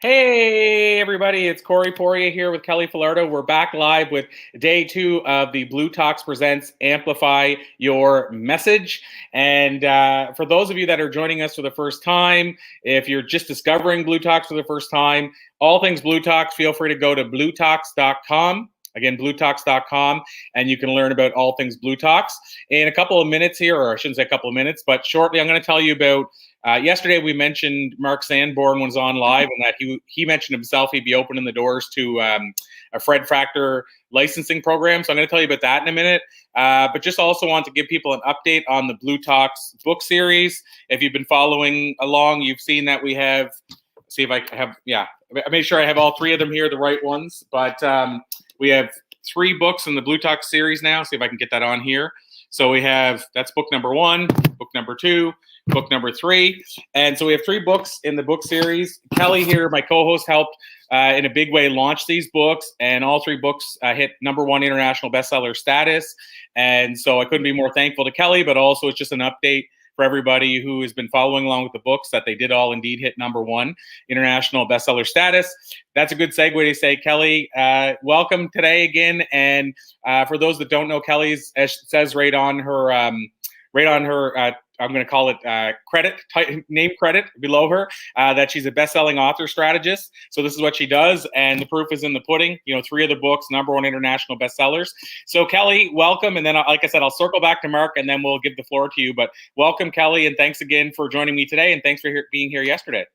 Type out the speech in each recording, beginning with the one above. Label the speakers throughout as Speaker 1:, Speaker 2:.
Speaker 1: Hey, everybody, it's Corey Poirier here with Kelly Falardeau. We're back live with day 2 of the Blue Talks Presents Amplify Your Message. And for those of you that are joining us for the first time, if you're just discovering Blue Talks for the first time, all things Blue Talks, feel free to go to bluetalks.com. Again, bluetalks.com, and you can learn about all things Blue Talks. In a couple of minutes here, or I shouldn't say a couple of minutes, but shortly, I'm going to tell you about yesterday we mentioned Mark Sanborn was on live, and that he mentioned himself he'd be opening the doors to a Fred Fractor licensing program. So I'm going to tell you about that in a minute. But just also want to give people an update on the Blue Talks book series. If you've been following along, you've seen that we have. See if I have. Yeah, I made sure I have all 3 of them here, the right ones. But we have 3 books in the Blue Talks series now. See if I can get that on here. So we have, that's book number 1, book number 2, book number 3. And so we have 3 books in the book series. Kelly here, my co-host, helped in a big way launch these books. And all 3 books hit number 1 international bestseller status. And so I couldn't be more thankful to Kelly, but also it's just an update for everybody who has been following along with the books that they did all indeed hit number 1 international bestseller status. That's a good segue to say, Kelly, welcome today again. And for those that don't know, Kelly's, as it says right on her, I'm going to call it name credit below her, that she's a best-selling author strategist. So this is what she does, and the proof is in the pudding. 3 of the books, number 1 international bestsellers. So Kelly, welcome, and then like I said, I'll circle back to Mark, and then we'll give the floor to you. But welcome, Kelly, and thanks again for joining me today, and thanks for being here yesterday.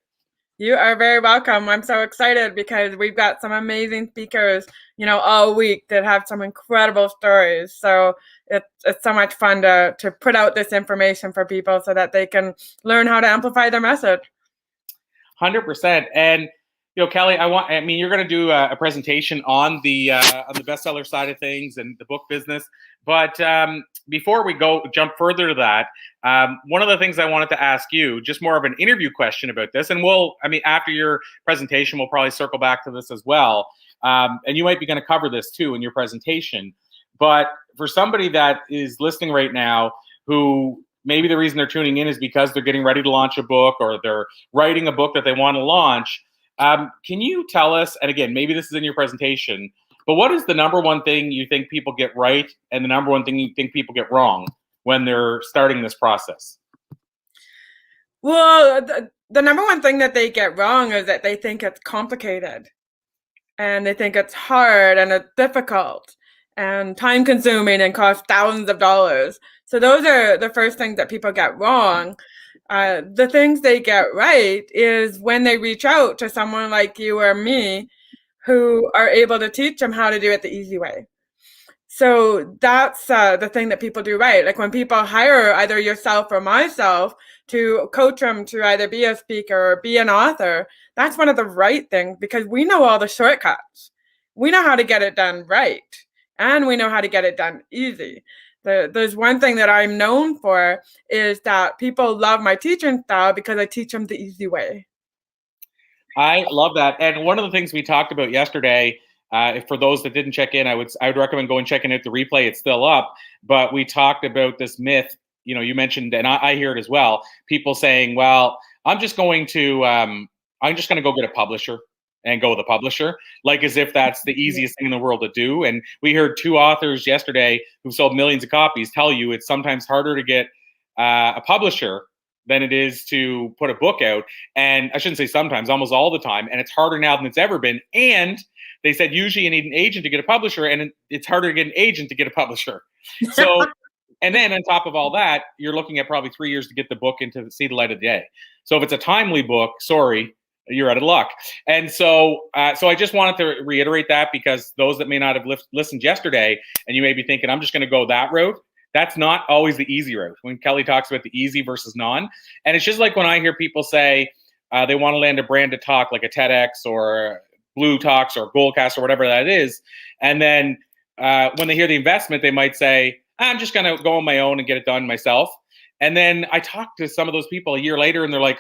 Speaker 2: You are very welcome. I'm so excited because we've got some amazing speakers, all week that have some incredible stories. So it's so much fun to put out this information for people so that they can learn how to amplify their message.
Speaker 1: 100%. And Kelly, you're going to do a presentation on the bestseller side of things and the book business. But before we jump further to that, one of the things I wanted to ask you, just more of an interview question about this, and after your presentation, we'll probably circle back to this as well. And you might be going to cover this too in your presentation. But for somebody that is listening right now, who maybe the reason they're tuning in is because they're getting ready to launch a book, or they're writing a book that they want to launch, can you tell us, and again, maybe this is in your presentation, but what is the number 1 thing you think people get right and the number 1 thing you think people get wrong when they're starting this process?
Speaker 2: Well, the number 1 thing that they get wrong is that they think it's complicated, and they think it's hard and it's difficult and time consuming and costs thousands of dollars. So those are the first things that people get wrong. The things they get right is when they reach out to someone like you or me who are able to teach them how to do it the easy way. So that's the thing that people do right. Like when people hire either yourself or myself to coach them to either be a speaker or be an author, that's one of the right things, because we know all the shortcuts. We know how to get it done right, and we know how to get it done easy. There's one thing that I'm known for is that people love my teaching style because I teach them the easy way.
Speaker 1: I love that. And one of the things we talked about yesterday, for those that didn't check in, I would recommend going checking out the replay. It's still up. But we talked about this myth. You mentioned, and I hear it as well, people saying, well, I'm just going to go get a publisher and go with a publisher, like as if that's the easiest thing in the world to do. And we heard 2 authors yesterday who sold millions of copies tell you it's sometimes harder to get a publisher than it is to put a book out. And I shouldn't say sometimes, almost all the time. And it's harder now than it's ever been. And they said usually you need an agent to get a publisher, and it's harder to get an agent to get a publisher. So, and then on top of all that, you're looking at probably 3 years to get the book into see the light of the day. So if it's a timely book, sorry, you're out of luck. And so I just wanted to reiterate that, because those that may not have listened yesterday, and you may be thinking, I'm just going to go that route. That's not always the easy route. When Kelly talks about the easy versus non, and it's just like when I hear people say they want to land a branded talk like a TEDx or Blue Talks or Goldcast or whatever that is, and then when they hear the investment, they might say, I'm just going to go on my own and get it done myself. And then I talk to some of those people a year later, and they're like,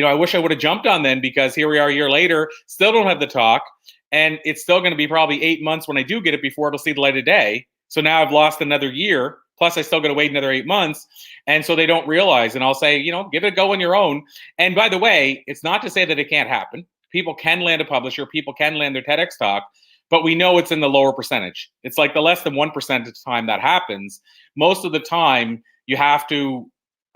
Speaker 1: I wish I would have jumped on then, because here we are a year later, still don't have the talk. And it's still going to be probably 8 months when I do get it before it'll see the light of day. So now I've lost another year, plus I still got to wait another 8 months. And so they don't realize. And I'll say, give it a go on your own. And by the way, it's not to say that it can't happen. people can land a publisher, people can land their TEDx talk, but we know it's in the lower percentage. It's like the less than 1% of the time that happens. Most of the time, you have to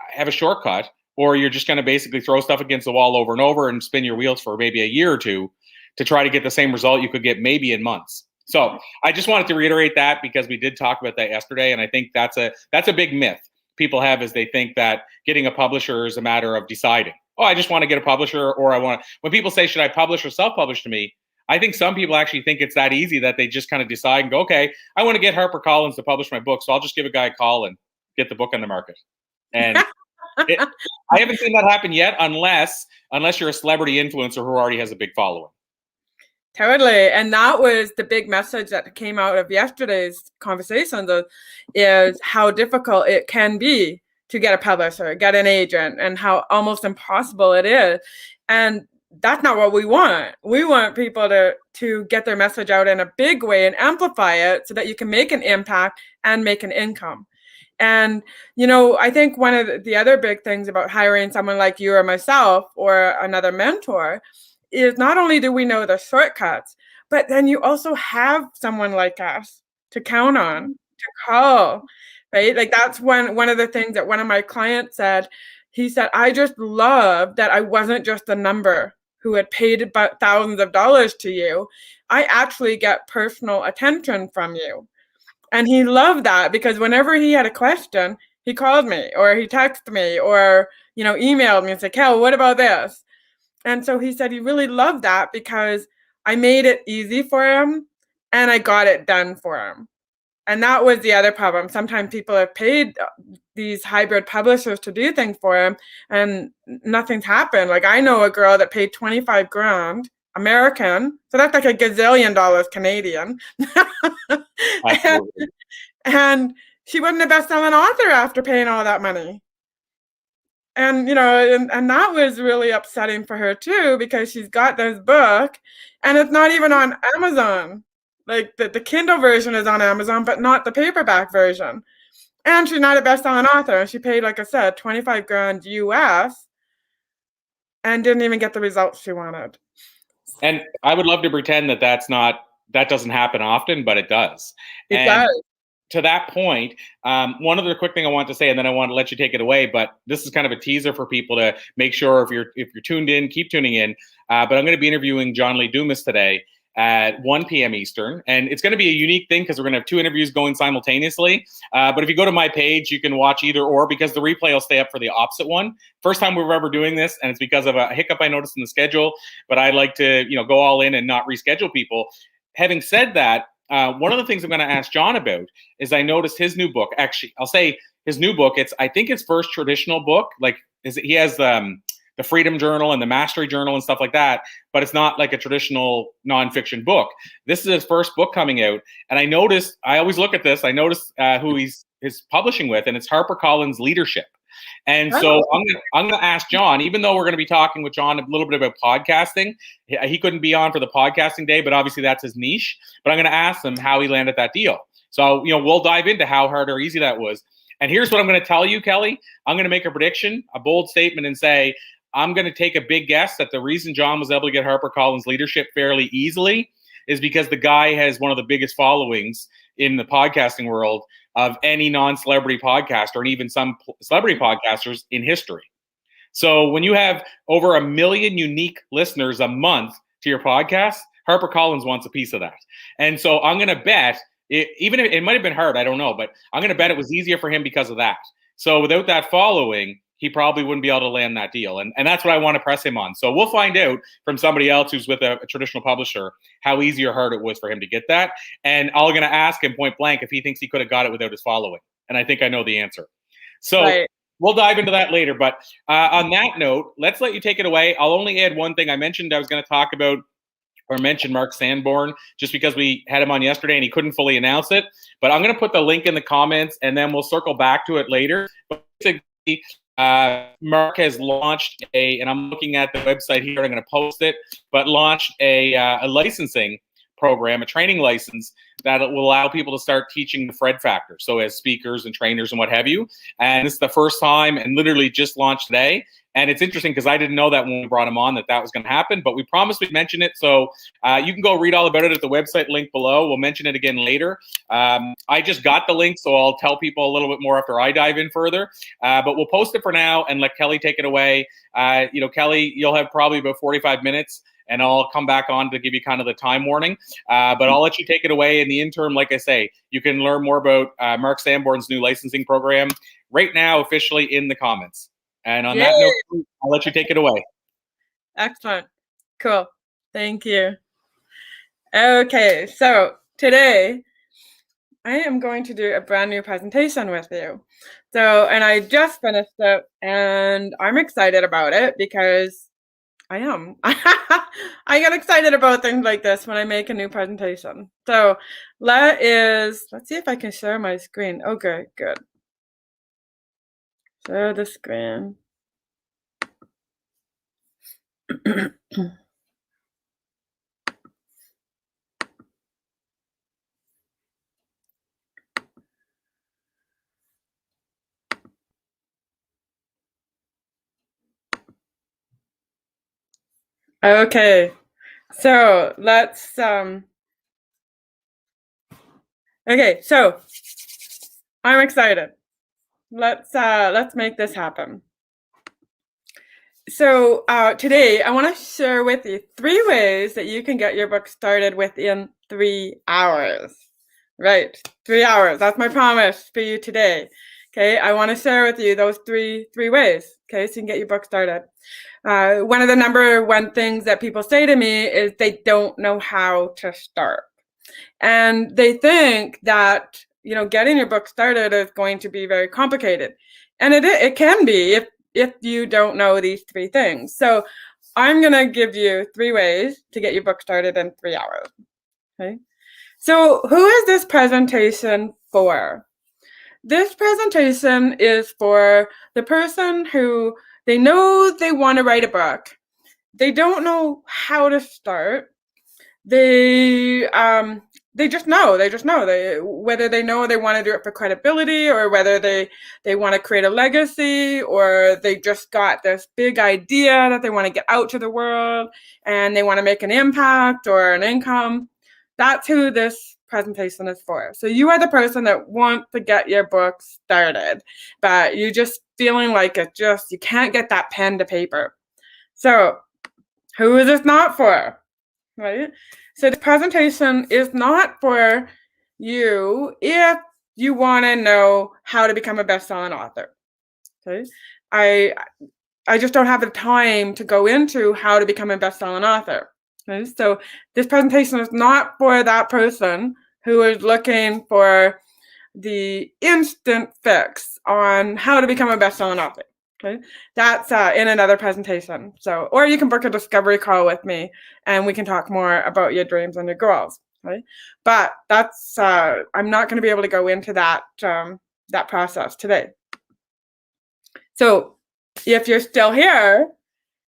Speaker 1: have a shortcut, or you're just going to basically throw stuff against the wall over and over and spin your wheels for maybe a year or two to try to get the same result you could get maybe in months. So I just wanted to reiterate that, because we did talk about that yesterday, and I think that's a big myth people have, is they think that getting a publisher is a matter of deciding, oh, I just want to get a publisher, or I want to. When people say, should I publish or self-publish to me, I think some people actually think it's that easy that they just kind of decide and go, okay, I want to get HarperCollins to publish my book, so I'll just give a guy a call and get the book on the market. And I haven't seen that happen yet, unless you're a celebrity influencer who already has a big following.
Speaker 2: Totally. And that was the big message that came out of yesterday's conversation, though, is how difficult it can be to get a publisher, get an agent, and how almost impossible it is. And that's not what we want. We want people to get their message out in a big way and amplify it so that you can make an impact and make an income. And, I think one of the other big things about hiring someone like you or myself or another mentor is not only do we know the shortcuts, but then you also have someone like us to count on, to call, right? Like that's one of the things that one of my clients said. He said, I just love that I wasn't just a number who had paid about thousands of dollars to you. I actually get personal attention from you. And he loved that, because whenever he had a question, he called me or he texted me or, emailed me and said, Kel, what about this? And so he said he really loved that because I made it easy for him and I got it done for him. And that was the other problem. Sometimes people have paid these hybrid publishers to do things for them and nothing's happened. Like I know a girl that paid 25 grand American. So that's like a gazillion dollars Canadian. and she wasn't a best-selling author after paying all that money. And, and that was really upsetting for her too, because she's got this book and it's not even on Amazon. Like the Kindle version is on Amazon, but not the paperback version. And she's not a best-selling author. And she paid, like I said, 25 grand US and didn't even get the results she wanted.
Speaker 1: And I would love to pretend that doesn't happen often, but it does.
Speaker 2: It does.
Speaker 1: To that point, one other quick thing I want to say, and then I want to let you take it away, but this is kind of a teaser for people to make sure if you're tuned in, keep tuning in. But I'm going to be interviewing John Lee Dumas today at 1 p.m. Eastern. And it's going to be a unique thing because we're going to have two interviews going simultaneously. But if you go to my page, you can watch either or, because the replay will stay up for the opposite one. First time we're ever doing this, and it's because of a hiccup I noticed in the schedule. But I like to go all in and not reschedule people. Having said that, one of the things I'm going to ask John about is I noticed his new book. Actually, I'll say his new book. I think his first traditional book. He has the Freedom Journal and the Mastery Journal and stuff like that, but it's not like a traditional nonfiction book. This is his first book coming out, and I always look at this. I noticed who he's publishing with, and it's HarperCollins Leadership. And so I'm going to ask John, even though we're going to be talking with John a little bit about podcasting. He couldn't be on for the podcasting day, but obviously that's his niche. But I'm going to ask him how he landed that deal. So, we'll dive into how hard or easy that was. And here's what I'm going to tell you, Kelly. I'm going to make a prediction, a bold statement, and say, I'm going to take a big guess that the reason John was able to get HarperCollins Leadership fairly easily is because the guy has one of the biggest followings in the podcasting world of any non-celebrity podcaster, and even some celebrity podcasters in history. So when you have over 1 million unique listeners a month to your podcast, HarperCollins wants a piece of that. And so I'm going to bet, even if it might have been hard, I don't know, but I'm going to bet it was easier for him because of that. So without that following, he probably wouldn't be able to land that deal. And that's what I want to press him on. So we'll find out from somebody else who's with a traditional publisher how easy or hard it was for him to get that. And I'm going to ask him point blank if he thinks he could have got it without his following. And I think I know the answer. So We'll dive into that later. But on that note, let's let you take it away. I'll only add one thing. I mentioned I was going to talk about or mention Mark Sanborn just because we had him on yesterday and he couldn't fully announce it. But I'm going to put the link in the comments and then we'll circle back to it later. But basically, Mark has launched and I'm looking at the website here, I'm going to post it, but launched a licensing program, a training license that will allow people to start teaching the Fred factor. So as speakers and trainers and what have you. And this is the first time and literally just launched today. And it's interesting because I didn't know that when we brought him on that was going to happen, but we promised we'd mention it. So you can go read all about it at the website link below. We'll mention it again later. I just got the link, so I'll tell people a little bit more after I dive in further. But we'll post it for now and let Kelly take it away. Kelly, you'll have probably about 45 minutes. And I'll come back on to give you kind of the time warning. But I'll let you take it away. In the interim, like I say, you can learn more about Mark Sanborn's new licensing program right now, officially in the comments. And on that note, I'll let you take it away.
Speaker 2: Excellent. Cool. Thank you. Okay, so today I am going to do a brand new presentation with you. And I just finished it, and I'm excited about it because I am. I get excited about things like this when I make a new presentation. So let's see if I can share my screen. Okay, good. Share the screen. Okay, so let's okay, so I'm excited. Let's make this happen. So today I want to share with you 3 ways that you can get your book started within 3 hours. Right, 3 hours. That's my promise for you today. Okay, I want to share with you those three ways. Okay, so you can get your book started. One of the number one things that people say to me is they don't know how to start, and they think that getting your book started is going to be very complicated, and it can be if you don't know these 3 things. So I'm gonna give you 3 ways to get your book started in 3 hours. Okay. So who is this presentation for? This presentation is for the person who they know they want to write a book. They don't know how to start. They just know. Whether they know they want to do it for credibility, or whether they want to create a legacy, or they just got this big idea that they want to get out to the world and they want to make an impact or an income. That's who this presentation is for. So you are the person that wants to get your book started, but you just feeling like you can't get that pen to paper. So who is this not for? Right? So the presentation is not for you if you want to know how to become a best-selling author. Okay? I just don't have the time to go into how to become a best-selling author. Okay? So this presentation is not for that person who is looking for the instant fix on how to become a best-selling author. Okay, that's in another presentation. So, or you can book a discovery call with me, and we can talk more about your dreams and your goals. Okay, but that's I'm not going to be able to go into that that process today. So, if you're still here,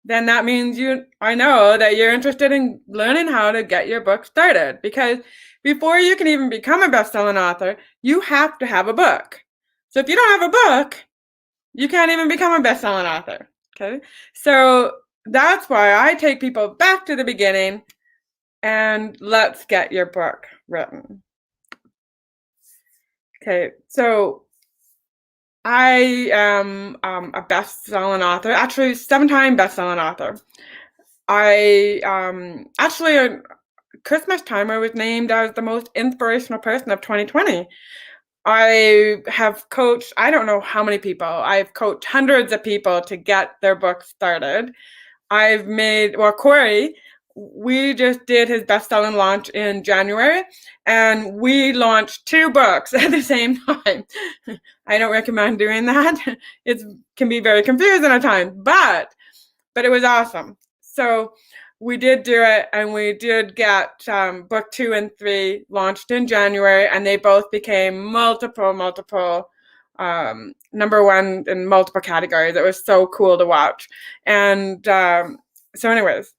Speaker 2: then that means I know that you're interested in learning how to get your book started, because before you can even become a best-selling author, you have to have a book. So if you don't have a book, you can't even become a best-selling author. Okay, so that's why I take people back to the beginning and let's get your book written. Okay, so I am a best-selling author, actually 7-time best-selling author. I actually at Christmas time I was named as the most inspirational person of 2020. I have coached, I don't know how many people. I've coached hundreds of people to get their book started. I've made, Corey, we just did his best-selling launch in January, and we launched 2 books at the same time. I don't recommend doing that. It can be very confusing at times, but it was awesome. So we did do it, and we did get book 2 and 3 launched in January, and they both became multiple number 1 in multiple categories. It was so cool to watch. And so anyways,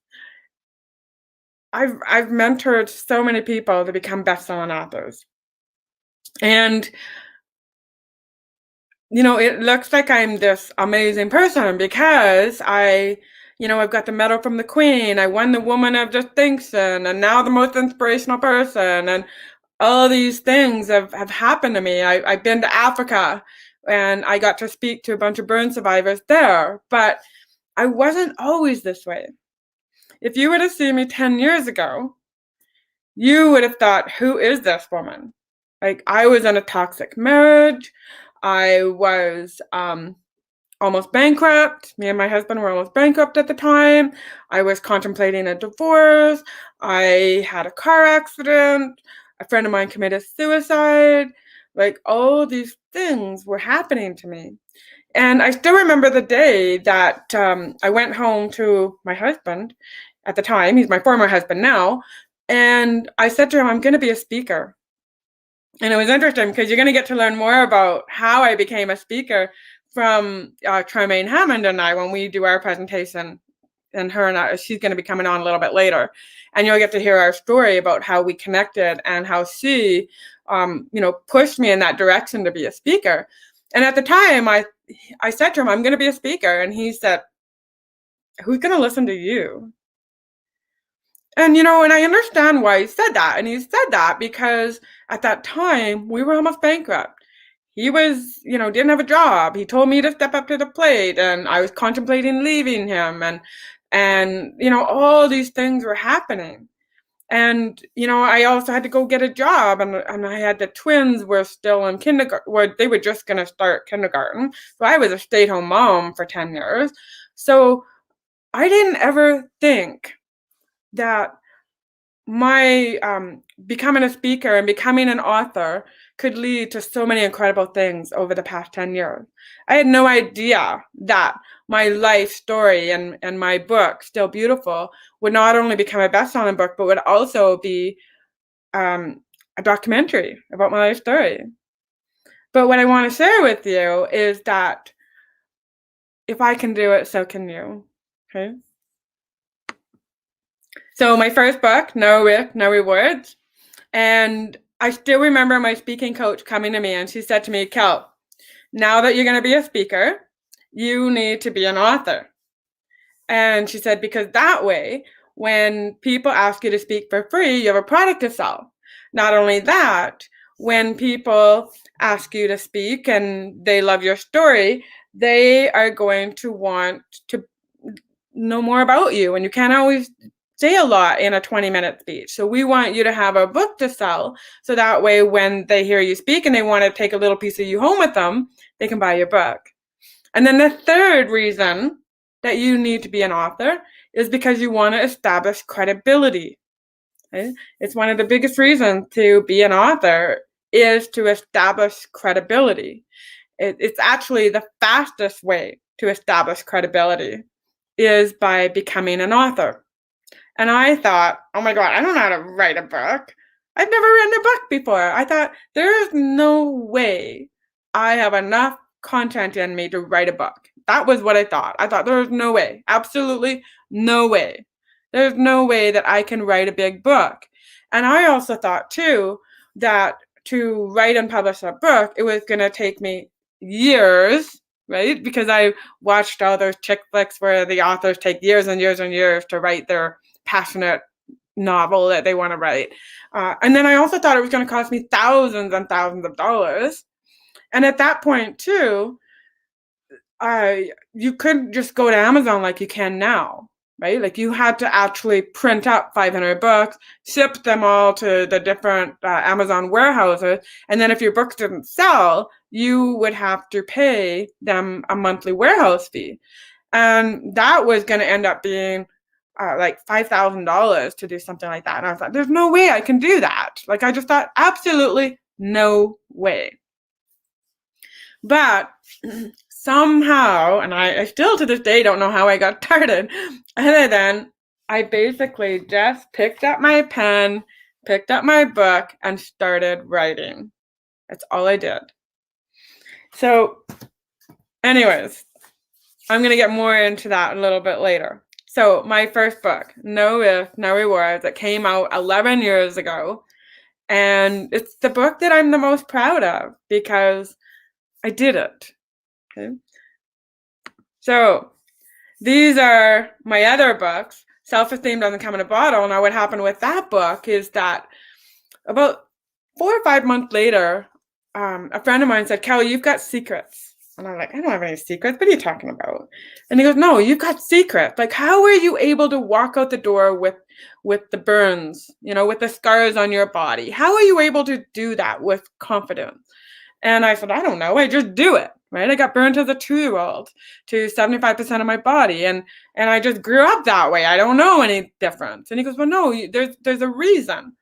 Speaker 2: I've mentored so many people to become best-selling authors. And it looks like I'm this amazing person because I've got the medal from the Queen. I won the Woman of Distinction, and now the most inspirational person. And all these things have happened to me. I've been to Africa, and I got to speak to a bunch of burn survivors there. But I wasn't always this way. If you would have seen me 10 years ago, you would have thought, who is this woman? Like, I was in a toxic marriage. I was almost bankrupt. Me and my husband were almost bankrupt at the time. I was contemplating a divorce. I had a car accident. A friend of mine committed suicide. Like, all these things were happening to me. And I still remember the day that I went home to my husband at the time. He's my former husband now. And I said to him, I'm going to be a speaker. And it was interesting because you're going to get to learn more about how I became a speaker from Charmaine Hammond and I when we do our presentation. And her and I, she's going to be coming on a little bit later. And you'll get to hear our story about how we connected and how she, pushed me in that direction to be a speaker. And at the time, I said to him, I'm going to be a speaker. And he said, who's going to listen to you? And, and I understand why he said that. And he said that because at that time, we were almost bankrupt. He was, didn't have a job. He told me to step up to the plate, and I was contemplating leaving him. And all these things were happening. And, I also had to go get a job, and I had the twins were still in kindergarten, where they were just going to start kindergarten. So I was a stay-at-home mom for 10 years. So I didn't ever think that my becoming a speaker and becoming an author could lead to so many incredible things over the past 10 years. I had no idea that my life story and my book, Still Beautiful, would not only become a best-selling book, but would also be a documentary about my life story. But what I want to share with you is that if I can do it, so can you. Okay? So my first book, No Risk, No Rewards, and I still remember my speaking coach coming to me and she said to me, Kel, now that you're going to be a speaker, you need to be an author. And she said, because that way, when people ask you to speak for free, you have a product to sell. Not only that, when people ask you to speak and they love your story, they are going to want to know more about you. And you can't always say a lot in a 20-minute speech. So we want you to have a book to sell. So that way, when they hear you speak and they want to take a little piece of you home with them, they can buy your book. And then the third reason that you need to be an author is because you want to establish credibility. Okay? It's one of the biggest reasons to be an author is to establish credibility. It's actually the fastest way to establish credibility is by becoming an author. And I thought, oh my God, I don't know how to write a book. I've never written a book before. I thought, there is no way I have enough content in me to write a book. That was what I thought. I thought there was no way, absolutely no way. There's no way that I can write a big book. And I also thought too, that to write and publish a book, it was going to take me years, right? Because I watched all those chick flicks where the authors take years and years and years to write their passionate novel that they want to write. And then I also thought it was going to cost me thousands and thousands of dollars. And at that point too, you couldn't just go to Amazon like you can now, right? Like you had to actually print up 500 books, ship them all to the different Amazon warehouses. And then if your books didn't sell, you would have to pay them a monthly warehouse fee. And that was going to end up being like $5,000 to do something like that. And I thought, there's no way I can do that. Like I just thought, absolutely no way. But somehow, and I still to this day don't know how I got started, other than I basically just picked up my pen, picked up my book, and started writing. That's all I did. So anyways, I'm going to get more into that a little bit later. So my first book, No Risk, No Rewards, it came out 11 years ago. And it's the book that I'm the most proud of because I did it. Okay. So these are my other books. Self-Esteem Doesn't Come in a Bottle. Now what happened with that book is that about 4 or 5 months later, a friend of mine said, Kelly, you've got secrets. And I'm like, I don't have any secrets. What are you talking about? And he goes, no, you've got secrets. Like, how are you able to walk out the door with the burns, with the scars on your body? How are you able to do that with confidence? And I said, I don't know. I just do it, right? I got burned as a 2-year-old to 75% of my body. And I just grew up that way. I don't know any difference. And he goes, well, no, there's a reason.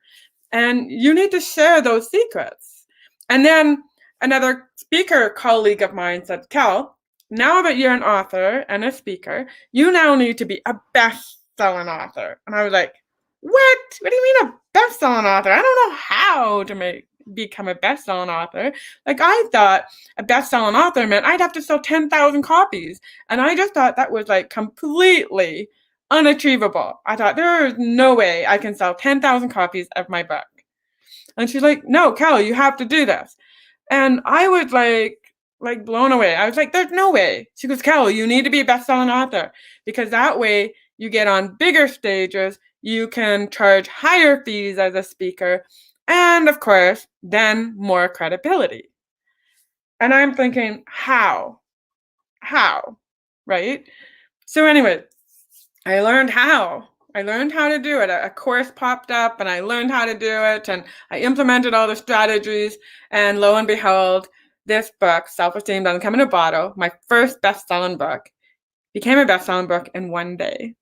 Speaker 2: And you need to share those secrets. And then another speaker colleague of mine said, Kel, now that you're an author and a speaker, you now need to be a best-selling author. And I was like, what? What do you mean a best-selling author? I don't know how to become a best-selling author. Like, I thought a best-selling author meant I'd have to sell 10,000 copies. And I just thought that was like completely unachievable. I thought there is no way I can sell 10,000 copies of my book. And she's like, no, Kel, you have to do this. And I was like blown away. I was like, there's no way. She goes, Kel, you need to be a best-selling author because that way you get on bigger stages. You can charge higher fees as a speaker. And of course, then more credibility. And I'm thinking, how? How? Right? So anyway, I learned how. I learned how to do it. A course popped up and I learned how to do it and I implemented all the strategies and lo and behold, this book, Self-Esteem Doesn't Come in a Bottle, my first best-selling book, became a best-selling book in one day.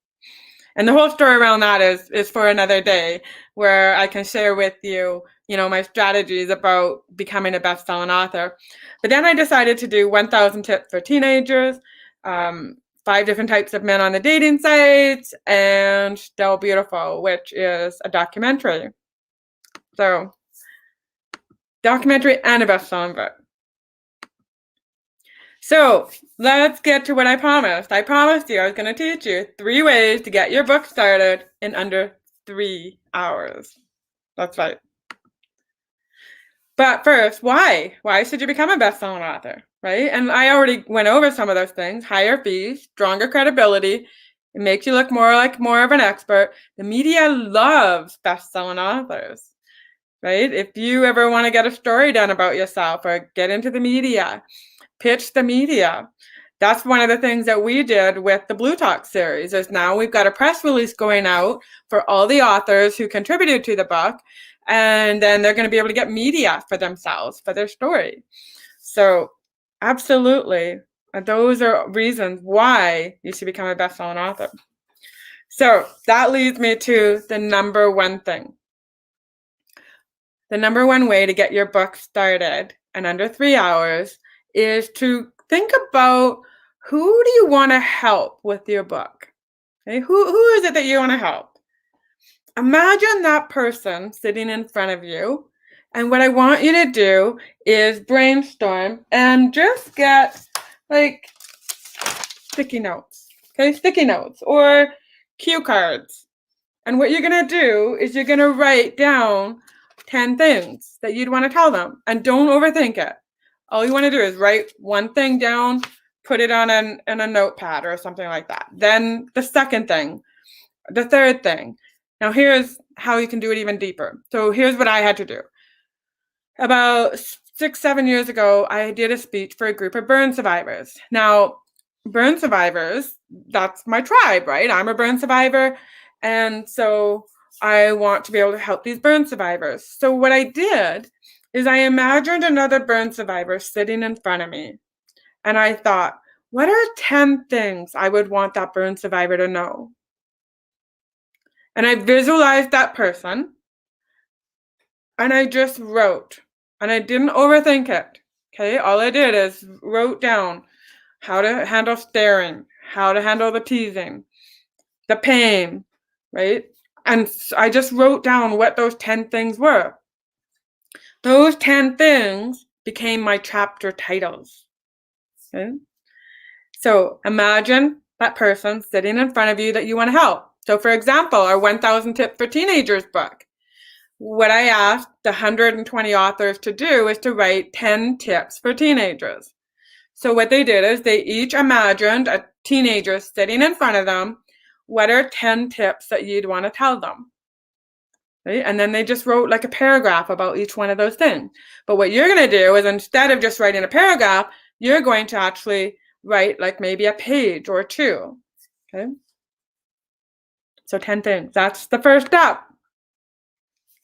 Speaker 2: And the whole story around that is for another day where I can share with you, my strategies about becoming a best-selling author. But then I decided to do 1,000 tips for teenagers, 5 different types of men on the dating sites, and Still Beautiful, which is a documentary. So, documentary and a best-selling book. So, let's get to what I promised. I promised you I was going to teach you 3 ways to get your book started in under 3 hours. That's right. But first, why? Why should you become a best-selling author, right? And I already went over some of those things. Higher fees, stronger credibility. It makes you look more of an expert. The media loves best-selling authors, right? If you ever want to get a story done about yourself or get into the media, pitch the media. That's one of the things that we did with the Blue Talk series is now we've got a press release going out for all the authors who contributed to the book. And then they're going to be able to get media for themselves, for their story. So absolutely, those are reasons why you should become a best-selling author. So that leads me to the number one thing. The number one way to get your book started in under 3 hours is to think about who do you want to help with your book? Okay? Who is it that you want to help? Imagine that person sitting in front of you, and what I want you to do is brainstorm and just get like sticky notes, okay? Sticky notes or cue cards. And what you're going to do is you're going to write down 10 things that you'd want to tell them, and don't overthink it. All you want to do is write one thing down, put it on in a notepad or something like that. Then the second thing, the third thing. Now, here's how you can do it even deeper. So here's what I had to do. About 6-7 years ago, I did a speech for a group of burn survivors. Now, burn survivors, that's my tribe, right? I'm a burn survivor. And so I want to be able to help these burn survivors. So what I did is I imagined another burn survivor sitting in front of me. And I thought, what are 10 things I would want that burn survivor to know? And I visualized that person, and I just wrote, and I didn't overthink it, okay? All I did is wrote down how to handle staring, how to handle the teasing, the pain, right? And I just wrote down what those 10 things were. Those 10 things became my chapter titles, okay? So imagine that person sitting in front of you that you want to help. So for example, our 1,000 Tips for Teenagers book, what I asked the 120 authors to do is to write 10 tips for teenagers. So what they did is they each imagined a teenager sitting in front of them. What are 10 tips that you'd want to tell them? Right? And then they just wrote like a paragraph about each one of those things. But what you're going to do is instead of just writing a paragraph, you're going to actually write like maybe a page or two. Okay. So 10 things. That's the first step.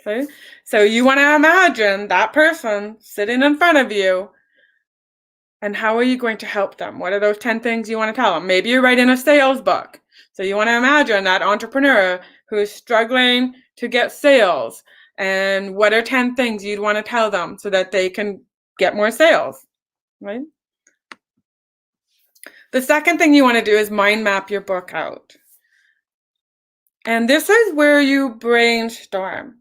Speaker 2: Okay. So you want to imagine that person sitting in front of you. And how are you going to help them? What are those 10 things you want to tell them? Maybe you're writing a sales book. So you want to imagine that entrepreneur who's struggling to get sales. And what are 10 things you'd want to tell them so that they can get more sales, right? The second thing you want to do is mind map your book out. And this is where you brainstorm.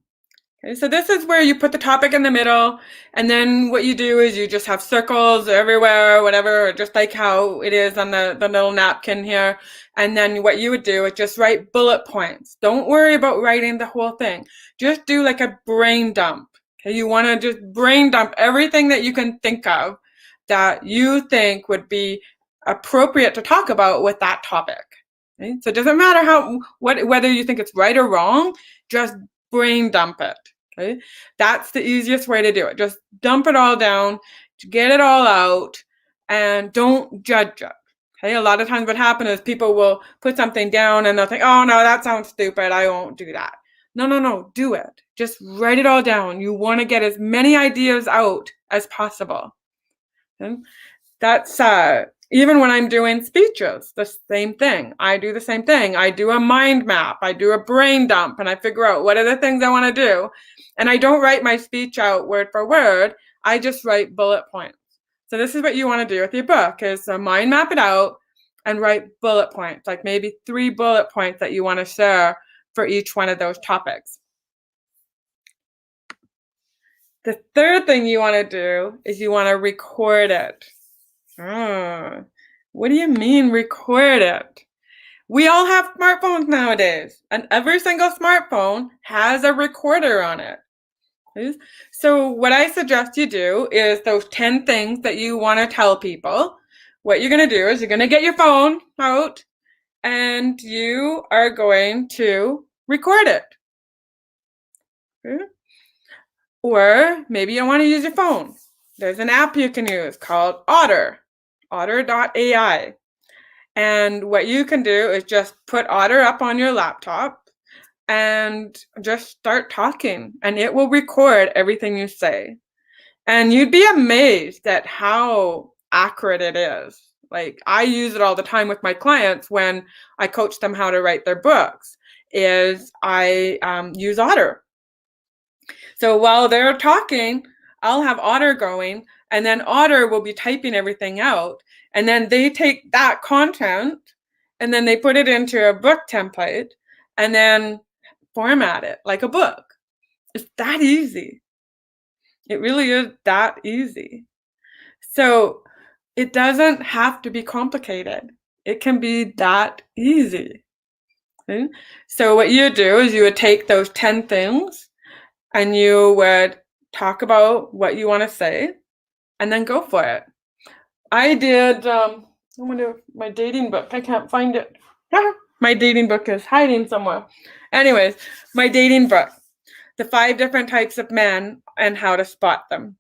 Speaker 2: Okay, so this is where you put the topic in the middle, and then what you do is you just have circles everywhere, whatever, just like how it is on the little napkin here. And then what you would do is just write bullet points. Don't worry about writing the whole thing. Just do like a brain dump. Okay, you want to just brain dump everything that you can think of that you think would be appropriate to talk about with that topic. Okay? So it doesn't matter whether you think it's right or wrong, just brain dump it. Okay, that's the easiest way to do it. Just dump it all down, get it all out, and don't judge it. Okay, a lot of times what happens is people will put something down and they'll think, oh no, that sounds stupid, I won't do that. No, do it. Just write it all down. You want to get as many ideas out as possible. Okay? That's even when I'm doing speeches, the same thing. I do the same thing. I do a mind map. I do a brain dump, and I figure out what are the things I want to do. And I don't write my speech out word for word. I just write bullet points. So this is what you want to do with your book is mind map it out and write bullet points, like maybe 3 bullet points that you want to share for each one of those topics. The third thing you want to do is you want to record it. What do you mean record it? We all have smartphones nowadays, and every single smartphone has a recorder on it. So what I suggest you do is those 10 things that you want to tell people. What you're going to do is you're going to get your phone out and you are going to record it. Okay? Or maybe you want to use your phone. There's an app you can use called Otter.ai. And what you can do is just put Otter up on your laptop and just start talking, and it will record everything you say. And you'd be amazed at how accurate it is. Like I use it all the time with my clients when I coach them how to write their books, is I use Otter. So while they're talking, I'll have Otter going, and then Otter will be typing everything out. And then they take that content and then they put it into a book template and then format it like a book. It's that easy. It really is that easy. So it doesn't have to be complicated. It can be that easy. Okay? So what you do is you would take those 10 things and you would talk about what you want to say and then go for it. I did, I wonder my dating book, I can't find it. My dating book is hiding somewhere. Anyways, my dating book, the 5 different types of men and how to spot them.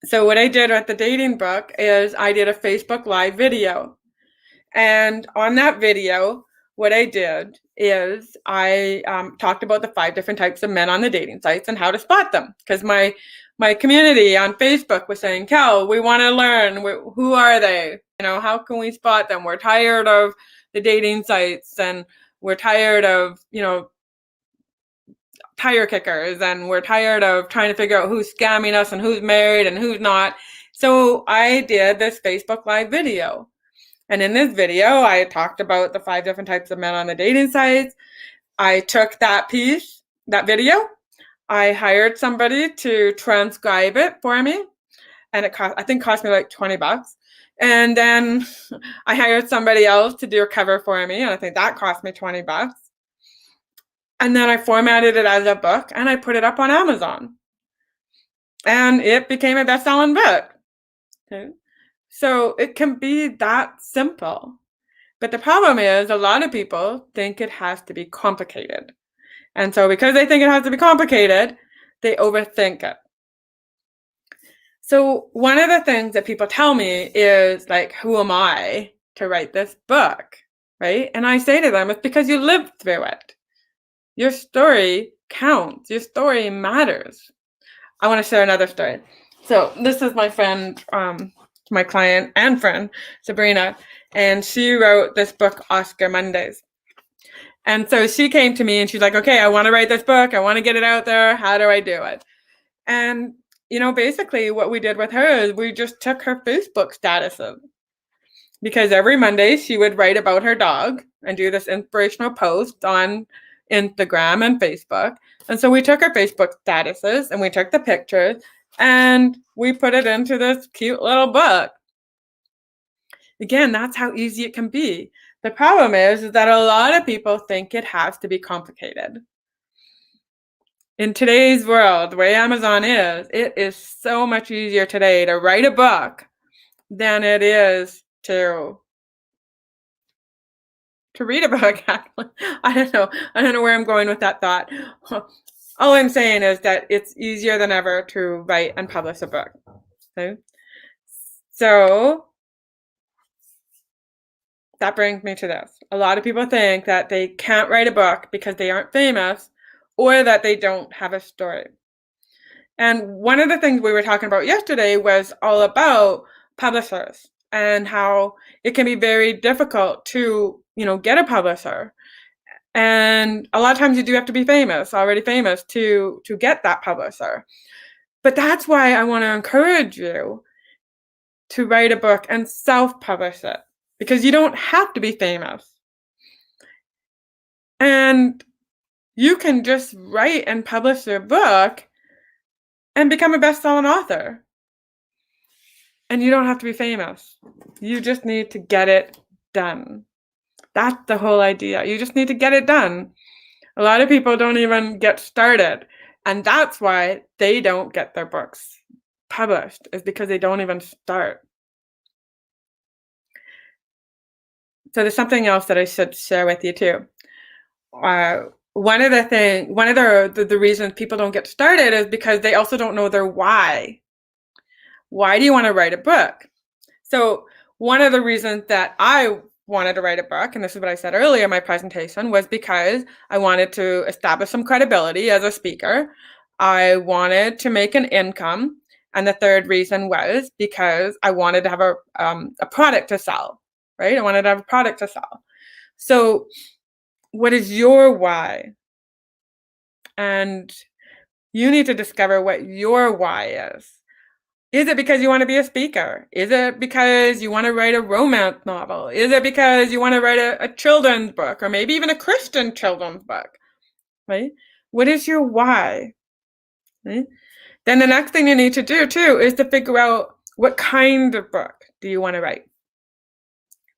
Speaker 2: So what I did with the dating book is I did a Facebook Live video. And on that video, what I did is I talked about the 5 different types of men on the dating sites and how to spot them. Because my community on Facebook was saying, Kel, we want to learn, who are they? You know, how can we spot them? We're tired of the dating sites and we're tired of, you know, tire kickers, and we're tired of trying to figure out who's scamming us and who's married and who's not. So I did this Facebook Live video. And in this video, I talked about the 5 different types of men on the dating sites. I took that video, I hired somebody to transcribe it for me, and it cost me like $20. And then I hired somebody else to do a cover for me, and I think that cost me $20. And then I formatted it as a book, and I put it up on Amazon. And it became a best-selling book. Okay. So it can be that simple. But the problem is a lot of people think it has to be complicated. And so because they think it has to be complicated, they overthink it. So one of the things that people tell me is like, who am I to write this book? Right? And I say to them, it's because you lived through it. Your story counts. Your story matters. I want to share another story. So this is my friend, my client and friend, Sabrina, and she wrote this book, Oscar Mondays. And so she came to me and she's like, okay, I want to write this book. I want to get it out there. How do I do it? And, basically what we did with her is we just took her Facebook statuses, because every Monday she would write about her dog and do this inspirational post on Instagram and Facebook. And so we took her Facebook statuses and we took the pictures and we put it into this cute little book. Again, that's how easy it can be. The problem is that a lot of people think it has to be complicated. In today's world, the way Amazon is, it is so much easier today to write a book than it is to read a book. I don't know where I'm going with that thought. All I'm saying is that it's easier than ever to write and publish a book. Okay? So that brings me to this. A lot of people think that they can't write a book because they aren't famous or that they don't have a story. And one of the things we were talking about yesterday was all about publishers and how it can be very difficult to, get a publisher. And a lot of times you do have to be already famous to get that publisher. But that's why I want to encourage you to write a book and self-publish it, because you don't have to be famous. And you can just write and publish your book and become a best-selling author. And you don't have to be famous. You just need to get it done. That's the whole idea. You just need to get it done. A lot of people don't even get started. And that's why they don't get their books published, is because they don't even start. So there's something else that I should share with you too. One of the reasons people don't get started is because they also don't know their why. Why do you want to write a book? So one of the reasons that I wanted to write a book, and this is what I said earlier in my presentation, was because I wanted to establish some credibility as a speaker. I wanted to make an income. And the third reason was because I wanted to have a product to sell, right? I wanted to have a product to sell. So what is your why? And you need to discover what your why is. Is it because you want to be a speaker? Is it because you want to write a romance novel? Is it because you want to write a children's book, or maybe even a Christian children's book, right? What is your why? Right? Then the next thing you need to do too is to figure out what kind of book do you want to write.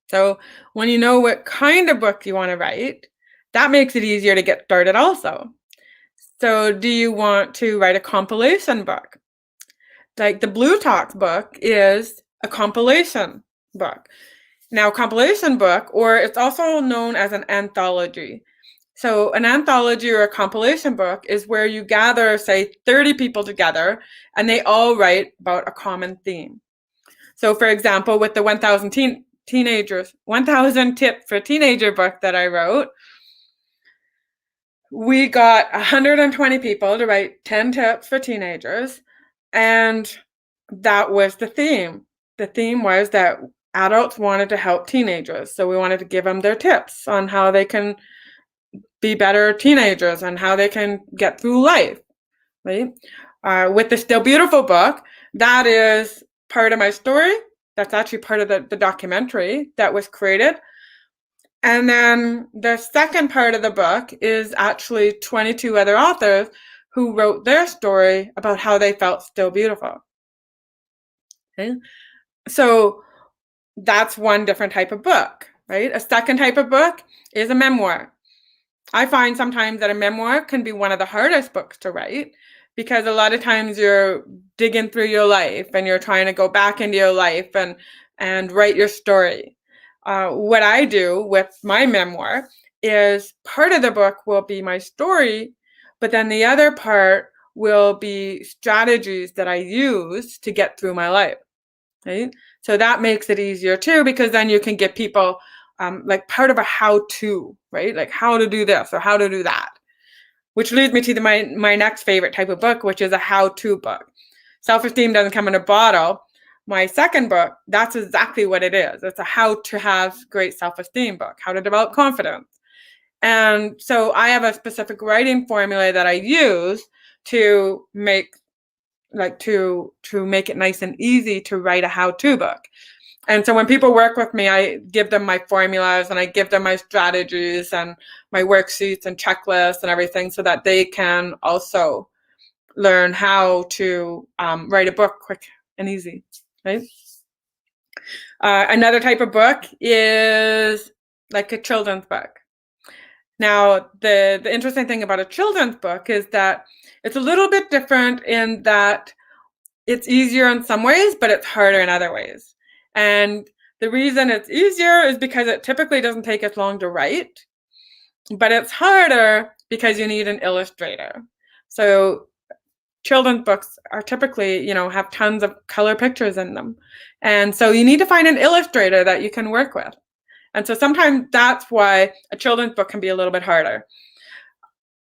Speaker 2: So when you know what kind of book you want to write, that makes it easier to get started also. So do you want to write a compilation book? Like the Blue Talk book is a compilation book. Now, compilation book, or it's also known as an anthology. So an anthology or a compilation book is where you gather, say, 30 people together, and they all write about a common theme. So, for example, with the 1,000 Tips for Teenager book that I wrote, we got 120 people to write 10 tips for teenagers. And that was the theme. The theme was that adults wanted to help teenagers. So we wanted to give them their tips on how they can be better teenagers and how they can get through life, right? With the Still Beautiful book, that is part of my story. That's actually part of the documentary that was created. And then the second part of the book is actually 22 other authors who wrote their story about how they felt still beautiful. Okay? So that's one different type of book, right? A second type of book is a memoir. I find sometimes that a memoir can be one of the hardest books to write because a lot of times you're digging through your life and you're trying to go back into your life and write your story. What I do with my memoir is part of the book will be my story, but then the other part will be strategies that I use to get through my life, right? So that makes it easier too, because then you can give people like part of a how-to, right? Like how to do this or how to do that, which leads me to my next favorite type of book, which is a how-to book. Self-Esteem Doesn't Come in a Bottle. My second book, that's exactly what it is. It's a how to have great self-esteem book, how to develop confidence. And so I have a specific writing formula that I use to make to make it nice and easy to write a how-to book. And so when people work with me, I give them my formulas and I give them my strategies and my worksheets and checklists and everything so that they can also learn how to write a book quick and easy, right? Another type of book is like a children's book. Now, the interesting thing about a children's book is that it's a little bit different in that it's easier in some ways, but it's harder in other ways. And the reason it's easier is because it typically doesn't take as long to write, but it's harder because you need an illustrator. So children's books are typically, have tons of color pictures in them. And so you need to find an illustrator that you can work with. And so sometimes that's why a children's book can be a little bit harder.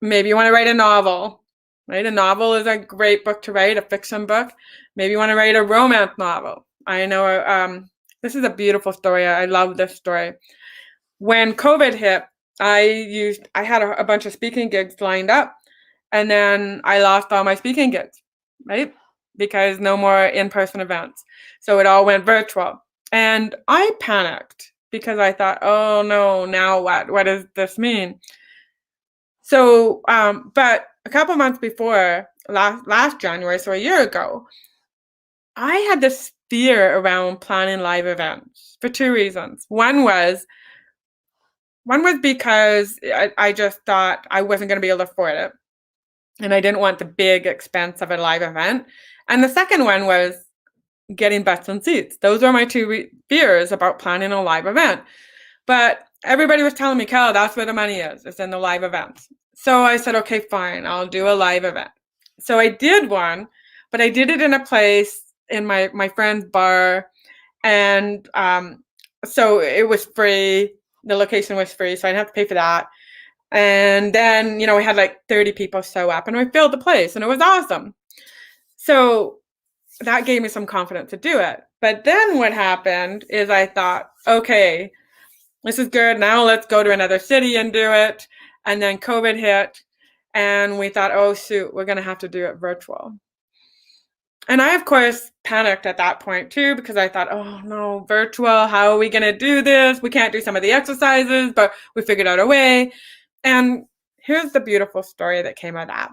Speaker 2: Maybe you want to write a novel, right? A novel is a great book to write, a fiction book. Maybe you want to write a romance novel. I know this is a beautiful story. I love this story. When COVID hit, I had a bunch of speaking gigs lined up, and then I lost all my speaking gigs, right? Because no more in-person events. So it all went virtual. And I panicked because I thought, oh no, now what? What does this mean? So, but a couple months before, last January, so a year ago, I had this fear around planning live events for two reasons. One was because I just thought I wasn't going to be able to afford it. And I didn't want the big expense of a live event. And the second one was getting butts and seats. Those are my two fears about planning a live event. But everybody was telling me, Cal, that's where the money is. It's in the live events. So I said, okay, fine, I'll do a live event. So I did one, but I did it in a place in my friend's bar. And so it was free. The location was free, so I didn't have to pay for that. And then, we had like 30 people show up and we filled the place and it was awesome. So that gave me some confidence to do it. But then what happened is I thought, okay, this is good. Now let's go to another city and do it. And then COVID hit and we thought, oh shoot, we're going to have to do it virtual. And I, of course, panicked at that point too, because I thought, oh no, virtual, how are we going to do this? We can't do some of the exercises, but we figured out a way. And here's the beautiful story that came of that.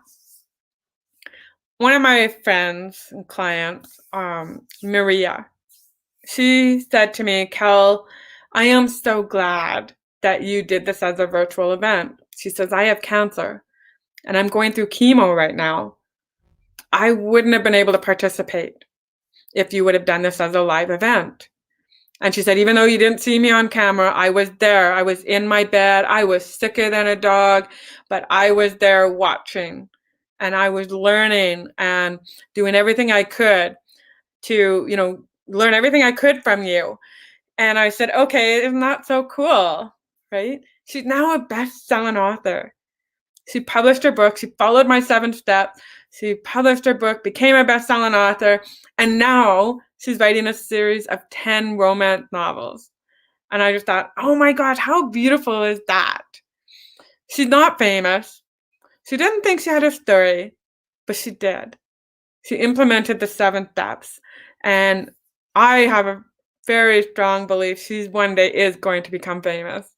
Speaker 2: One of my friends and clients, Maria, she said to me, Kel, I am so glad that you did this as a virtual event. She says, I have cancer and I'm going through chemo right now. I wouldn't have been able to participate if you would have done this as a live event. And she said, even though you didn't see me on camera, I was there. I was in my bed. I was sicker than a dog, but I was there watching. And I was learning and doing everything I could to, learn everything I could from you. And I said, okay, isn't that so cool, right? She's now a best-selling author. She published her book. She followed my 7 steps. She published her book, became a best-selling author, and now she's writing a series of 10 romance novels. And I just thought, oh my gosh, how beautiful is that? She's not famous. She didn't think she had a story, but she did. She implemented the 7 steps. And I have a very strong belief she one day is going to become famous.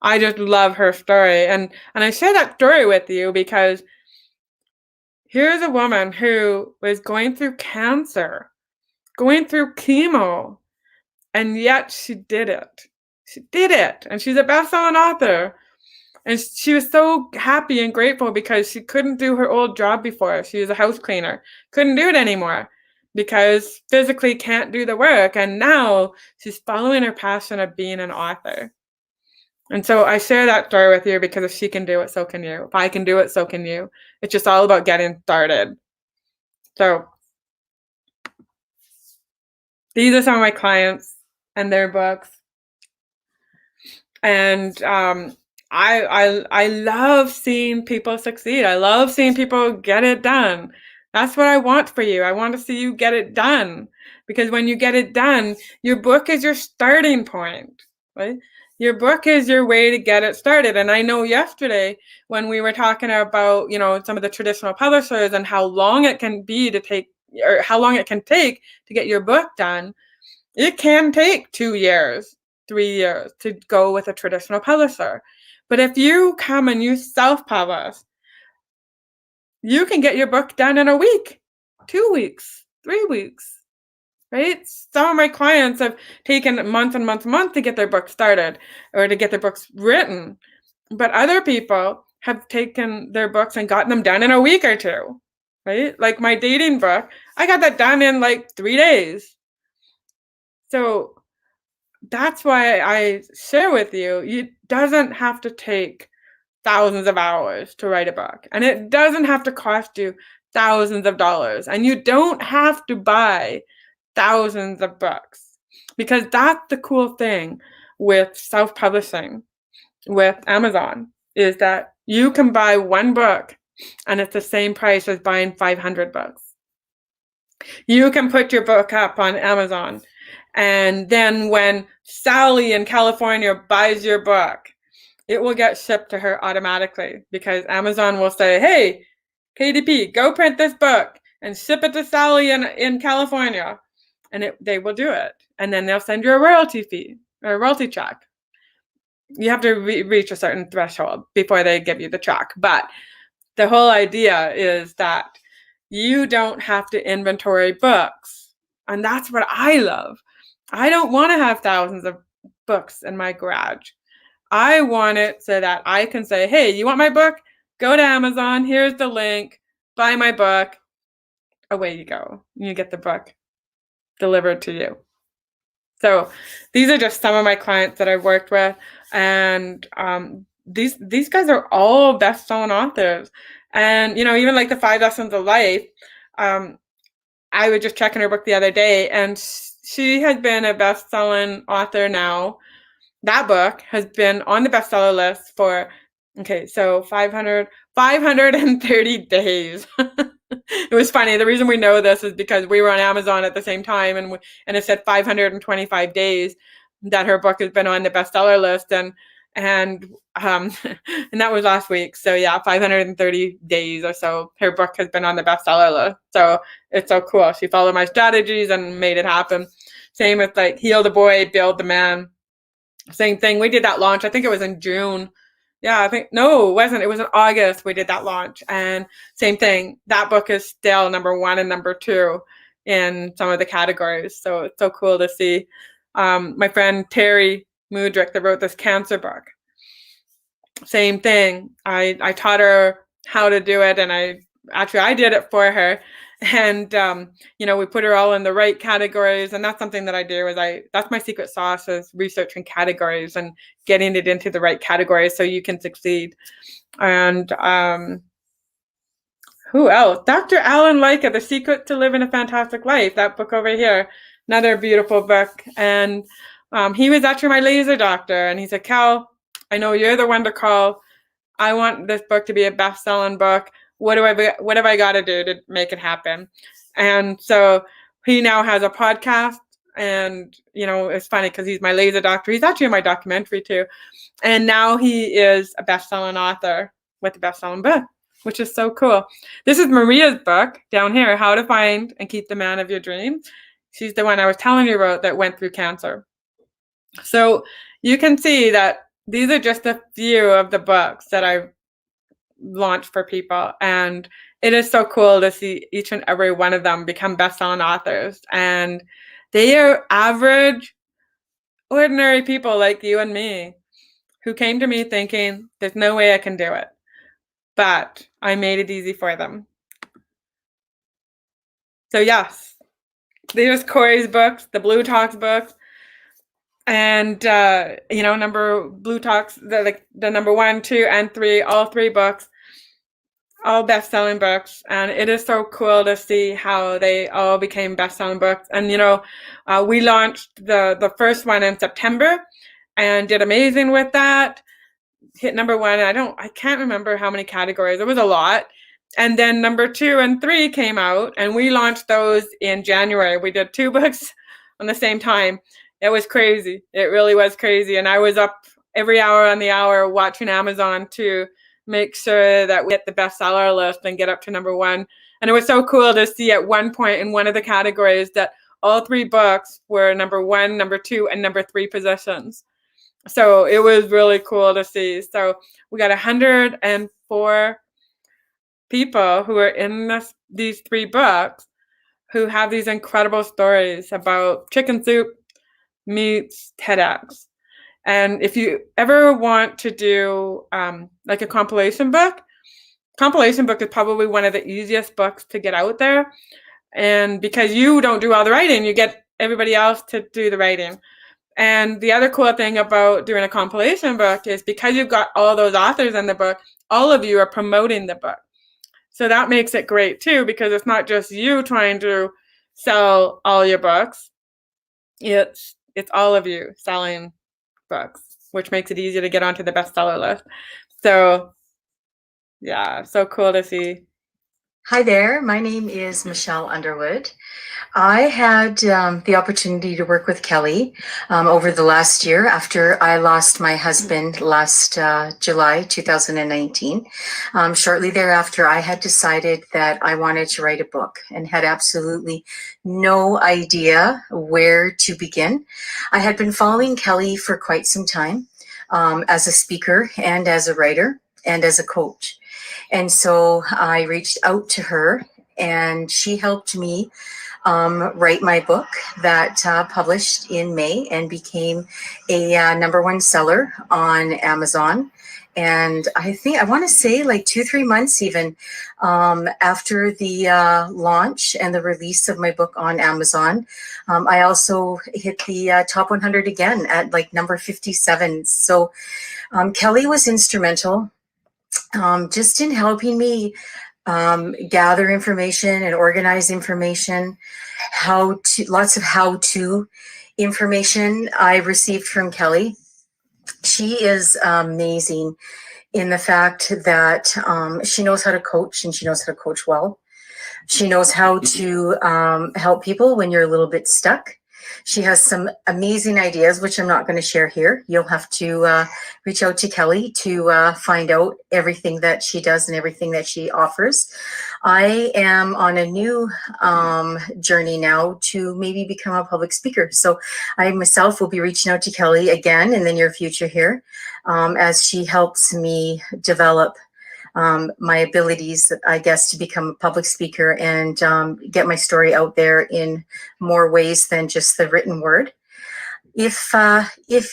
Speaker 2: I just love her story. And I share that story with you because here's a woman who was going through cancer, going through chemo, and yet she did it. She did it. And she's a best-selling author. And she was so happy and grateful because she couldn't do her old job before. She was a house cleaner, couldn't do it anymore because physically can't do the work. And now she's following her passion of being an author. And so I share that story with you because if she can do it, so can you. If I can do it, so can you. It's just all about getting started. So these are some of my clients and their books. And I love seeing people succeed. I love seeing people get it done. That's what I want for you. I want to see you get it done because when you get it done, your book is your starting point, right? Your book is your way to get it started. And I know yesterday when we were talking about, some of the traditional publishers and how long it can be to take, or how long it can take to get your book done, it can take 2 years, 3 years to go with a traditional publisher. But if you come and you self-publish, you can get your book done in a week, 2 weeks, 3 weeks, right? Some of my clients have taken months and months and months to get their book started or to get their books written. But other people have taken their books and gotten them done in a week or two, right? Like my dating book, I got that done in like 3 days. So that's why I share with you, it doesn't have to take thousands of hours to write a book. And it doesn't have to cost you thousands of dollars. And you don't have to buy thousands of books. Because that's the cool thing with self-publishing with Amazon, is that you can buy one book and it's the same price as buying 500 books. You can put your book up on Amazon, and then when Sally in California buys your book, it will get shipped to her automatically because Amazon will say, hey, KDP, go print this book and ship it to Sally in California. And they will do it. And then they'll send you a royalty fee or a royalty check. You have to reach a certain threshold before they give you the check. But the whole idea is that you don't have to inventory books. And that's what I love. I don't want to have thousands of books in my garage. I want it so that I can say, hey, you want my book? Go to Amazon. Here's the link. Buy my book. Away you go. You get the book delivered to you. So these are just some of my clients that I've worked with. And these guys are all best-selling authors. And, even like the 5 Lessons of Life, I was just checking her book the other day, and she has been a best-selling author now. That book has been on the bestseller list for, 530 days. It was funny. The reason we know this is because we were on Amazon at the same time, and it said 525 days that her book has been on the bestseller list, and and that was last week. So yeah, 530 days or so her book has been on the bestseller list. So it's so cool. She followed my strategies and made it happen. Same with like Heal the Boy, Build the Man. Same thing. We did that launch. I think it was in June. Yeah, it wasn't. It was in August we did that launch. And same thing. That book is still number 1 and number 2 in some of the categories. So it's so cool to see. My friend Terry Mudrick that wrote this cancer book. Same thing. I taught her how to do it, and I did it for her. And we put her all in the right categories, and that's something that I do. That's my secret sauce, is researching categories and getting it into the right categories so you can succeed. And who else? Dr. Alan Leica, The Secret to Living a Fantastic Life. That book over here, another beautiful book. And he was actually my laser doctor, and he said, Cal, I know you're the one to call. I want this book to be a best-selling book. What have I got to do to make it happen? And so he now has a podcast, and it's funny because he's my laser doctor. He's actually in my documentary too, and now he is a best-selling author with a best-selling book, which is so cool. This is Maria's book down here, How to Find and Keep the Man of Your Dreams. She's the one I was telling you about that went through cancer. So you can see that these are just a few of the books that I've launched for people, and it is so cool to see each and every one of them become best-selling authors. And they are average, ordinary people like you and me, who came to me thinking, there's no way I can do it. But I made it easy for them. So yes, there's Corey's books, the Blue Talks books, and Blue Talks, the number 1, 2, and 3, all 3 books, all best-selling books, and it is so cool to see how they all became best-selling books. And we launched the first one in September, and did amazing with that. Hit number 1. I can't remember how many categories. It was a lot. And then number 2 and 3 came out, and we launched those in January. We did 2 books on the same time. It was crazy. It really was crazy. And I was up every hour on the hour watching Amazon to make sure that we hit the bestseller list and get up to number 1. And it was so cool to see at one point in one of the categories that all 3 books were number 1, number 2, and number 3 positions. So it was really cool to see. So we got 104 people who are in these 3 books who have these incredible stories about chicken soup meets TEDx. And if you ever want to do like a compilation book is probably one of the easiest books to get out there. And because you don't do all the writing, you get everybody else to do the writing. And the other cool thing about doing a compilation book is because you've got all those authors in the book, all of you are promoting the book. So that makes it great too, because it's not just you trying to sell all your books. It's all of you selling books, which makes it easier to get onto the bestseller list. So yeah, so cool to see.
Speaker 3: Hi there, my name is Michelle Underwood. I had the opportunity to work with Kelly over the last year after I lost my husband last July 2019. Shortly thereafter, I had decided that I wanted to write a book and had absolutely no idea where to begin. I had been following Kelly for quite some time as a speaker and as a writer and as a coach. And so I reached out to her, and she helped me write my book that published in May and became a number 1 seller on Amazon. And I want to say like 2-3 months even after the launch and the release of my book on Amazon, I also hit the top 100 again at like number 57. So Kelly was instrumental just in helping me gather information and organize information, lots of how-to information I received from Kelly. She is amazing in the fact that she knows how to coach, and she knows how to coach well. She knows how to help people when you're a little bit stuck. She has some amazing ideas, which I'm not going to share here. You'll have to reach out to Kelly to find out everything that she does and everything that she offers. I am on a new journey now to maybe become a public speaker. So I myself will be reaching out to Kelly again in the near future here as she helps me develop my abilities, I guess, to become a public speaker and get my story out there in more ways than just the written word. If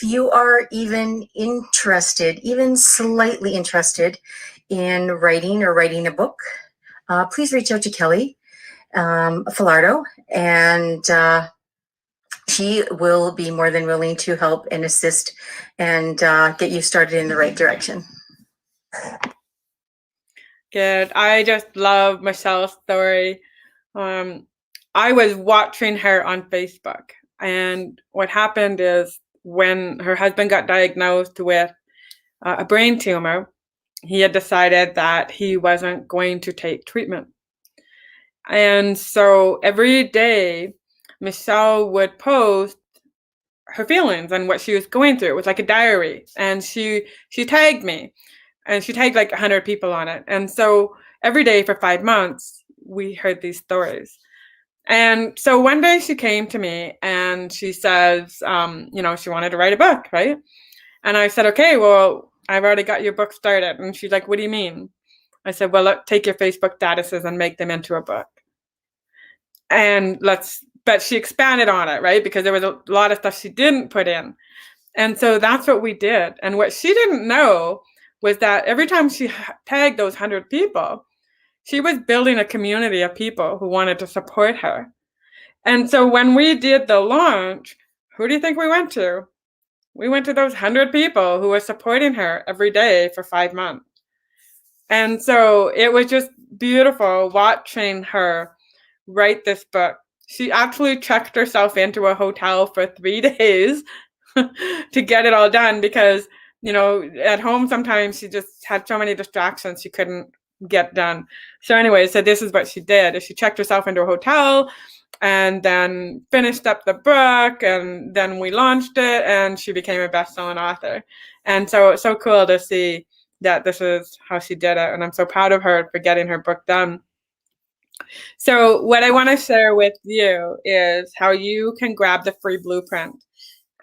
Speaker 3: you are even interested, even slightly interested in writing a book, please reach out to Kelly Falardeau, and she will be more than willing to help and assist and get you started in the right direction.
Speaker 2: Good. I just love Michelle's story. I was watching her on Facebook, and what happened is when her husband got diagnosed with a brain tumor, he had decided that he wasn't going to take treatment. And so every day, Michelle would post her feelings and what she was going through. It was like a diary, and she tagged me. And she tagged like 100 people on it. And so every day for 5 months, we heard these stories. And so one day she came to me and she says, she wanted to write a book, right? And I said, okay, well, I've already got your book started. And she's like, what do you mean? I said, well, take your Facebook statuses and make them into a book. But she expanded on it, right? Because there was a lot of stuff she didn't put in. And so that's what we did. And what she didn't know was that every time she tagged those 100 people, she was building a community of people who wanted to support her. And so when we did the launch, who do you think we went to? We went to those 100 people who were supporting her every day for 5 months. And so it was just beautiful watching her write this book. She actually checked herself into a hotel for 3 days to get it all done because, you know, at home sometimes she just had so many distractions she couldn't get done. So anyway, so this is what she did. She checked herself into a hotel and then finished up the book, and then we launched it, and she became a best-selling author. And so it's so cool to see that this is how she did it, and I'm so proud of her for getting her book done. So what I want to share with you is how you can grab the free blueprint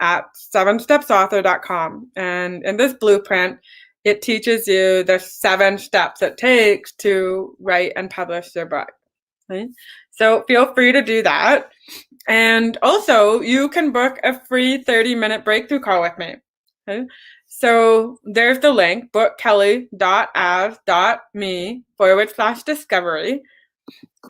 Speaker 2: at 7stepsauthor.com. And in this blueprint, it teaches you the 7 steps it takes to write and publish your book. Okay? So feel free to do that. And also, you can book a free 30-minute breakthrough call with me. Okay? So there's the link, bookkelly.as.me/discovery.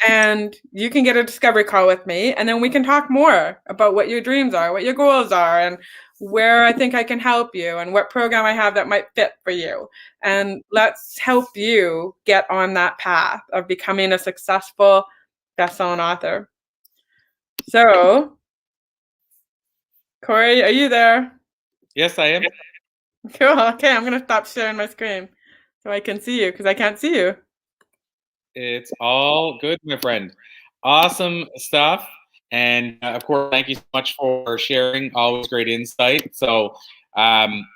Speaker 2: And you can get a discovery call with me, and then we can talk more about what your dreams are, what your goals are, and where I think I can help you, and what program I have that might fit for you. And let's help you get on that path of becoming a successful best-selling author. So, Corey, are you there?
Speaker 1: Yes, I am.
Speaker 2: Cool. Okay, I'm going to stop sharing my screen so I can see you, because I can't see you.
Speaker 1: It's all good, my friend. Awesome stuff. And of course, thank you so much for sharing. Always great insight. So I'm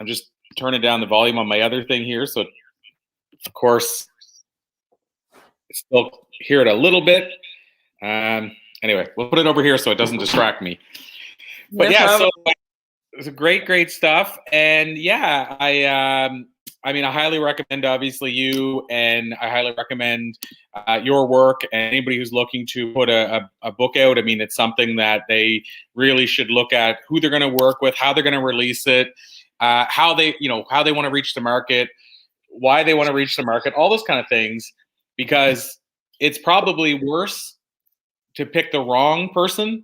Speaker 1: just turning down the volume on my other thing here. So, of course, still hear it a little bit. Anyway, we'll put it over here so it doesn't distract me. But yeah, so it's great stuff. And yeah, I mean, I highly recommend, obviously, you, and I highly recommend your work. And anybody who's looking to put a book out, I mean, it's something that they really should look at who they're going to work with, how they're going to release it, how they want to reach the market, why they want to reach the market, all those kind of things, because it's probably worse to pick the wrong person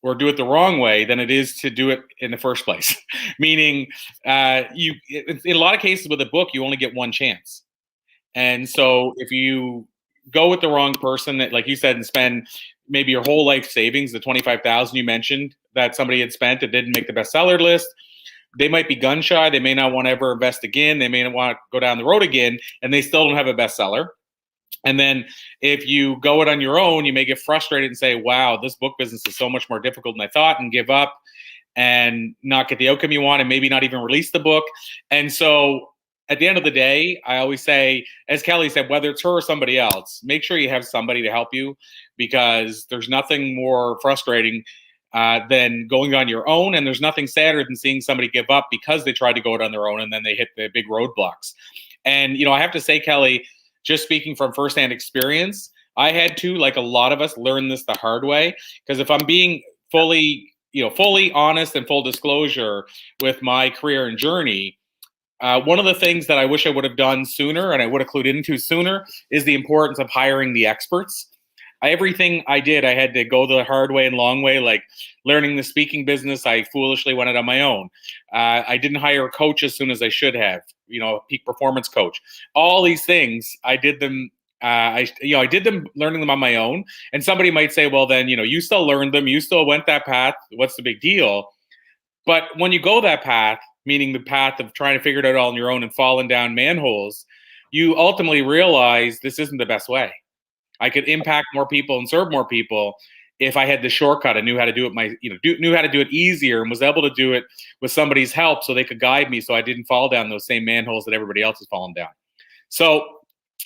Speaker 1: or do it the wrong way than it is to do it in the first place. Meaning, in a lot of cases with a book, you only get one chance. And so if you go with the wrong person, that, like you said, and spend maybe your whole life savings, the $25,000 you mentioned that somebody had spent that didn't make the bestseller list, they might be gun shy. They may not want to ever invest again. They may not want to go down the road again, and they still don't have a bestseller. And then if you go it on your own, you may get frustrated and say, wow, this book business is so much more difficult than I thought, and give up and not get the outcome you want, and maybe not even release the book. And so at the end of the day, I always say, as Kelly said, whether it's her or somebody else, make sure you have somebody to help you, because there's nothing more frustrating than going on your own. And there's nothing sadder than seeing somebody give up because they tried to go it on their own and then they hit the big roadblocks. And, I have to say, Kelly, just speaking from firsthand experience, I had to, like a lot of us, learn this the hard way. Because if I'm being fully honest and full disclosure with my career and journey, one of the things that I wish I would have done sooner and I would have clued into sooner is the importance of hiring the experts. Everything I did, I had to go the hard way and long way, like learning the speaking business. I foolishly went it on my own. I didn't hire a coach as soon as I should have, a peak performance coach. All these things, I did them. I did them, learning them on my own. And somebody might say, well, then, you still learned them. You still went that path. What's the big deal? But when you go that path, meaning the path of trying to figure it out all on your own and falling down manholes, you ultimately realize this isn't the best way. I could impact more people and serve more people if I had the shortcut and knew how to do it knew how to do it easier and was able to do it with somebody's help so they could guide me so I didn't fall down those same manholes that everybody else has fallen down. So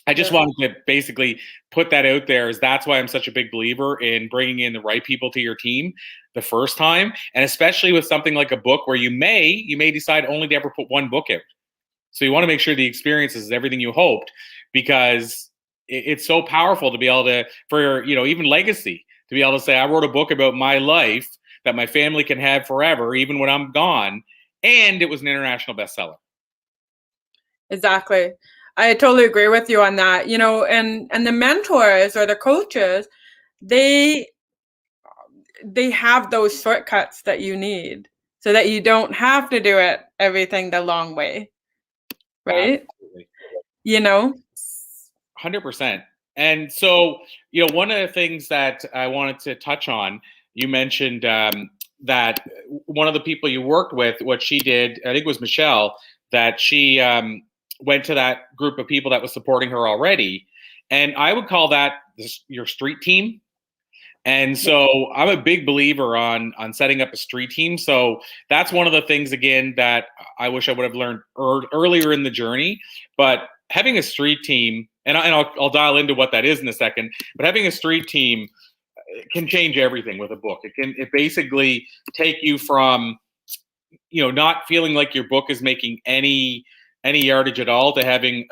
Speaker 1: I just wanted to basically put that out there, as that's why I'm such a big believer in bringing in the right people to your team the first time. And especially with something like a book where you may decide only to ever put one book out. So you want to make sure the experience is everything you hoped, because it's so powerful to be able to, for even legacy, to be able to say, I wrote a book about my life that my family can have forever, even when I'm gone. And it was an international bestseller.
Speaker 2: Exactly. I totally agree with you on that. You know, and the mentors or the coaches, they have those shortcuts that you need so that you don't have to do everything the long way. Right?
Speaker 1: Absolutely.
Speaker 2: You know?
Speaker 1: 100%. And so, you know, one of the things that I wanted to touch on, you mentioned that one of the people you worked with, what she did, I think it was Michelle, that she went to that group of people that was supporting her already. And I would call that your street team. And so I'm a big believer on setting up a street team. So that's one of the things, again, that I wish I would have learned earlier in the journey. But having a street team, and I'll dial into what that is in a second, but having a street team can change everything with a book. It basically take you from, you know, not feeling like your book is making any yardage at all to having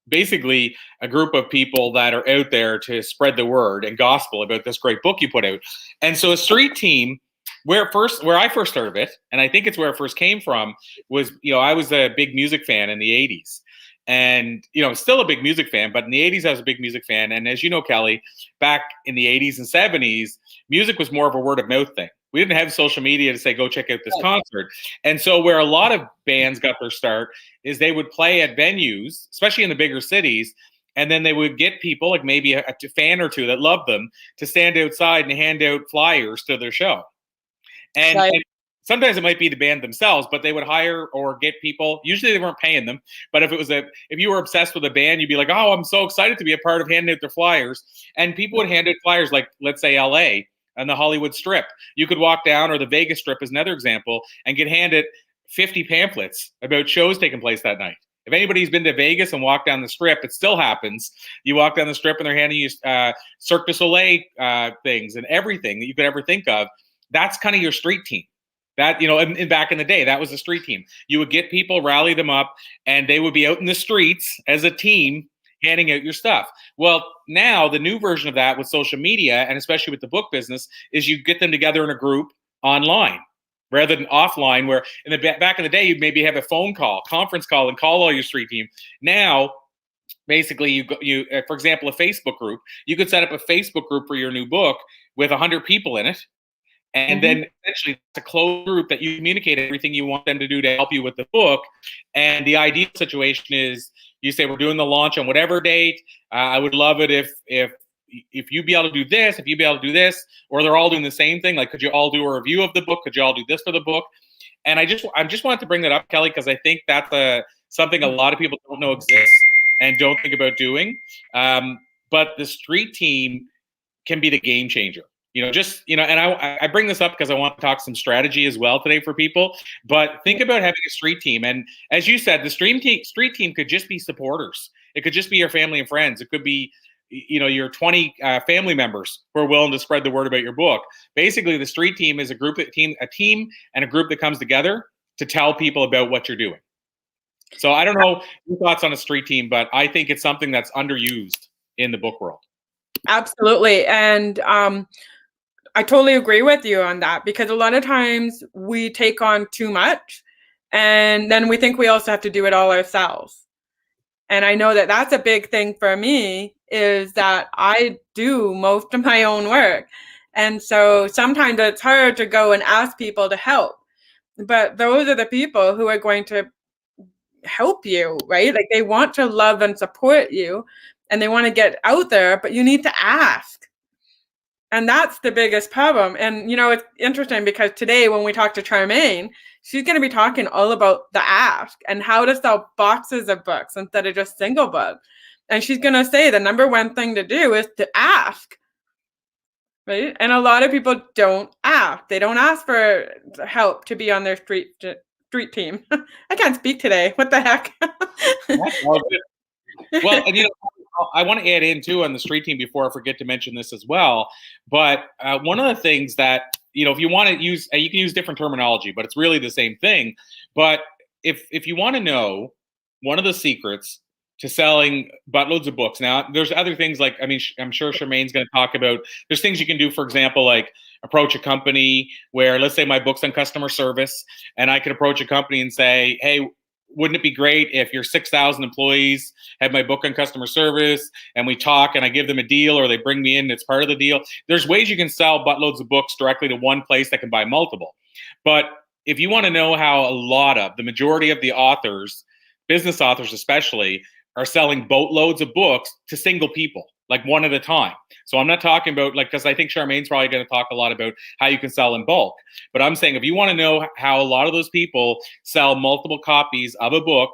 Speaker 1: basically a group of people that are out there to spread the word and gospel about this great book you put out. And so a street team, where I first heard of it, and I think it's where it first came from, was, you know, I was a big music fan in the 80s. And, you know, still a big music fan, but in the 80s, I was a big music fan. And as you know, Kelly, back in the 80s and 70s, music was more of a word of mouth thing. We didn't have social media to say, go check out this concert. And so where a lot of bands got their start is they would play at venues, especially in the bigger cities, and then they would get people, like maybe a fan or two that loved them, to stand outside and hand out flyers to their show. And,
Speaker 2: Right.
Speaker 1: and sometimes it might be the band themselves, but they would hire or get people. Usually they weren't paying them, but if you were obsessed with a band, you'd be like, oh, I'm so excited to be a part of handing out their flyers. And people would hand out flyers, like, let's say LA and the Hollywood Strip. You could walk down, or the Vegas Strip is another example, and get handed 50 pamphlets about shows taking place that night. If anybody's been to Vegas and walked down the Strip, it still happens. You walk down the Strip and they're handing you Cirque du Soleil things and everything that you could ever think of. That's kind of your street team. That, you know, in back in the day, that was the street team. You would get people, rally them up, and they would be out in the streets as a team handing out your stuff. Well, now the new version of that with social media, and especially with the book business, is you get them together in a group online rather than offline, where back in the day, you'd maybe have a phone call, conference call, and call all your street team. Now, basically, you for example, a Facebook group. You could set up a Facebook group for your new book with 100 people in it. And then essentially it's a closed group that you communicate everything you want them to do to help you with the book. And the ideal situation is you say, we're doing the launch on whatever date. I would love it if you be able to do this, if you be able to do this, or they're all doing the same thing. Like, could you all do a review of the book? Could you all do this for the book? And I just wanted to bring that up, Kelly, because I think that's something a lot of people don't know exists and don't think about doing. But the street team can be the game changer. You know, and I bring this up because I want to talk some strategy as well today for people. But think about having a street team. And as you said, the street team could just be supporters. It could just be your family and friends. It could be, you know, your 20 family members who are willing to spread the word about your book. Basically, the street team is a team and a group that comes together to tell people about what you're doing. So I don't know your thoughts on a street team, but I think it's something that's underused in the book world.
Speaker 2: Absolutely. And I totally agree with you on that, because a lot of times we take on too much and then we think we also have to do it all ourselves. And I know that that's a big thing for me, is that I do most of my own work. And so sometimes it's hard to go and ask people to help. But those are the people who are going to help you, right? Like, they want to love and support you and they want to get out there, but you need to ask. And that's the biggest problem. And, you know, it's interesting because today when we talk to Charmaine, she's going to be talking all about the ask and how to sell boxes of books instead of just single books. And she's going to say the number one thing to do is to ask, right? And a lot of people don't ask. They don't ask for help to be on their street team. I can't speak today. What the heck?
Speaker 1: Well, and you know, I want to add in too on the street team before I forget to mention this as well. But one of the things that, you know, if you want to use, you can use different terminology, but it's really the same thing. But if you want to know, one of the secrets to selling buttloads of books. Now, there's other things like, I mean, I'm sure Charmaine's going to talk about, there's things you can do, for example, like approach a company where, let's say my book's on customer service, and I could approach a company and say, hey, wouldn't it be great if your 6,000 employees have my book on customer service, and we talk and I give them a deal, or they bring me in and it's part of the deal. There's ways you can sell buttloads of books directly to one place that can buy multiple. But if you want to know how the majority of the authors, business authors especially, are selling boatloads of books to single people, like one at a time. So I'm not talking about, like, because I think Charmaine's probably going to talk a lot about how you can sell in bulk. But I'm saying if you want to know how a lot of those people sell multiple copies of a book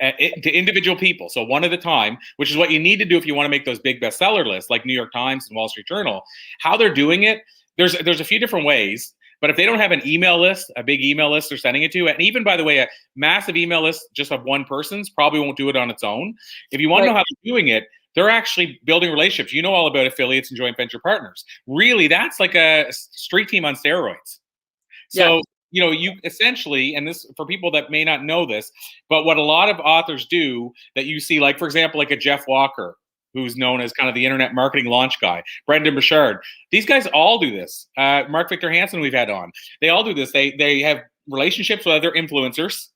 Speaker 1: to individual people, so one at a time, which is what you need to do if you want to make those big bestseller lists like New York Times and Wall Street Journal, how they're doing it, there's a few different ways. But if they don't have an email list, a big email list they're sending it to, and even, by the way, a massive email list just of one person's probably won't do it on its own. If you want to know how they're doing it, they're actually building relationships. You know all about affiliates and joint venture partners. Really, that's like a street team on steroids. So, you essentially, and this for people that may not know this, but what a lot of authors do that you see, like, for example, like a Jeff Walker, who's known as kind of the internet marketing launch guy, Brendan Burchard. These guys all do this. Mark Victor Hansen we've had on. They all do this. They have relationships with other influencers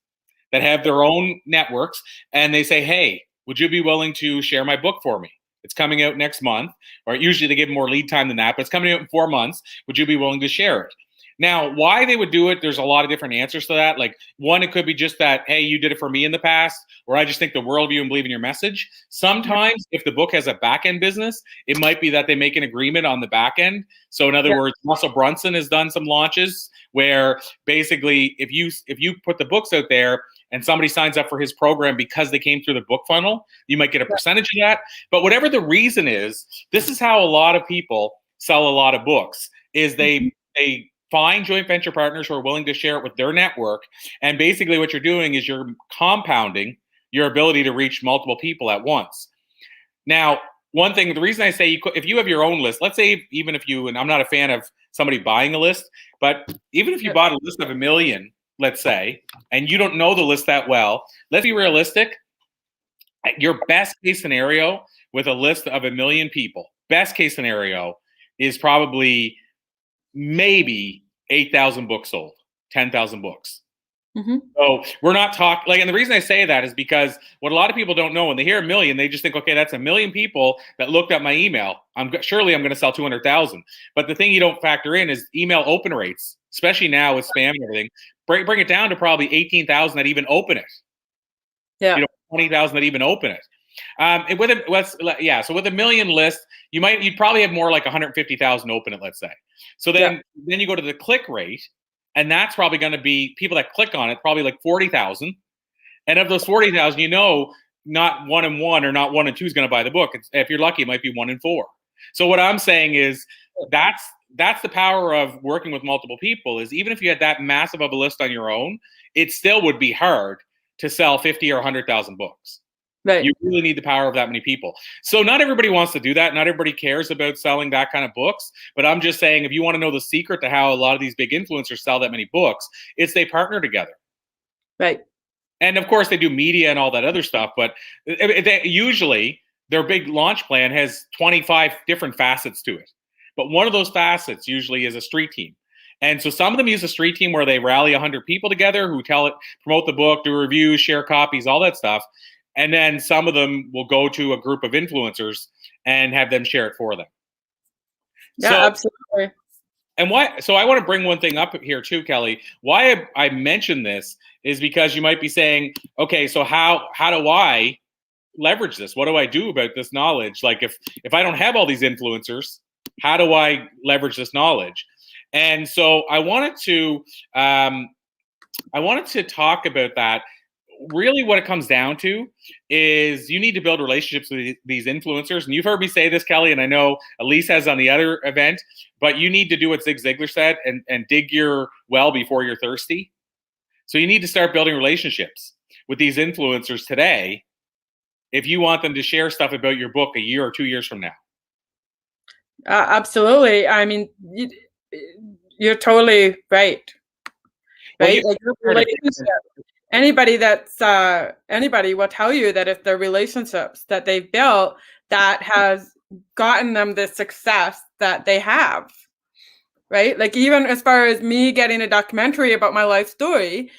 Speaker 1: that have their own networks, and they say, hey, would you be willing to share my book for me? It's coming out next month, or usually they give more lead time than that, but it's coming out in 4 months. Would you be willing to share it? Now, why they would do it, there's a lot of different answers to that. Like, one, it could be just that, hey, you did it for me in the past, or I just think the world of you and believe in your message. Sometimes, if the book has a back-end business, it might be that they make an agreement on the back end. So in other words, Russell Brunson has done some launches where basically if you put the books out there and somebody signs up for his program because they came through the book funnel, you might get a percentage of that. But whatever the reason is, this is how a lot of people sell a lot of books, is they find joint venture partners who are willing to share it with their network. And basically what you're doing is you're compounding your ability to reach multiple people at once. Now, one thing, the reason I say if you have your own list, let's say even if you, and I'm not a fan of somebody buying a list, but even if you bought a list of 1 million, let's say, and you don't know the list that well, let's be realistic. Your best case scenario with a list of 1 million people, best case scenario is probably maybe 8,000 books sold, 10,000 books. So we're not talking, like, and the reason I say that is because what a lot of people don't know, when they hear 1 million, they just think, okay, that's 1 million people that looked at my email. Surely I'm going to sell 200,000. But the thing you don't factor in is email open rates, especially now with spam and everything. Bring it down to probably 18,000 that even open it.
Speaker 2: Yeah.
Speaker 1: 20,000 that even open it. So with 1 million list, you'd probably have more like 150,000 open it, let's say. So then you go to the click rate, and that's probably going to be people that click on it, probably like 40,000. And of those 40,000, not 1 in 1 or not 1 in 2 is going to buy the book. If you're lucky, it might be 1 in 4. So what I'm saying is that's the power of working with multiple people, is even if you had that massive of a list on your own, it still would be hard to sell 50 or 100,000 books. Right. You really need the power of that many people. So not everybody wants to do that. Not everybody cares about selling that kind of books. But I'm just saying, if you want to know the secret to how a lot of these big influencers sell that many books, it's they partner together.
Speaker 2: Right.
Speaker 1: And of course, they do media and all that other stuff. But usually their big launch plan has 25 different facets to it. But one of those facets usually is a street team. And so some of them use a street team where they rally 100 people together who promote the book, do reviews, share copies, all that stuff. And then some of them will go to a group of influencers and have them share it for them.
Speaker 2: Yeah, absolutely.
Speaker 1: And so I want to bring one thing up here too, Kelly. Why I mention this is because you might be saying, okay, so how do I leverage this? What do I do about this knowledge? Like if I don't have all these influencers, how do I leverage this knowledge? And so I wanted to talk about that. Really what it comes down to is you need to build relationships with these influencers. And you've heard me say this, Kelly, and I know Elise has on the other event, but you need to do what Zig Ziglar said and dig your well before you're thirsty. So you need to start building relationships with these influencers today if you want them to share stuff about your book a year or 2 years from now.
Speaker 2: Absolutely. I mean, you're totally right. Right?
Speaker 1: Well,
Speaker 2: like relationship. Anybody anybody will tell you that it's their relationships that they've built that has gotten them the success that they have, right? Like even as far as me getting a documentary about my life story,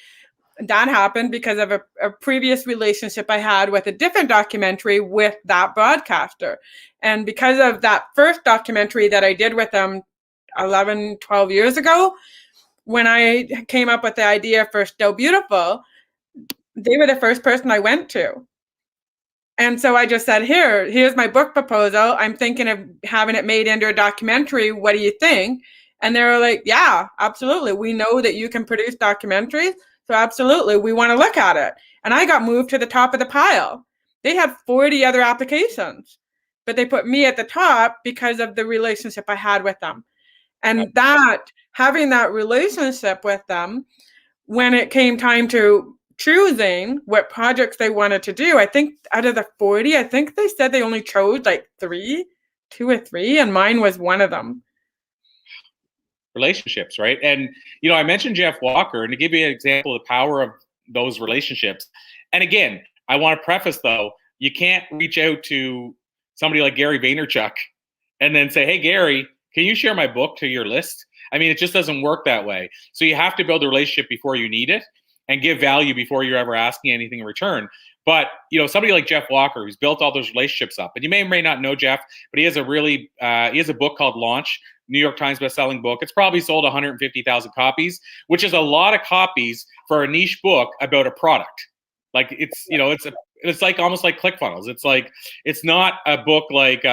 Speaker 2: that happened because of a previous relationship I had with a different documentary with that broadcaster. And because of that first documentary that I did with them 11, 12 years ago, when I came up with the idea for Still Beautiful, they were the first person I went to. And so I just said, here's my book proposal. I'm thinking of having it made into a documentary. What do you think? And they were like, yeah, absolutely. We know that you can produce documentaries. So absolutely, we want to look at it. And I got moved to the top of the pile. They had 40 other applications, but they put me at the top because of the relationship I had with them. And that, having that relationship with them, when it came time to choosing what projects they wanted to do, I think out of the 40, I think they said they only chose like 2 or 3, and mine was one of them.
Speaker 1: Relationships, right? And, I mentioned Jeff Walker, and to give you an example of the power of those relationships. And again, I want to preface though, you can't reach out to somebody like Gary Vaynerchuk and then say, hey, Gary, can you share my book to your list? I mean, it just doesn't work that way. So you have to build a relationship before you need it and give value before you're ever asking anything in return. But, somebody like Jeff Walker, who's built all those relationships up, and you may or may not know Jeff, but he has a book called Launch, New York Times bestselling book. It's probably sold 150,000 copies, which is a lot of copies for a niche book about a product. Like it's like almost like ClickFunnels. It's not a book like,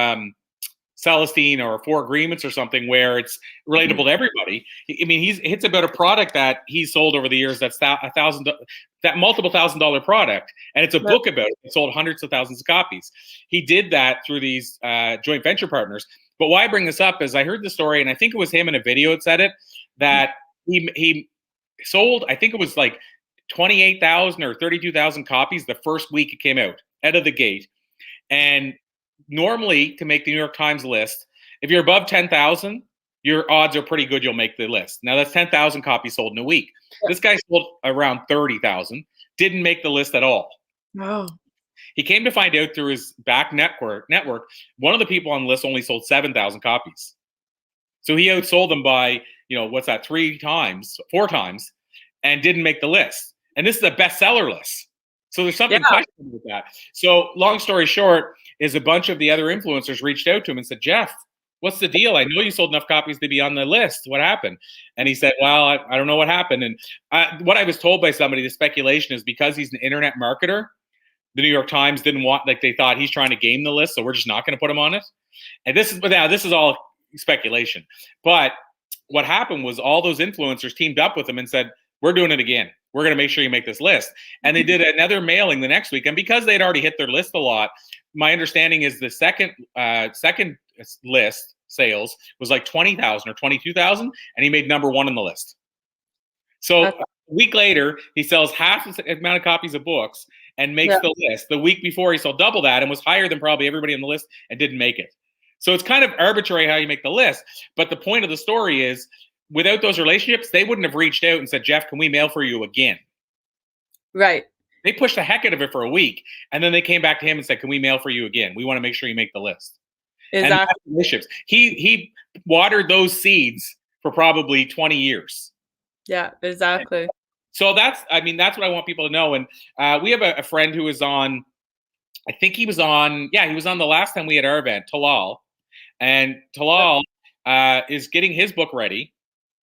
Speaker 1: Celestine or Four Agreements or something where it's relatable to everybody. I mean, it's about a product that he's sold over the years that's that multiple $1,000 product, and it's a book about it. It sold hundreds of thousands of copies. He did that through these joint venture partners. But why I bring this up is I heard the story, and I think it was him in a video that said it, that he sold, I think it was like 28,000 or 32,000 copies the first week it came out of the gate. And normally, to make the New York Times list, if you're above 10,000, your odds are pretty good you'll make the list. Now, that's 10,000 copies sold in a week. This guy sold around 30,000, didn't make the list at all.
Speaker 2: Wow.
Speaker 1: He came to find out through his back network, one of the people on the list only sold 7,000 copies. So he outsold them by, 4 times, and didn't make the list. And this is a bestseller list. So there's something questionable with that. So long story short is a bunch of the other influencers reached out to him and said, Jeff, what's the deal? I know you sold enough copies to be on the list. What happened? And he said, well, I don't know what happened. And what I was told by somebody, the speculation is because he's an internet marketer, the New York Times didn't want, they thought he's trying to game the list, so we're just not going to put him on it. And this is all speculation. But what happened was all those influencers teamed up with him and said, we're doing it again. We're going to make sure you make this list. And they did another mailing the next week. And because they'd already hit their list a lot, my understanding is the second list sales was like 20,000 or 22,000, and he made number 1 on the list. So a week later, he sells half the amount of copies of books and makes the list. The week before, he sold double that and was higher than probably everybody on the list and didn't make it. So it's kind of arbitrary how you make the list. But the point of the story is, without those relationships, they wouldn't have reached out and said, Jeff, can we mail for you again?
Speaker 2: Right.
Speaker 1: They pushed the heck out of it for a week, and then they came back to him and said, can we mail for you again? We want to make sure you make the list.
Speaker 2: Exactly.
Speaker 1: And relationships. He watered those seeds for probably 20 years.
Speaker 2: Yeah, exactly.
Speaker 1: So that's what I want people to know. And we have a friend who was on, I think he was on the last time we had our event, Talal. And Talal is getting his book ready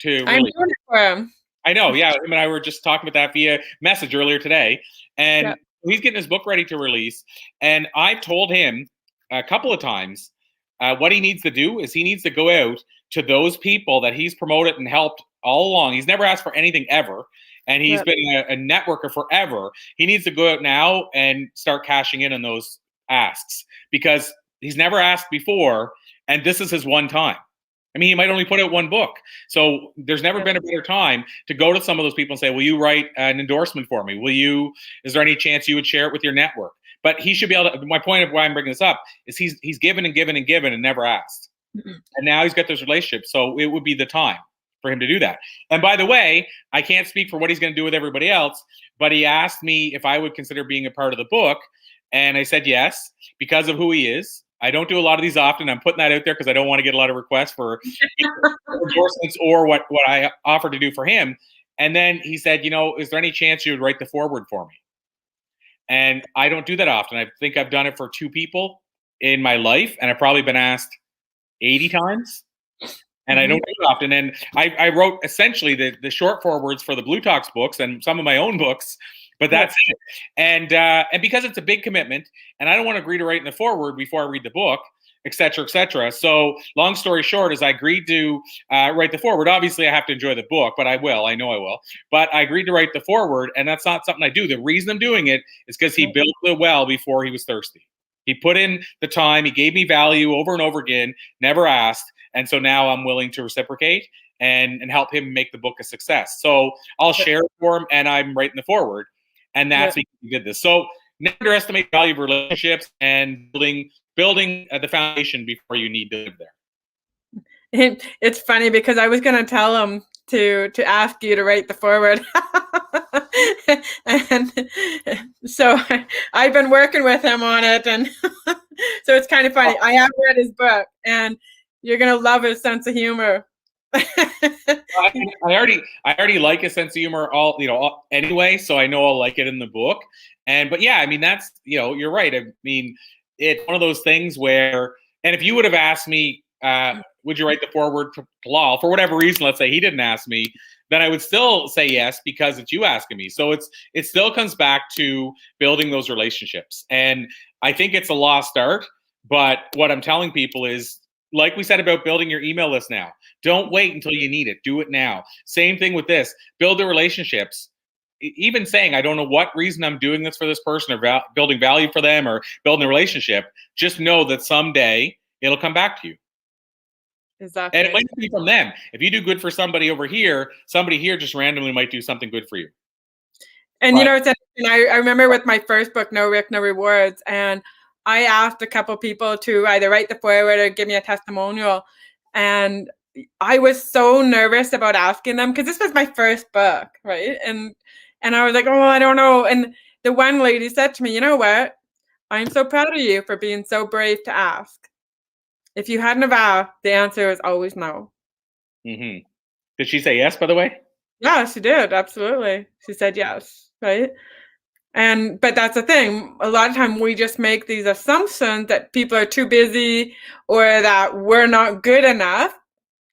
Speaker 1: to
Speaker 2: I'm doing it for him.
Speaker 1: I know, yeah. Him and I were just talking about that via message earlier today. And he's getting his book ready to release. And I've told him a couple of times what he needs to do is he needs to go out to those people that he's promoted and helped all along. He's never asked for anything ever. And he's been a networker forever. He needs to go out now and start cashing in on those asks because he's never asked before. And this is his one time. I mean, he might only put out one book. So there's never been a better time to go to some of those people and say, will you write an endorsement for me? Is there any chance you would share it with your network? But he should be able to, my point of why I'm bringing this up is he's given and given and given and never asked. And now he's got those relationships. So it would be the time. for him to do that. And by the way, I can't speak for what he's going to do with everybody else, but he asked me if I would consider being a part of the book. And I said yes, because of who he is. I don't do a lot of these often. I'm putting that out there because I don't want to get a lot of requests for endorsements or what I offer to do for him. And then he said, is there any chance you would write the foreword for me? And I don't do that often. I think I've done it for 2 people in my life, and I've probably been asked 80 times. And I don't do it often. And I wrote essentially the short forewords for the Blue Talks books and some of my own books, but that's it. And because it's a big commitment, and I don't want to agree to write in the foreword before I read the book, et cetera, et cetera. So long story short is I agreed to write the foreword. Obviously, I have to enjoy the book, but I will. I know I will. But I agreed to write the foreword, and that's not something I do. The reason I'm doing it is because he built the well before he was thirsty. He put in the time. He gave me value over and over again, never asked. And so now I'm willing to reciprocate and help him make the book a success. So I'll share it for him, and I'm writing the foreword. And that's because he did this. So never underestimate the value of relationships and building the foundation before you need to live there.
Speaker 2: It's funny because I was going to tell him to ask you to write the foreword. And so I've been working with him on it. And so it's kind of funny. I have read his book, and you're going to love his sense of humor.
Speaker 1: I already like his sense of humor anyway, so I know I'll like it in the book. But yeah, I mean, that's, you're right. I mean, it's one of those things where, and if you would have asked me, would you write the foreword for Talal, for whatever reason, let's say he didn't ask me, then I would still say yes, because it's you asking me. So it still comes back to building those relationships. And I think it's a lost art, but what I'm telling people is, like we said about building your email list now, don't wait until you need it. Do it now. Same thing with this. Build the relationships. Even saying, I don't know what reason I'm doing this for this person, or building value for them, or building a relationship, just know that someday it'll come back to you.
Speaker 2: Exactly.
Speaker 1: And it might be from them. If you do good for somebody over here, somebody here just randomly might do something good for you.
Speaker 2: And it's interesting. I remember with my first book, No Risk, No Rewards, and I asked a couple people to either write the foreword or give me a testimonial. And I was so nervous about asking them, because this was my first book, right? And I was like, oh, I don't know. And the one lady said to me, you know what? I'm so proud of you for being so brave to ask. If you hadn't have asked, the answer is always no.
Speaker 1: Mm-hmm. Did she say yes, by the way?
Speaker 2: Yeah, she did. Absolutely. She said yes, right? But that's the thing. A lot of time we just make these assumptions that people are too busy, or that we're not good enough.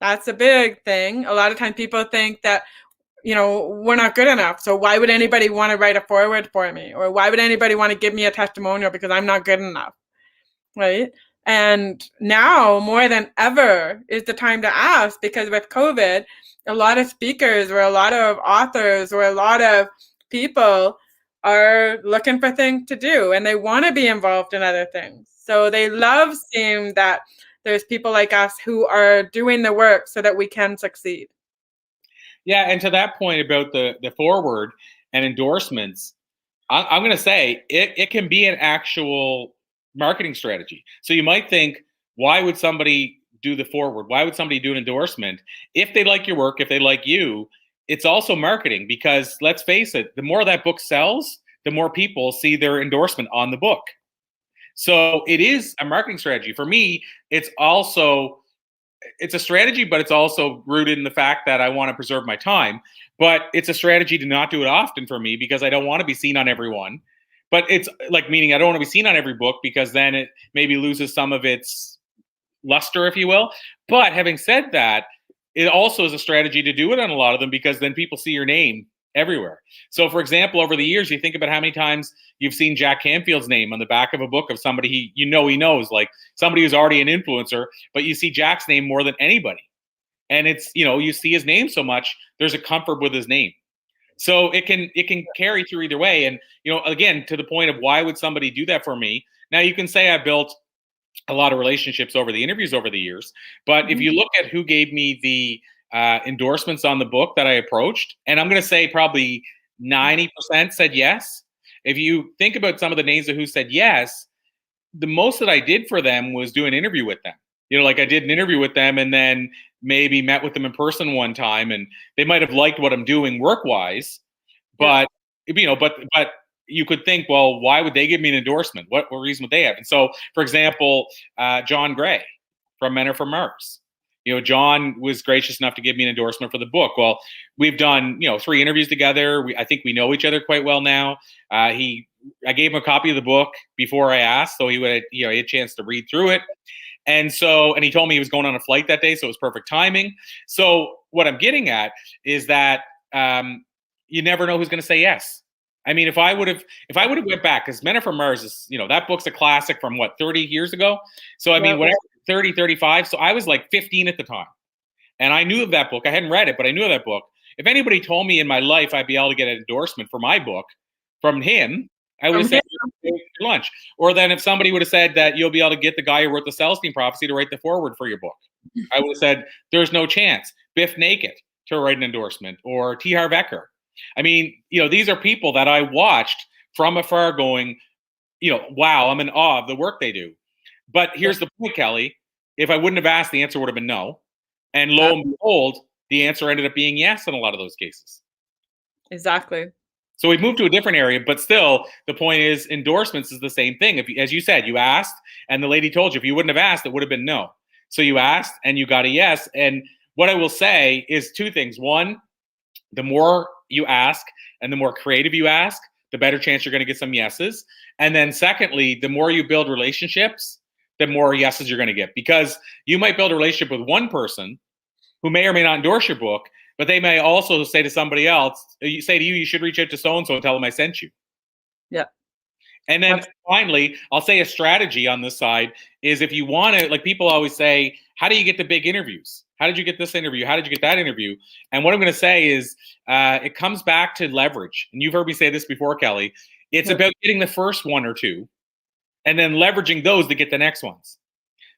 Speaker 2: That's a big thing. A lot of time people think that, we're not good enough. So why would anybody want to write a foreword for me? Or why would anybody want to give me a testimonial because I'm not good enough? Right? And now more than ever is the time to ask, because with COVID, a lot of speakers or a lot of authors or a lot of people are looking for things to do, and they want to be involved in other things. So they love seeing that there's people like us who are doing the work so that we can succeed.
Speaker 1: Yeah, and to that point about the foreword and endorsements, I'm going to say it can be an actual marketing strategy. So you might think, why would somebody do the foreword? Why would somebody do an endorsement? If they like your work, if they like you, it's also marketing, because let's face it, the more that book sells, the more people see their endorsement on the book. So it is a marketing strategy. For me, it's a strategy, but it's also rooted in the fact that I want to preserve my time. But it's a strategy to not do it often for me, because I don't want to be seen on every one. But it's like, meaning I don't want to be seen on every book, because then it maybe loses some of its luster, if you will. But having said that, it also is a strategy to do it on a lot of them, because then people see your name everywhere. So, for example, over the years, you think about how many times you've seen Jack Canfield's name on the back of a book of somebody he knows, like somebody who's already an influencer, but you see Jack's name more than anybody. And it's, you see his name so much, there's a comfort with his name. So it can carry through either way. And, again, to the point of why would somebody do that for me? Now, you can say I built a lot of relationships over the interviews over the years. But if you look at who gave me the endorsements on the book that I approached, and I'm going to say probably 90% said yes. If you think about some of the names of who said yes, the most that I did for them was do an interview with them. You know, like I did an interview with them and then maybe met with them in person one time, and they might have liked what I'm doing work-wise, but you know, but you could think, well, why would they give me an endorsement? What reason would they have? And so, for example, John Gray from Men Are From Mars. You know, John was gracious enough to give me an endorsement for the book. Well, we've done, you know, 3 interviews together. I think we know each other quite well now. I gave him a copy of the book before I asked, so he would, you know, he had a chance to read through it. And so, and he told me he was going on a flight that day, so it was perfect timing. So what I'm getting at is that you never know who's going to say yes. I mean, if I would have went back, because Men Are From Mars is, you know, that book's a classic from what, 30 years ago. So I mean, whatever, 30, 35. So I was like 15 at the time, and I knew of that book. I hadn't read it, but I knew of that book. If anybody told me in my life I'd be able to get an endorsement for my book from him, I would have said lunch. Or then if somebody would have said that you'll be able to get the guy who wrote the Celestine Prophecy to write the foreword for your book, I would have said there's no chance. Biff Naked to write an endorsement, or T. Harv Eker. I mean, you know, these are people that I watched from afar going, you know, wow, I'm in awe of the work they do. But here's the point, Kelly. If I wouldn't have asked, the answer would have been no. And lo and behold, the answer ended up being yes in a lot of those cases.
Speaker 2: Exactly.
Speaker 1: So we've moved to a different area, but still, the point is endorsements is the same thing. If, as you said, you asked, and the lady told you, if you wouldn't have asked, it would have been no. So you asked, and you got a yes. And what I will say is 2 things. One, the more you ask and the more creative you ask, the better chance you're going to get some yeses. And then secondly, the more you build relationships, the more yeses you're going to get. Because you might build a relationship with one person who may or may not endorse your book, but they may also say to somebody else, you say to you, you should reach out to so-and-so and tell them I sent you.
Speaker 2: Yeah.
Speaker 1: And then finally, I'll say a strategy on this side is if you want to, like people always say, how do you get the big interviews? How did you get this interview? How did you get that interview? And what I'm going to say is it comes back to leverage. And you've heard me say this before, Kelly. It's about getting the first 1 or 2 and then leveraging those to get the next ones.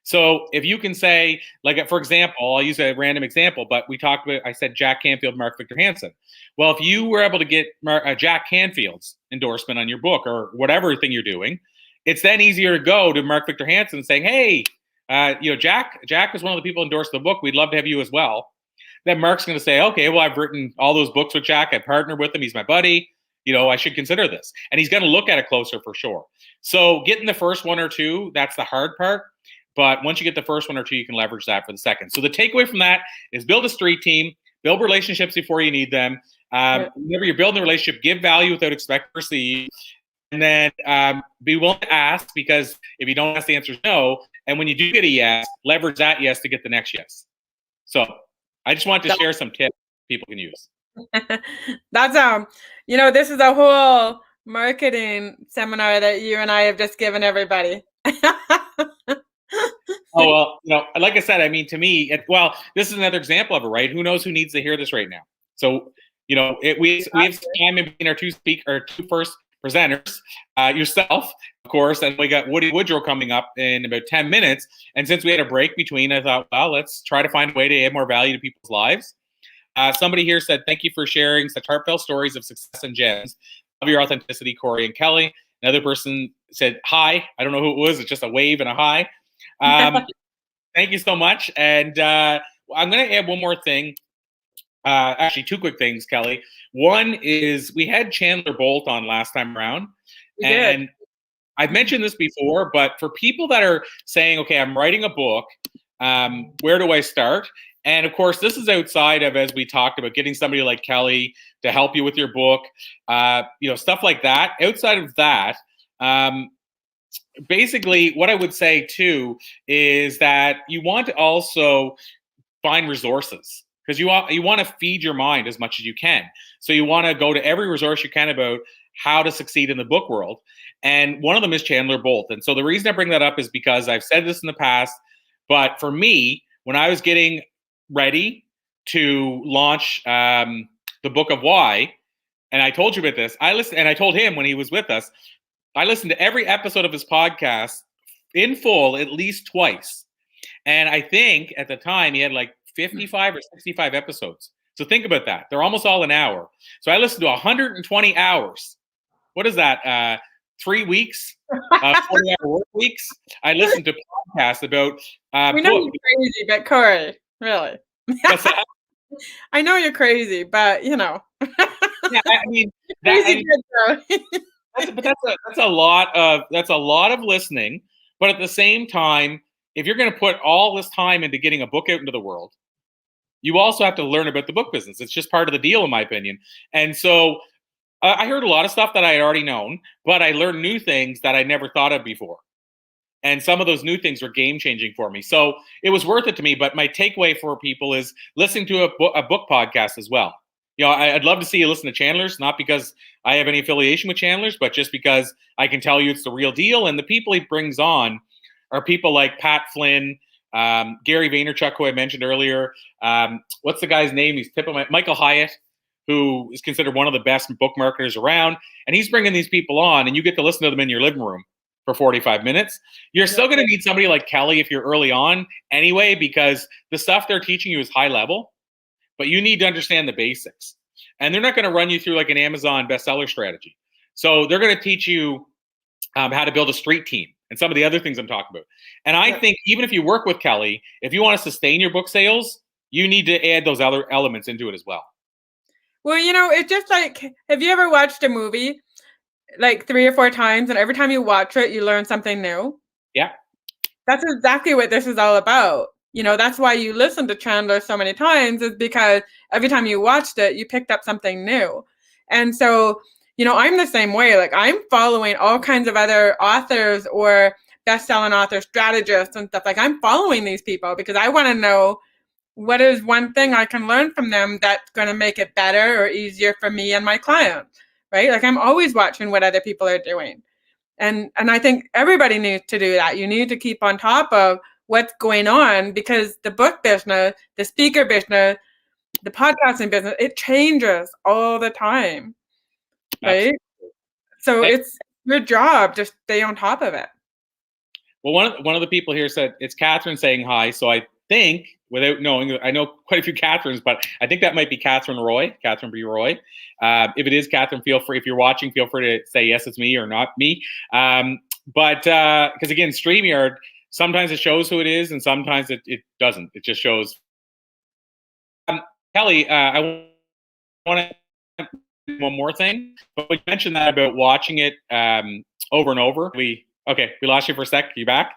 Speaker 1: So if you can say, like, for example, I'll use a random example, but we talked about, I said Jack Canfield, Mark Victor Hansen. Well, if you were able to get Jack Canfield's endorsement on your book or whatever thing you're doing, it's then easier to go to Mark Victor Hansen saying, hey, you know, Jack was one of the people who endorsed the book. We'd love to have you as well. Then Mark's going to say, okay, well, I've written all those books with Jack. I partnered with him. He's my buddy. You know, I should consider this. And he's going to look at it closer for sure. So getting the first 1 or 2, that's the hard part. But once you get the first 1 or 2, you can leverage that for the second. So the takeaway from that is build a street team, build relationships before you need them. Whenever you're building a relationship, give value without expecting to receive. And then be willing to ask, because if you don't ask, the answer is no. And when you do get a yes, leverage that yes to get the next yes. So I just wanted to share some tips people can use.
Speaker 2: That's you know, this is a whole marketing seminar that you and I have just given everybody.
Speaker 1: Oh, well, you know, like I said, I mean, to me, well, this is another example of it, right? Who knows who needs to hear this right now? So, you know, we have some time in between our two first presenters, yourself, of course, and we got Woodrow coming up in about 10 minutes. And since we had a break between, I thought, well, let's try to find a way to add more value to people's lives. Somebody here said, thank you for sharing such heartfelt stories of success and gems. Love your authenticity, Corey and Kelly. Another person said, hi. I don't know who it was. It's just a wave and a hi. Thank you so much. And I'm going to add one more thing. Actually, 2 quick things, Kelly. One is we had Chandler Bolt on last time around. And I've mentioned this before, but for people that are saying, okay, I'm writing a book, where do I start? And of course, this is outside of, as we talked about, getting somebody like Kelly to help you with your book, you know, stuff like that. Outside of that, basically, what I would say too is that you want to also find resources, because you want to feed your mind as much as you can. So you want to go to every resource you can about how to succeed in the book world. And one of them is Chandler Bolt. And so the reason I bring that up is because I've said this in the past, but for me, when I was getting ready to launch the Book of Why, and I told you about this, I listened, and I told him when he was with us, I listened to every episode of his podcast in full at least twice. And I think at the time he had like 55 or 65 episodes. So think about that. They're almost all an hour. So I listened to 120 hours. What is that? 3 weeks, 40-hour work weeks. I listen to podcasts about
Speaker 2: We know
Speaker 1: books.
Speaker 2: you're crazy, but Corey, really.
Speaker 1: What's that?
Speaker 2: I know you're crazy, but you know.
Speaker 1: Yeah, I mean,
Speaker 2: Crazy good though.
Speaker 1: that's a lot of listening. But at the same time, if you're going to put all this time into getting a book out into the world, you also have to learn about the book business. It's just part of the deal, in my opinion. And so I heard a lot of stuff that I had already known, but I learned new things that I never thought of before. And some of those new things were game changing for me. So it was worth it to me. But my takeaway for people is listening to a book podcast as well. You know, I'd love to see you listen to Chandler's, not because I have any affiliation with Chandler's, but just because I can tell you it's the real deal. And the people he brings on are people like Pat Flynn, Gary Vaynerchuk, who I mentioned earlier. What's the guy's name? He's Michael Hyatt, who is considered one of the best book marketers around. And he's bringing these people on, and you get to listen to them in your living room for 45 minutes. You're still going to need somebody like Kelly if you're early on anyway, because the stuff they're teaching you is high level, but you need to understand the basics. And they're not going to run you through like an Amazon bestseller strategy. So they're going to teach you how to build a street team and some of the other things I'm talking about. And I think even if you work with Kelly, if you want to sustain your book sales, you need to add those other elements into it as well.
Speaker 2: Well, you know, it's just like, have you ever watched a movie like 3 or 4 times, and every time you watch it, you learn something new?
Speaker 1: Yeah.
Speaker 2: That's exactly what this is all about. You know, that's why you listen to Chandler so many times, is because every time you watched it, you picked up something new. And so, you know, I'm the same way. Like, I'm following all kinds of other authors or best-selling author strategists and stuff. Like, I'm following these people because I want to know what is one thing I can learn from them that's going to make it better or easier for me and my clients, right? Like, I'm always watching what other people are doing. And I think everybody needs to do that. You need to keep on top of what's going on, because the book business, the speaker business, the podcasting business, it changes all the time, right?
Speaker 1: Absolutely.
Speaker 2: So it's your job to stay on top of it.
Speaker 1: Well, one of the people here said it's Catherine saying hi. So I think, without knowing, I know quite a few Catherines, but I think that might be Catherine B. Roy. If it is Catherine, if you're watching, feel free to say yes, it's me, or not me. But because again, StreamYard, sometimes it shows who it is, and sometimes it doesn't. It just shows. Kelly, I want to one more thing, but we mentioned that about watching it over and over. We lost you for a sec. You back?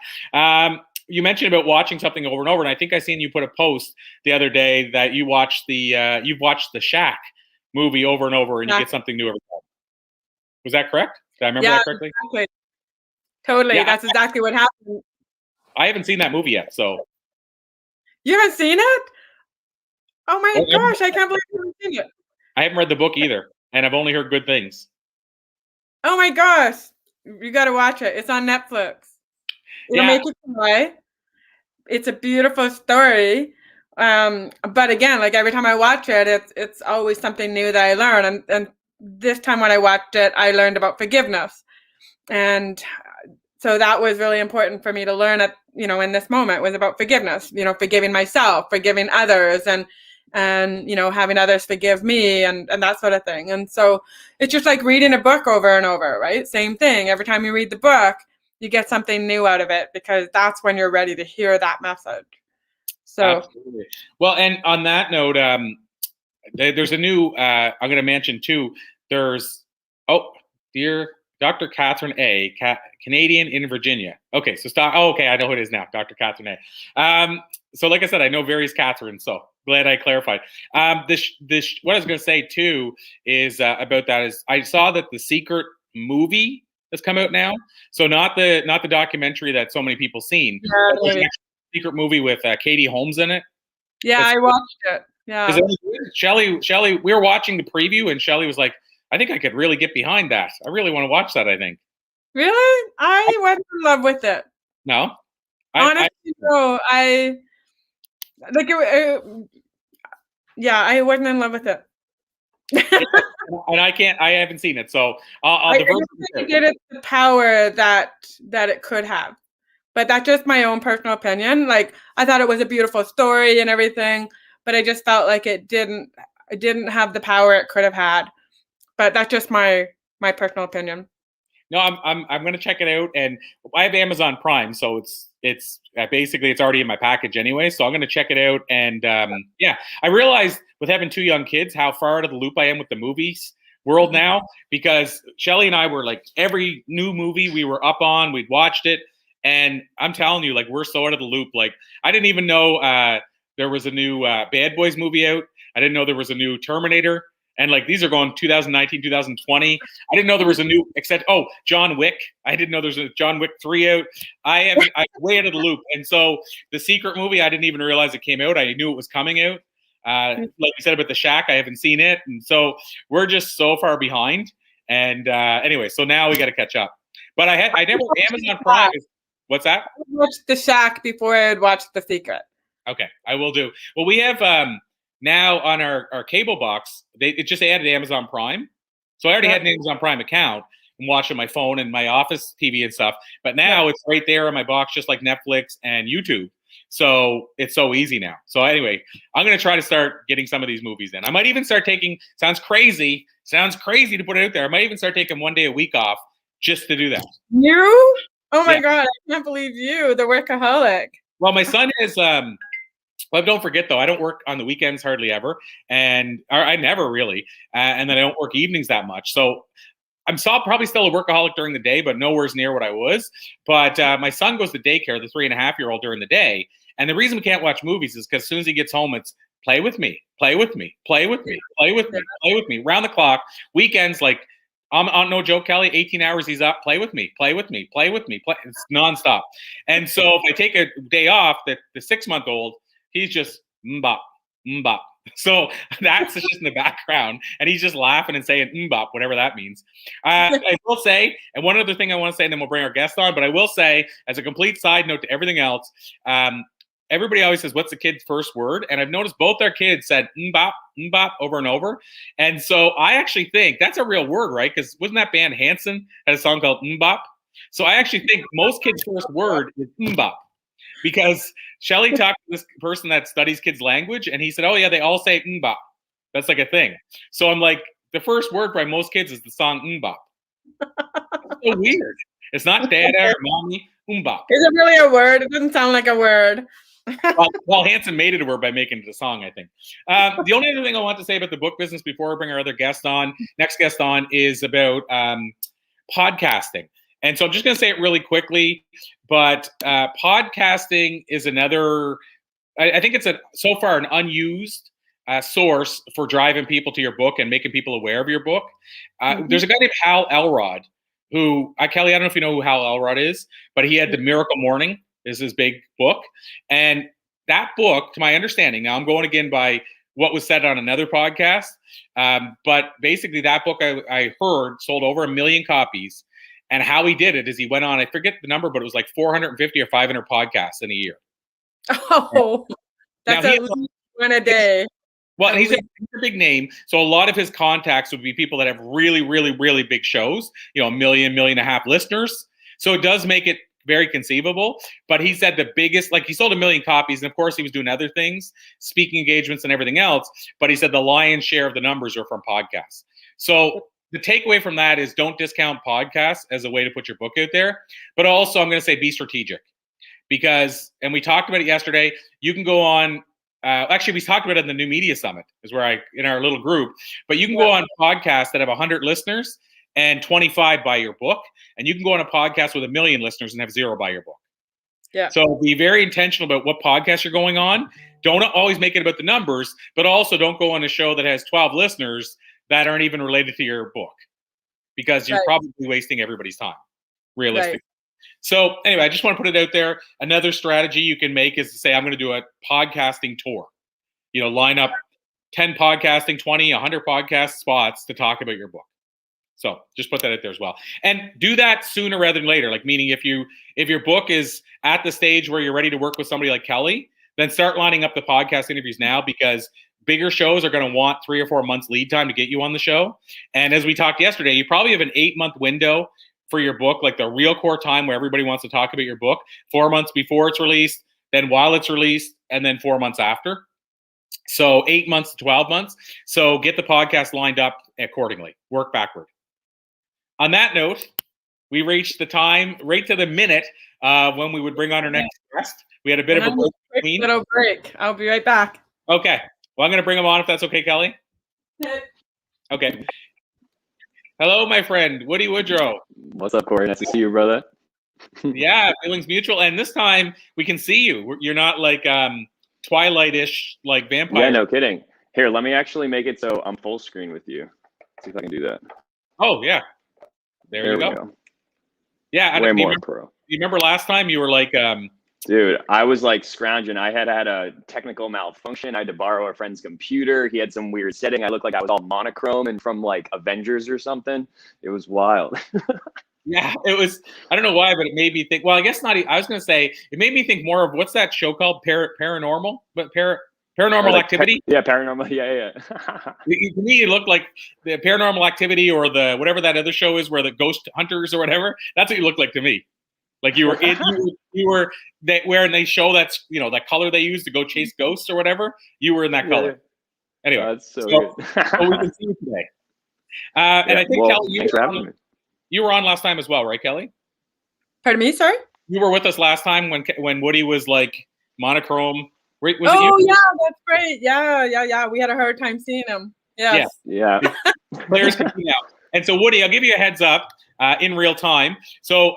Speaker 1: You mentioned about watching something over and over, and I think I seen you put a post the other day that you've watched the Shack movie over and over, and you get something new every time. Was that correct? Did I remember that correctly?
Speaker 2: Exactly. Totally. Yeah, that's exactly what happened.
Speaker 1: I haven't seen that movie yet, so.
Speaker 2: You haven't seen it? Oh my gosh, I can't believe you haven't seen it.
Speaker 1: I haven't read the book either, and I've only heard good things.
Speaker 2: Oh my gosh. You got to watch it. It's on Netflix. It'll make you cry. It's a beautiful story. But again, like every time I watch it, it's always something new that I learn. And this time when I watched it, I learned about forgiveness. And so that was really important for me to learn it, you know, in this moment, was about forgiveness, you know, forgiving myself, forgiving others, and you know, having others forgive me, and that sort of thing. And so it's just like reading a book over and over, right? Same thing. Every time you read the book, you get something new out of it, because that's when you're ready to hear that message. So,
Speaker 1: absolutely. Well, and on that note, there's a new, I'm going to mention too, there's, dear Dr. Catherine A., Canadian in Virginia. Okay, so stop. Oh, okay, I know who it is now, Dr. Catherine A. So like I said, I know various Catherines, so glad I clarified. What I was going to say too is about that is I saw that the Secret movie has come out now. So not the documentary that so many people seen.
Speaker 2: Yeah,
Speaker 1: but there's a Secret movie with Katie Holmes in it.
Speaker 2: Yeah, I watched it. Yeah.
Speaker 1: Shelley, we were watching the preview, and Shelley was like, I think I could really get behind that. I really want to watch that, I think.
Speaker 2: Really? I wasn't in love with it.
Speaker 1: No?
Speaker 2: Honestly, no. I wasn't in love with it.
Speaker 1: And I haven't seen it, so I'll
Speaker 2: I don't think it did the power that it could have. But that's just my own personal opinion. Like, I thought it was a beautiful story and everything, but I just felt like it didn't have the power it could have had. But that's just my personal opinion.
Speaker 1: No, I'm gonna check it out, and I have Amazon Prime, so it's basically it's already in my package anyway. So I'm gonna check it out, and yeah, I realized with having 2 young kids how far out of the loop I am with the movies world now, because Shelly and I were like every new movie we were up on, we'd watched it, and I'm telling you, like we're so out of the loop. Like I didn't even know there was a new Bad Boys movie out. I didn't know there was a new Terminator. And like these are going 2019, 2020. I didn't know there was a new John Wick. I didn't know there's a John Wick 3 out. I'm way out of the loop. And so the Secret movie, I didn't even realize it came out. I knew it was coming out. Like you said about The Shack, I haven't seen it. And so we're just so far behind. And anyway, so now we got to catch up. But I never Amazon Prime. What's that?
Speaker 2: I watched The Shack before I had watched The Secret.
Speaker 1: Okay, I will do. Well, we have now on our cable box, it just added Amazon Prime. So I already had an Amazon Prime account and watched on my phone and my office TV and stuff. But now it's right there on my box, just like Netflix and YouTube. So it's so easy now. So anyway, I'm going to try to start getting some of these movies in. I might even start taking, sounds crazy to put it out there. I might even start taking 1 day a week off just to do that.
Speaker 2: You? Oh my God, I can't believe you, the workaholic.
Speaker 1: Well, my son is, well, don't forget though, I don't work on the weekends hardly ever, and I never really, and then I don't work evenings that much. So I'm probably still a workaholic during the day, but nowhere near what I was. But my son goes to daycare, the 3.5-year-old, during the day, and the reason we can't watch movies is because as soon as he gets home, it's play with me, play with me, play with me, play with me, play with me, round the clock. Weekends, like on no joke, Kelly, 18 hours he's up, play with me, play with me, play with me, play. It's nonstop. And so if I take a day off, the 6-month-old, he's just mbop, mbop. So that's just in the background, and he's just laughing and saying mbop, whatever that means. I will say, and one other thing I want to say, and then we'll bring our guest on, but I will say, as a complete side note to everything else, everybody always says, what's the kid's first word? And I've noticed both our kids said mbop, mbop over and over. And so I actually think that's a real word, right? Because wasn't that band Hanson had a song called mbop? So I actually think most kids' first word is mbop. Because Shelly talked to this person that studies kids' language, and he said, oh, yeah, they all say mbop. That's like a thing. So I'm like, the first word by most kids is the song mbop. It's so weird. It's not dada or mommy, mbop.
Speaker 2: Is it really a word? It doesn't sound like a word.
Speaker 1: Well, Hanson made it a word by making it a song, I think. The only other thing I want to say about the book business before we bring our other guest on, next guest on, is about podcasting. And so I'm just going to say it really quickly, but podcasting is another, I think it's so far an unused source for driving people to your book and making people aware of your book. There's a guy named Hal Elrod who, Kelly, I don't know if you know who Hal Elrod is, but he had The Miracle Morning is his big book. And that book, to my understanding, now I'm going again by what was said on another podcast, but basically that book I heard sold over 1 million copies. And how he did it is he went on, I forget the number, but it was like 450 or 500 podcasts in a year.
Speaker 2: Oh, that's at least one a day.
Speaker 1: Well, he's a big name. So a lot of his contacts would be people that have really, really, really big shows, 1 million, 1.5 million listeners. So it does make it very conceivable. But he said the biggest, like he sold 1 million copies. And of course, he was doing other things, speaking engagements and everything else. But he said the lion's share of the numbers are from podcasts. So the takeaway from that is don't discount podcasts as a way to put your book out there. But also, I'm going to say be strategic. Because, and we talked about it yesterday, you can go on, actually, we talked about it in the New Media Summit, is where in our little group, but you can go on podcasts that have 100 listeners and 25 buy your book. And you can go on a podcast with 1 million listeners and have 0 buy your book. Yeah. So be very intentional about what podcast you're going on. Don't always make it about the numbers, but also don't go on a show that has 12 listeners that aren't even related to your book, because you're probably wasting everybody's time, realistically. Right. So anyway, I just want to put it out there. Another strategy you can make is to say, I'm going to do a podcasting tour. Line up 10 podcasting, 20, 100 podcast spots to talk about your book. So just put that out there as well. And do that sooner rather than later. Like, meaning if your book is at the stage where you're ready to work with somebody like Kelly, then start lining up the podcast interviews now, because bigger shows are going to want 3 or 4 months lead time to get you on the show. And as we talked yesterday, you probably have an 8-month window for your book, like the real core time where everybody wants to talk about your book. 4 months before it's released, then while it's released, and then 4 months after. So 8 months to 12 months. So get the podcast lined up accordingly. Work backward. On that note, we reached the time right to the minute when we would bring on our next guest. We had a bit of a break.
Speaker 2: Little break. I'll be right back.
Speaker 1: Okay. Well, I'm going to bring him on if that's okay, Kelly. Okay. Hello, my friend, Woody Woodrow.
Speaker 4: What's up, Corey? Nice to see you, brother.
Speaker 1: Yeah, feelings mutual. And this time we can see you. You're not like Twilight-ish, like vampire.
Speaker 4: Yeah, no kidding. Here, let me actually make it so I'm full screen with you. See if I can do that.
Speaker 1: Oh, yeah. There you go. Yeah,
Speaker 4: way more pro.
Speaker 1: You remember last time you were like...
Speaker 4: Dude, I was like scrounging. I had a technical malfunction. I had to borrow a friend's computer. He had some weird setting. I looked like I was all monochrome and from like Avengers or something. It was wild.
Speaker 1: Yeah, it was. I don't know why, but it made me think. Well, I guess not. I was going to say it made me think more of what's that show called? Paranormal, but Paranormal Activity.
Speaker 4: Yeah, Paranormal. Yeah.
Speaker 1: To me, it looked like the Paranormal Activity or the whatever that other show is, where the ghost hunters or whatever. That's what you looked like to me. Like you were wearing they show that's that color they use to go chase ghosts or whatever. You were in that color. Anyway,
Speaker 4: that's so good.
Speaker 1: So we can see you today. And I think Kelly, you were on last time as well, right, Kelly?
Speaker 2: Pardon me, sorry?
Speaker 1: You were with us last time when Woody was like monochrome. Was
Speaker 2: it you? Yeah, that's great. Yeah. We had a hard time seeing him. Yes.
Speaker 4: Yeah.
Speaker 1: Players coming out. And so Woody, I'll give you a heads up in real time. So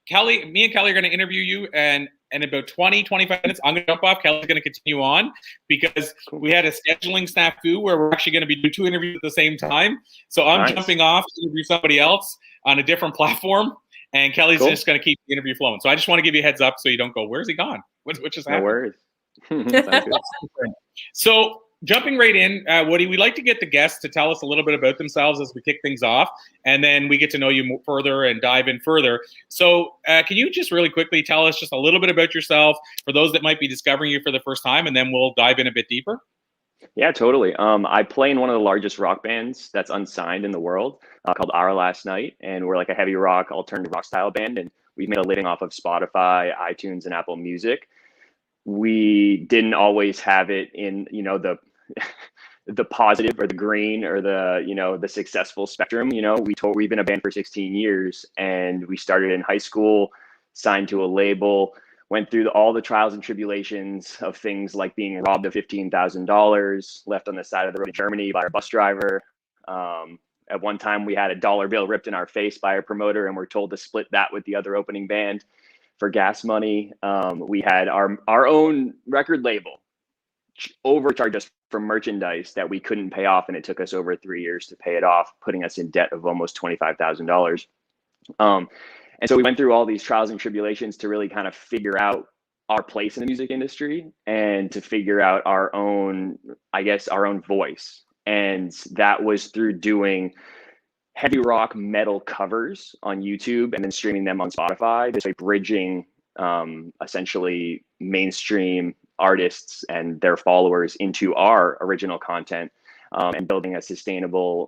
Speaker 1: Kelly, me and Kelly are going to interview you, and in about 20, 25 minutes, I'm going to jump off. Kelly's going to continue on because we had a scheduling snafu where we're actually going to be doing 2 interviews at the same time. So I'm jumping off to interview somebody else on a different platform, and Kelly's just going to keep the interview flowing. So I just want to give you a heads up so you don't go, where's he gone? What just happened?
Speaker 4: No worries.
Speaker 1: So jumping right in, Woody, we'd like to get the guests to tell us a little bit about themselves as we kick things off, and then we get to know you further and dive in further. So can you just really quickly tell us just a little bit about yourself for those that might be discovering you for the first time, and then we'll dive in a bit deeper?
Speaker 4: Yeah, totally. I play in one of the largest rock bands that's unsigned in the world called Our Last Night, and we're like a heavy rock, alternative rock style band, and we've made a living off of Spotify, iTunes, and Apple Music. We didn't always have it in, the positive or the green or the successful spectrum. We've been a band for 16 years, and we started in high school, signed to a label, went through all the trials and tribulations of things like being robbed of $15,000, left on the side of the road in Germany by our bus driver. At one time we had a dollar bill ripped in our face by a promoter, and we're told to split that with the other opening band for gas money. We had our own record label overcharged us for merchandise that we couldn't pay off, and it took us over 3 years to pay it off, putting us in debt of almost $25,000. And so we went through all these trials and tribulations to really kind of figure out our place in the music industry and to figure out our own voice. And that was through doing heavy rock metal covers on YouTube and then streaming them on Spotify, this way bridging essentially mainstream artists and their followers into our original content and building a sustainable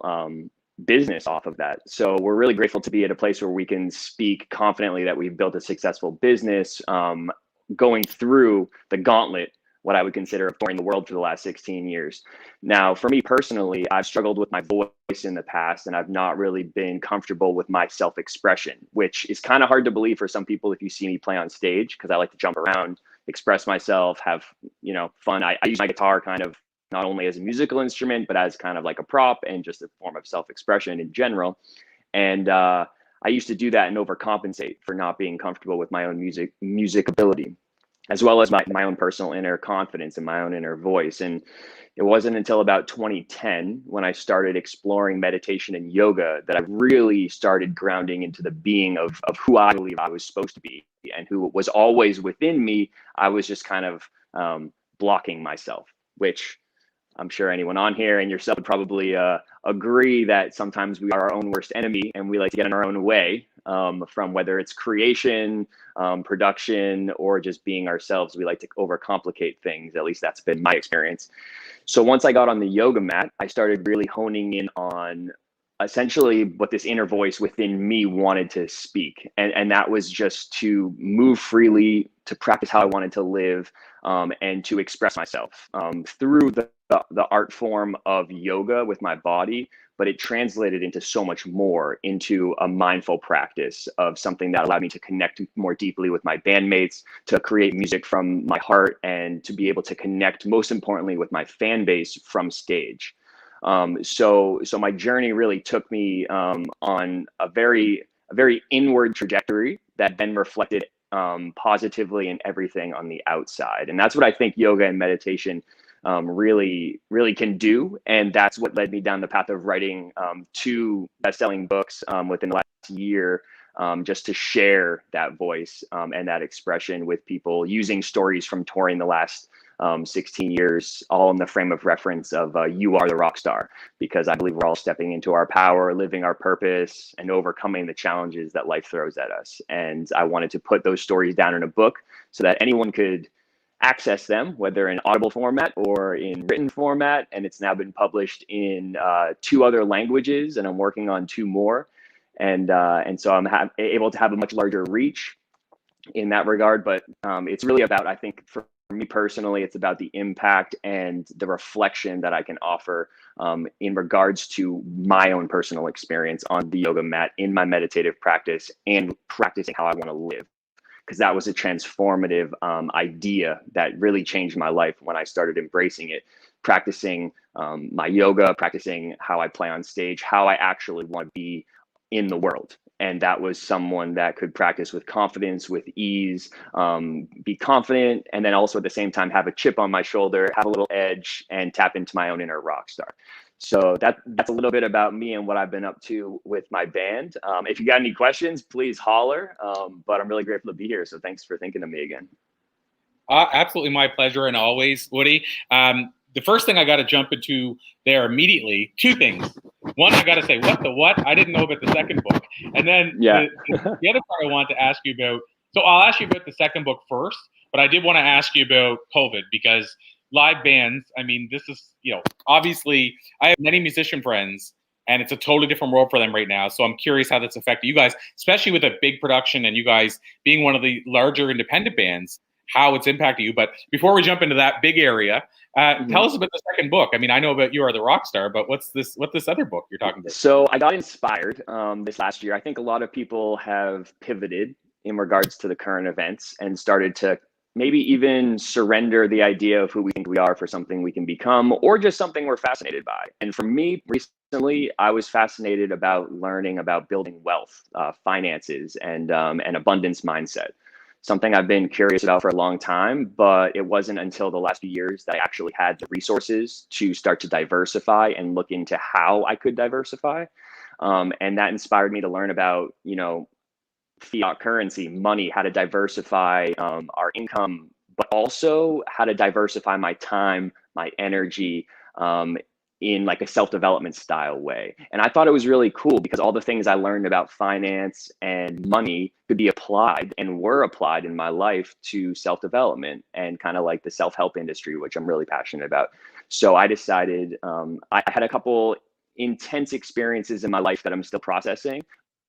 Speaker 4: business off of that. So we're really grateful to be at a place where we can speak confidently that we've built a successful business going through the gauntlet, what I would consider of touring the world for the last 16 years. Now, for me personally, I've struggled with my voice in the past, and I've not really been comfortable with my self-expression, which is kind of hard to believe for some people if you see me play on stage, because I like to jump around, express myself, have fun. I use my guitar kind of not only as a musical instrument, but as kind of like a prop and just a form of self-expression in general. And I used to do that and overcompensate for not being comfortable with my own music ability, as well as my own personal inner confidence and my own inner voice. And it wasn't until about 2010 when I started exploring meditation and yoga that I really started grounding into the being of who I believe I was supposed to be and who was always within me. I was just kind of blocking myself, which I'm sure anyone on here and yourself would probably agree that sometimes we are our own worst enemy and we like to get in our own way from whether it's creation, production, or just being ourselves. We like to overcomplicate things. At least that's been my experience. So once I got on the yoga mat, I started really honing in on essentially what this inner voice within me wanted to speak. And that was just to move freely, to practice how I wanted to live, and to express myself through the the art form of yoga with my body, but it translated into so much more, into a mindful practice of something that allowed me to connect more deeply with my bandmates, to create music from my heart, and to be able to connect, most importantly, with my fan base from stage. So my journey really took me on a very inward trajectory that then reflected positively in everything on the outside. And that's what I think yoga and meditation really can do. And that's what led me down the path of writing 2 best-selling books within the last year, just to share that voice and that expression with people, using stories from touring the last 16 years, all in the frame of reference of you are the rock star, because I believe we're all stepping into our power, living our purpose, and overcoming the challenges that life throws at us. And I wanted to put those stories down in a book so that anyone could access them, whether in audible format or in written format. And it's now been published in 2 other languages, and I'm working on 2 more. And so I'm able to have a much larger reach in that regard. But it's really about, I think, for me personally, it's about the impact and the reflection that I can offer in regards to my own personal experience on the yoga mat, in my meditative practice, and practicing how I want to live. Because that was a transformative idea that really changed my life when I started embracing it, practicing my yoga, practicing how I play on stage, how I actually want to be in the world. And that was someone that could practice with confidence, with ease, be confident, and then also at the same time have a chip on my shoulder, have a little edge, and tap into my own inner rock star. So that's a little bit about me and what I've been up to with my band. If you got any questions, please holler. But I'm really grateful to be here. So thanks for thinking of me again.
Speaker 1: Absolutely my pleasure, and always, Woody. The first thing I got to jump into there immediately, 2 things. One, I got to say, what? I didn't know about the second book. And then the other part I want to ask you about, so I'll ask you about the second book first, but I did want to ask you about COVID, because live bands, I mean, this is, obviously I have many musician friends, and it's a totally different world for them right now. So I'm curious how that's affected you guys, especially with a big production and you guys being one of the larger independent bands, how it's impacted you. But before we jump into that big area, tell us about the second book. I mean, I know about You Are the Rock Star, but what's this other book you're talking about?
Speaker 4: So I got inspired this last year. I think a lot of people have pivoted in regards to the current events and started to maybe even surrender the idea of who we think we are for something we can become, or just something we're fascinated by. And for me, recently, I was fascinated about learning about building wealth, finances, and an abundance mindset. Something I've been curious about for a long time, but it wasn't until the last few years that I actually had the resources to start to diversify and look into how I could diversify. And that inspired me to learn about, fiat currency, money, how to diversify our income, but also how to diversify my time, my energy, in like a self-development style way. And I thought it was really cool because all the things I learned about finance and money could be applied and were applied in my life to self-development and kind of like the self-help industry, which I'm really passionate about. So I decided, I had a couple intense experiences in my life that I'm still processing,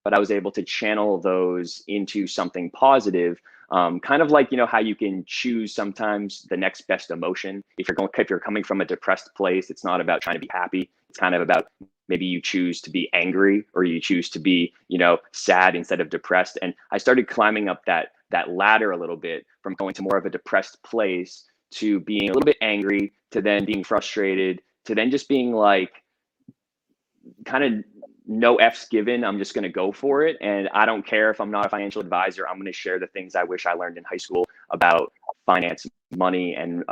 Speaker 4: but I was able to channel those into something positive. Kind of like, how you can choose sometimes the next best emotion. If you're coming from a depressed place, it's not about trying to be happy. It's kind of about maybe you choose to be angry, or you choose to be, sad instead of depressed. And I started climbing up that ladder a little bit, from going to more of a depressed place to being a little bit angry, to then being frustrated, to then just being like, kind of no F's given. I'm just going to go for it. And I don't care if I'm not a financial advisor. I'm going to share the things I wish I learned in high school about finance, money, and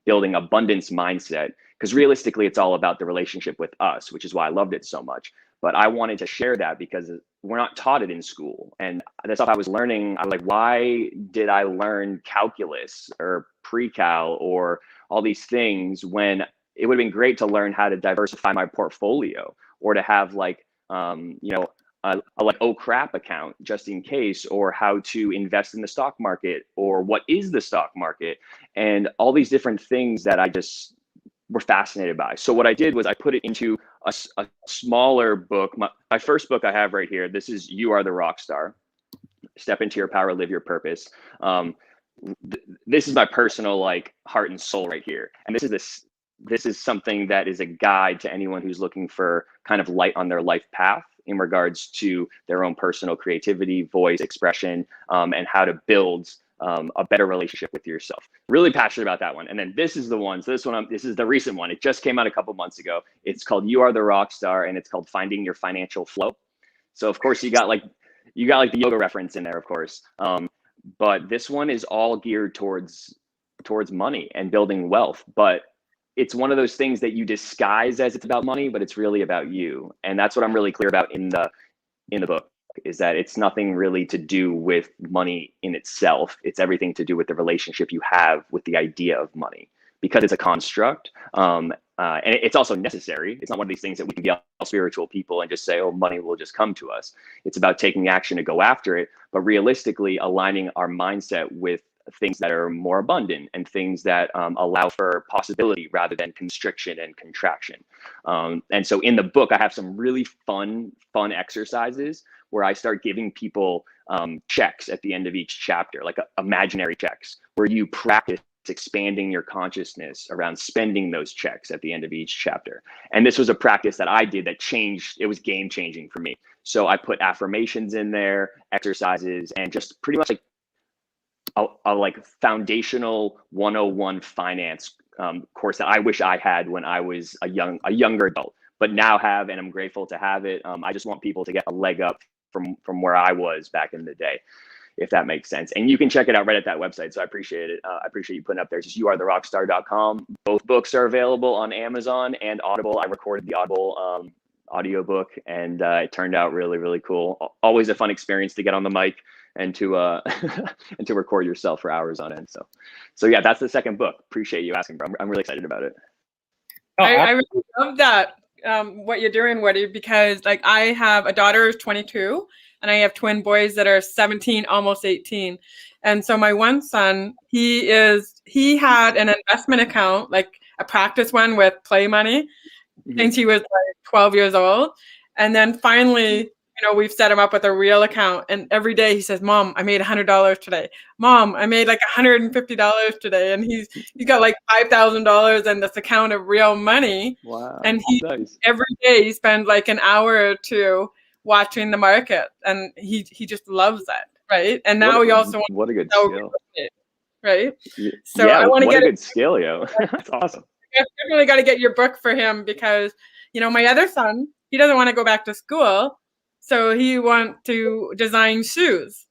Speaker 4: building abundance mindset. Because realistically, it's all about the relationship with us, which is why I loved it so much. But I wanted to share that because we're not taught it in school. And the stuff I was learning, I was like, why did I learn calculus or pre-cal or all these things when it would have been great to learn how to diversify my portfolio, or to have like, a like oh crap account just in case, or how to invest in the stock market, or what is the stock market, and all these different things that I just were fascinated by. So what I did was I put it into a smaller book. My first book I have right here. This is You Are the Rock Star. Step into your power, live your purpose. This is my personal like heart and soul right here, and this is this is something that is a guide to anyone who's looking for kind of light on their life path in regards to their own personal creativity, voice, expression, and how to build a better relationship with yourself. Really passionate about that one. And then this is the one. So this is the recent one. It just came out a couple months ago. It's called You Are the Rock Star, and it's called Finding Your Financial Flow. So of course you got like the yoga reference in there, of course. But this one is all geared towards money and building wealth. But it's one of those things that you disguise as it's about money, but it's really about you. And that's what I'm really clear about in the book, is that it's nothing really to do with money in itself. It's everything to do with the relationship you have with the idea of money, because it's a construct. And it's also necessary. It's not one of these things that we can be all spiritual people and just say, oh, money will just come to us. It's about taking action to go after it, but realistically aligning our mindset with things that are more abundant and things that allow for possibility rather than constriction and contraction. And so in the book, I have some really fun exercises where I start giving people checks at the end of each chapter, like imaginary checks, where you practice expanding your consciousness around spending those checks at the end of each chapter. And this was a practice that I did that changed. It was game changing for me. So I put affirmations in there, exercises, and just pretty much like a like foundational 101 finance course that I wish I had when I was a younger adult, but now have, and I'm grateful to have it. I just want people to get a leg up from where I was back in the day, if that makes sense. And you can check it out right at that website. So I appreciate it. I appreciate you putting up there. It's just youaretherockstar.com. Both books are available on Amazon and Audible. I recorded the Audible audiobook, and it turned out really, really cool. Always a fun experience to get on the mic and to and to record yourself for hours on end. So yeah, that's the second book. Appreciate you asking, bro. I'm really excited about it.
Speaker 2: I really love that, what you're doing, Woody, because like I have a daughter who's 22 and I have twin boys that are 17, almost 18. And so my one son, he had an investment account, like a practice one with play money, since he was like 12 years old. And then finally, we've set him up with a real account, and every day he says, Mom, I made $100 today. Mom, I made like $150 today. And he's got like $5,000 in this account of real money.
Speaker 4: Wow.
Speaker 2: And every day he spends like an hour or two watching the market, and he just loves it. Right. And now he also wants
Speaker 4: what a good
Speaker 2: to
Speaker 4: skill.
Speaker 2: Right.
Speaker 4: So yeah, I want to get a good skill, yo. That's awesome.
Speaker 2: I definitely got to get your book for him, because, my other son, he doesn't want to go back to school. So he wants to design shoes.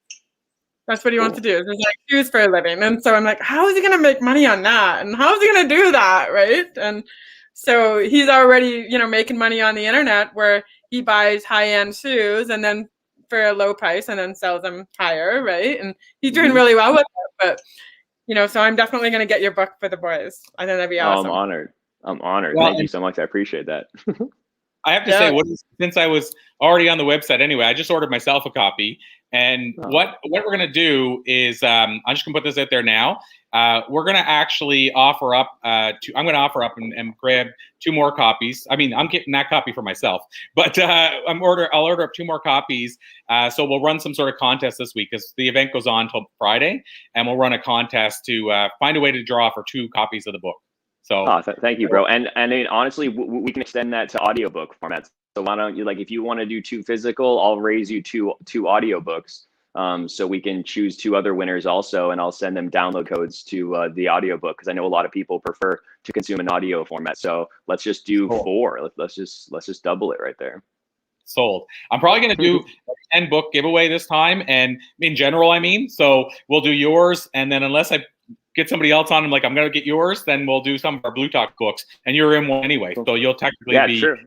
Speaker 2: That's what he wants to do, is design shoes for a living. And so I'm like, how is he going to make money on that? And how is he going to do that? Right. And so he's already, making money on the internet, where he buys high-end shoes and then for a low price and then sells them higher. Right. And he's doing really well with it. But, so I'm definitely going to get your book for the boys. I think that'd be awesome.
Speaker 4: I'm honored.
Speaker 1: Well,
Speaker 4: thank you so much. I appreciate that.
Speaker 1: I have to say, since I was already on the website anyway, I just ordered myself a copy. And what we're going to do is, I'm just going to put this out there now. We're going to actually offer up, I'm going to offer up and grab 2 more copies. I mean, I'm getting that copy for myself, but I'll order up 2 more copies. So we'll run some sort of contest this week, because the event goes on till Friday, and we'll run a contest to find a way to draw for 2 copies of the book. So
Speaker 4: thank you, bro. And I mean, honestly, we can extend that to audiobook formats. So why don't you, like, if you want to do 2 physical, I'll raise you two audiobooks. So we can choose 2 other winners also, and I'll send them download codes to the audiobook, because I know a lot of people prefer to consume an audio format. So let's just do 4. Let's just double it right there.
Speaker 1: Sold. I'm probably going to do a 10 book giveaway this time, and in general, I mean, so we'll do yours, and then unless I get somebody else on, I'm like, I'm going to get yours, then we'll do some of our Blue Talk books, and you're in one anyway, so you'll technically be.
Speaker 4: Sure.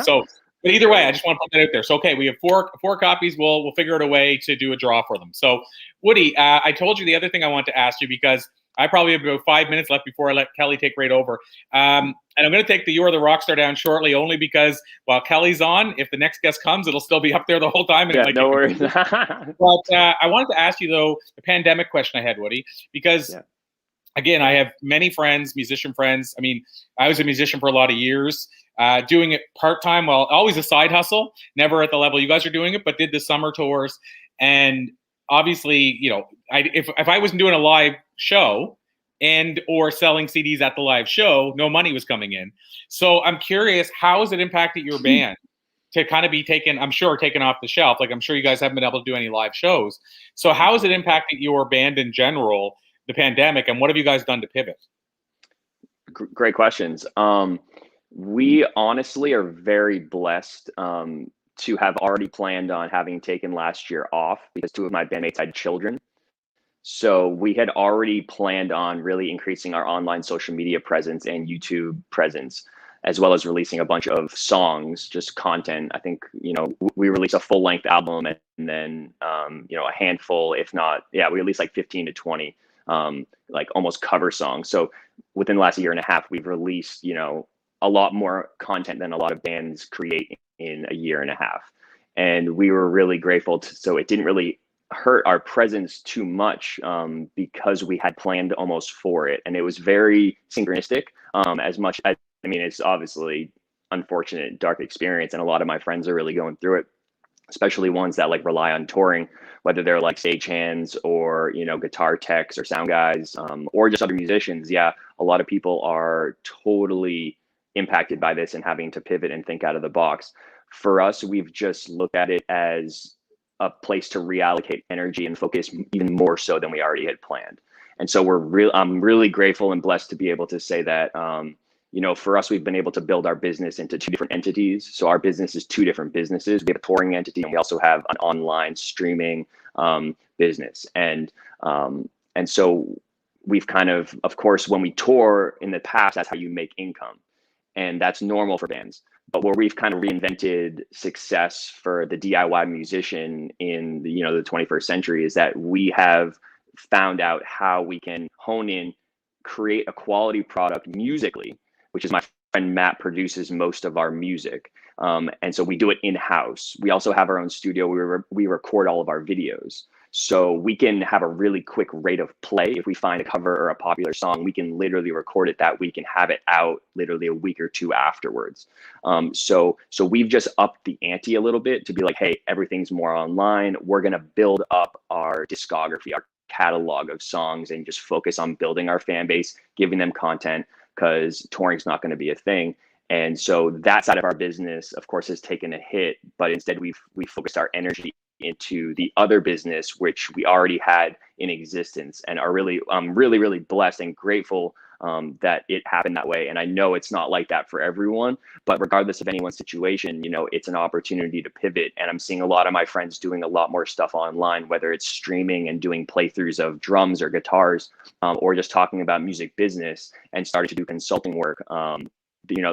Speaker 1: So, but either way, I just want to put that out there. So, okay, we have 4 copies. We'll figure out a way to do a draw for them. So, Woody, I told you the other thing I want to ask you, because I probably have about 5 minutes left before I let Kelly take right over. And I'm going to take the You Are the Rockstar down shortly, only because while Kelly's on, if the next guest comes, it'll still be up there the whole time. And
Speaker 4: no worries.
Speaker 1: But I wanted to ask you, though, the pandemic question I had, Woody, because again, I have many friends, musician friends. I mean, I was a musician for a lot of years, doing it part-time, always a side hustle, never at the level you guys are doing it, but did the summer tours. And obviously, if I wasn't doing a live show, and or selling CDs at the live show. No money was coming in. So I'm curious, how has it impacted your band to kind of be taken, I'm sure, taken off the shelf? Like, I'm sure you guys haven't been able to do any live shows. So how has it impacted your band in general, the pandemic, and what have you guys done to pivot?
Speaker 4: Great questions. We honestly are very blessed to have already planned on having taken last year off because two of my bandmates had children. So we had already planned on really increasing our online social media presence and YouTube presence, as well as releasing a bunch of songs, just content. I think, we released a full length album and then, a handful, if not, we released like 15 to 20, like almost cover songs. So within the last year and a half, we've released, a lot more content than a lot of bands create in a year and a half. And we were really grateful so it didn't really hurt our presence too much because we had planned almost for it. And it was very synchronistic as much as, it's obviously unfortunate, dark experience. And a lot of my friends are really going through it, especially ones that like rely on touring, whether they're like stagehands or, guitar techs or sound guys or just other musicians. Yeah, a lot of people are totally impacted by this and having to pivot and think out of the box. For us, we've just looked at it as a place to reallocate energy and focus even more so than we already had planned. And so I'm really grateful and blessed to be able to say that, for us, we've been able to build our business into two different entities. So our business is two different businesses. We have a touring entity and we also have an online streaming business. And so we've kind of course, when we tour in the past, that's how you make income. And that's normal for bands. But where we've kind of reinvented success for the DIY musician in the 21st century is that we have found out how we can hone in, create a quality product musically, which is my friend Matt produces most of our music. And so we do it in-house. We also have our own studio where we record all of our videos. So we can have a really quick rate of play. If we find a cover or a popular song, we can literally record it that week and have it out literally a week or two afterwards. So we've just upped the ante a little bit to be like, hey, everything's more online. We're going to build up our discography, our catalog of songs, and just focus on building our fan base, giving them content, because touring's not going to be a thing. And so that side of our business, of course, has taken a hit, but instead we've focused our energy into the other business, which we already had in existence, and are really blessed and grateful that it happened that way. And I know it's not like that for everyone, but regardless of anyone's situation, it's an opportunity to pivot. And I'm seeing a lot of my friends doing a lot more stuff online, whether it's streaming and doing playthroughs of drums or guitars, or just talking about music business and starting to do consulting work.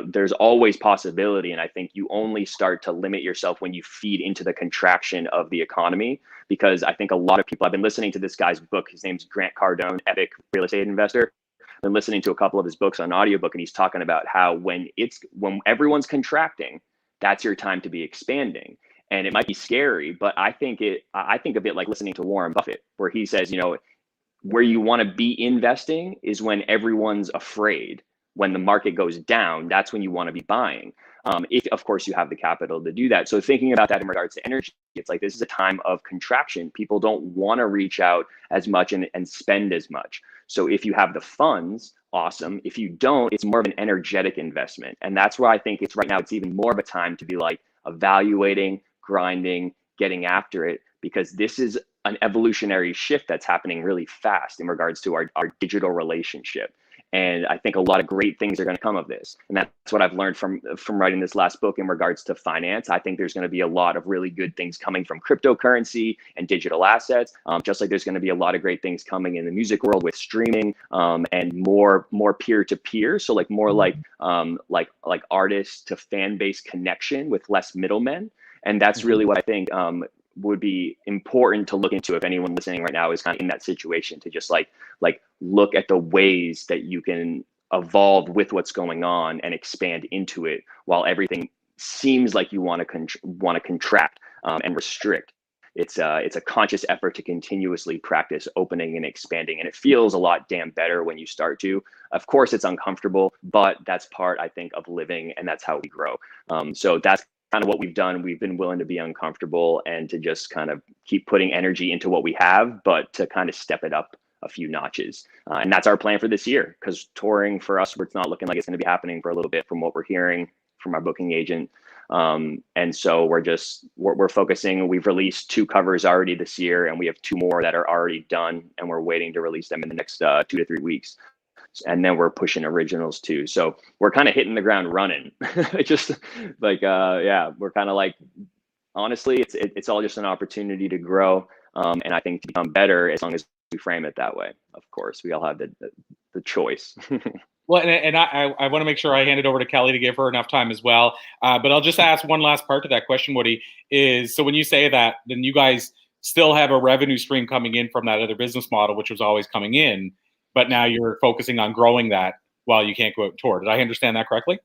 Speaker 4: There's always possibility. And I think you only start to limit yourself when you feed into the contraction of the economy, because I think a lot of people, I've been listening to this guy's book. His name's Grant Cardone, Epic Real Estate Investor. I've been listening to a couple of his books on audiobook, and he's talking about how when everyone's contracting, that's your time to be expanding. And it might be scary, but I think of it like listening to Warren Buffett, where he says, where you want to be investing is when everyone's afraid. When the market goes down, that's when you want to be buying. If, of course, you have the capital to do that. So thinking about that in regards to energy, it's like this is a time of contraction. People don't want to reach out as much and spend as much. So if you have the funds, awesome. If you don't, it's more of an energetic investment. And that's where I think right now, it's even more of a time to be like evaluating, grinding, getting after it, because this is an evolutionary shift that's happening really fast in regards to our digital relationship. And I think a lot of great things are going to come of this. And that's what I've learned from writing this last book in regards to finance. I think there's going to be a lot of really good things coming from cryptocurrency and digital assets, just like there's going to be a lot of great things coming in the music world with streaming and more peer-to-peer. So like more like artist to fan base connection with less middlemen. And that's really what I think would be important to look into if anyone listening right now is kind of in that situation, to just like look at the ways that you can evolve with what's going on and expand into it, while everything seems like you want to contract and restrict. It's a conscious effort to continuously practice opening and expanding, and it feels a lot damn better when you start to. Of course, it's uncomfortable, but that's part, I think, of living, and that's how we grow. So that's kind of what we've done. We've been willing to be uncomfortable and to just kind of keep putting energy into what we have, but to kind of step it up a few notches. And that's our plan for this year, because touring for us, it's not looking like it's going to be happening for a little bit from what we're hearing from our booking agent. And so we're focusing. We've released 2 covers already this year, and we have 2 more that are already done, and we're waiting to release them in the next 2 to 3 weeks. And then we're pushing originals too. So we're kind of hitting the ground running. Just like, we're kind of like, honestly, it's all just an opportunity to grow. And I think to become better as long as we frame it that way. Of course, we all have the choice.
Speaker 1: Well, and I want to make sure I hand it over to Kelly to give her enough time as well. But I'll just ask one last part to that question, Woody, is so when you say that, then you guys still have a revenue stream coming in from that other business model, which was always coming in, but now you're focusing on growing that while you can't go out tour. Did I understand that correctly?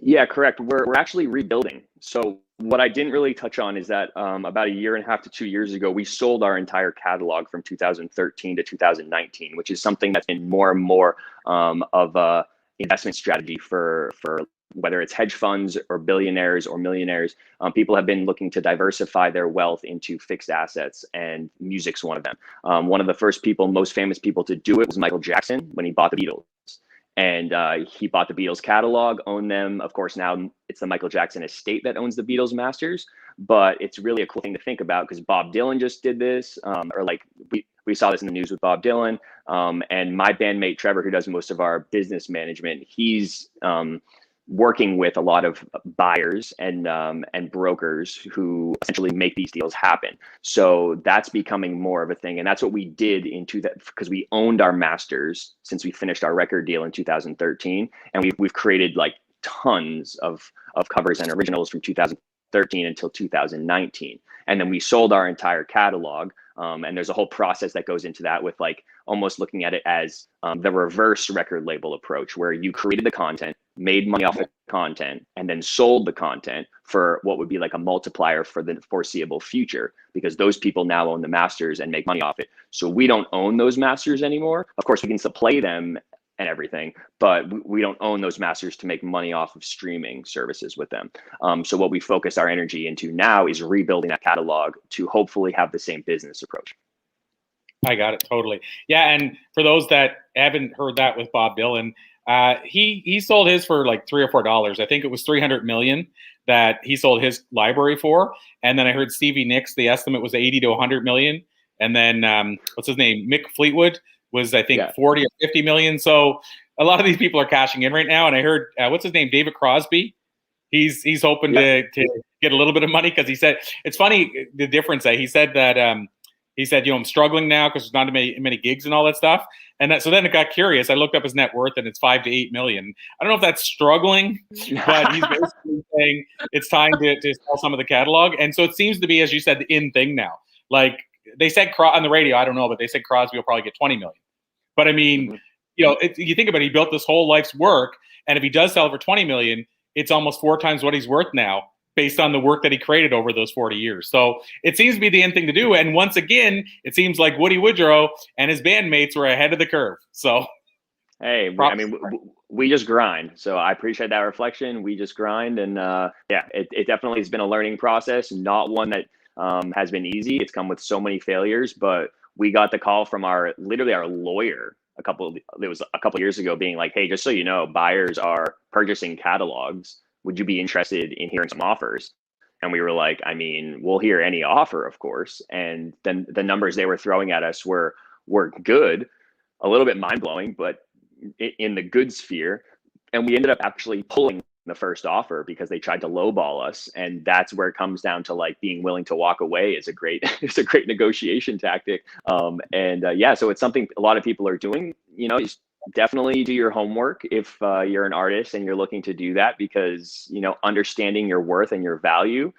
Speaker 4: Yeah, correct. We're actually rebuilding. So what I didn't really touch on is that about 1.5 to 2 years ago, we sold our entire catalog from 2013 to 2019, which is something that's been more and more of a investment strategy for whether it's hedge funds or billionaires or millionaires. People have been looking to diversify their wealth into fixed assets, and music's one of them. One of the first most famous people to do it was Michael Jackson when he bought the Beatles. And he bought the Beatles catalog, owned them. Of course, now it's the Michael Jackson estate that owns the Beatles masters. But it's really a cool thing to think about, because Bob Dylan just did this, or like we saw this in the news with Bob Dylan. And my bandmate Trevor, who does most of our business management, he's working with a lot of buyers and brokers who essentially make these deals happen. So that's becoming more of a thing. And that's what we did because we owned our masters since we finished our record deal in 2013. And we've created like tons of covers and originals from 2013 until 2019. And then we sold our entire catalog. And there's a whole process that goes into that, with like almost looking at it as the reverse record label approach, where you created the content, made money off the content, and then sold the content for what would be like a multiplier for the foreseeable future, because those people now own the masters and make money off it. So we don't own those masters anymore. Of course, we can still play them and everything, but we don't own those masters to make money off of streaming services with them. So what we focus our energy into now is rebuilding that catalog to hopefully have the same business approach.
Speaker 1: I got it, totally. Yeah, and for those that haven't heard that with Bob Dylan, he sold his for like $3 or $4. I think it was 300 million that he sold his library for. And then I heard Stevie Nicks, the estimate was 80 to 100 million. And then what's his name? Mick Fleetwood was, I think, 40 or 50 million. So a lot of these people are cashing in right now. And I heard, what's his name? David Crosby. He's hoping to get a little bit of money, because he said, it's funny, the difference that he said that, he said, I'm struggling now because there's not many gigs and all that stuff. And so then it got curious. I looked up his net worth, and it's 5 to 8 million. I don't know if that's struggling, but he's basically saying it's time to sell some of the catalog. And so it seems to be, as you said, the in thing now. Like they said on the radio, I don't know, but they said Crosby will probably get 20 million. But I mean, you think about it, he built this whole life's work. And if he does sell it for 20 million, it's almost 4 times what he's worth now, based on the work that he created over those 40 years. So it seems to be the end thing to do. And once again, it seems like Woody Woodrow and his bandmates were ahead of the curve. So,
Speaker 4: hey, I mean, we just grind. So I appreciate that reflection. We just grind. And it definitely has been a learning process, not one that has been easy. It's come with so many failures, but we got the call from our lawyer a couple years ago, being like, hey, just so you know, buyers are purchasing catalogs. Would you be interested in hearing some offers? And we were like, I mean, we'll hear any offer, of course. And then the numbers they were throwing at us were good, a little bit mind blowing, but in the good sphere. And we ended up actually pulling the first offer because they tried to lowball us. And that's where it comes down to, like, being willing to walk away is a great negotiation tactic. So it's something a lot of people are doing. Definitely do your homework if you're an artist and you're looking to do that, because understanding your worth and your value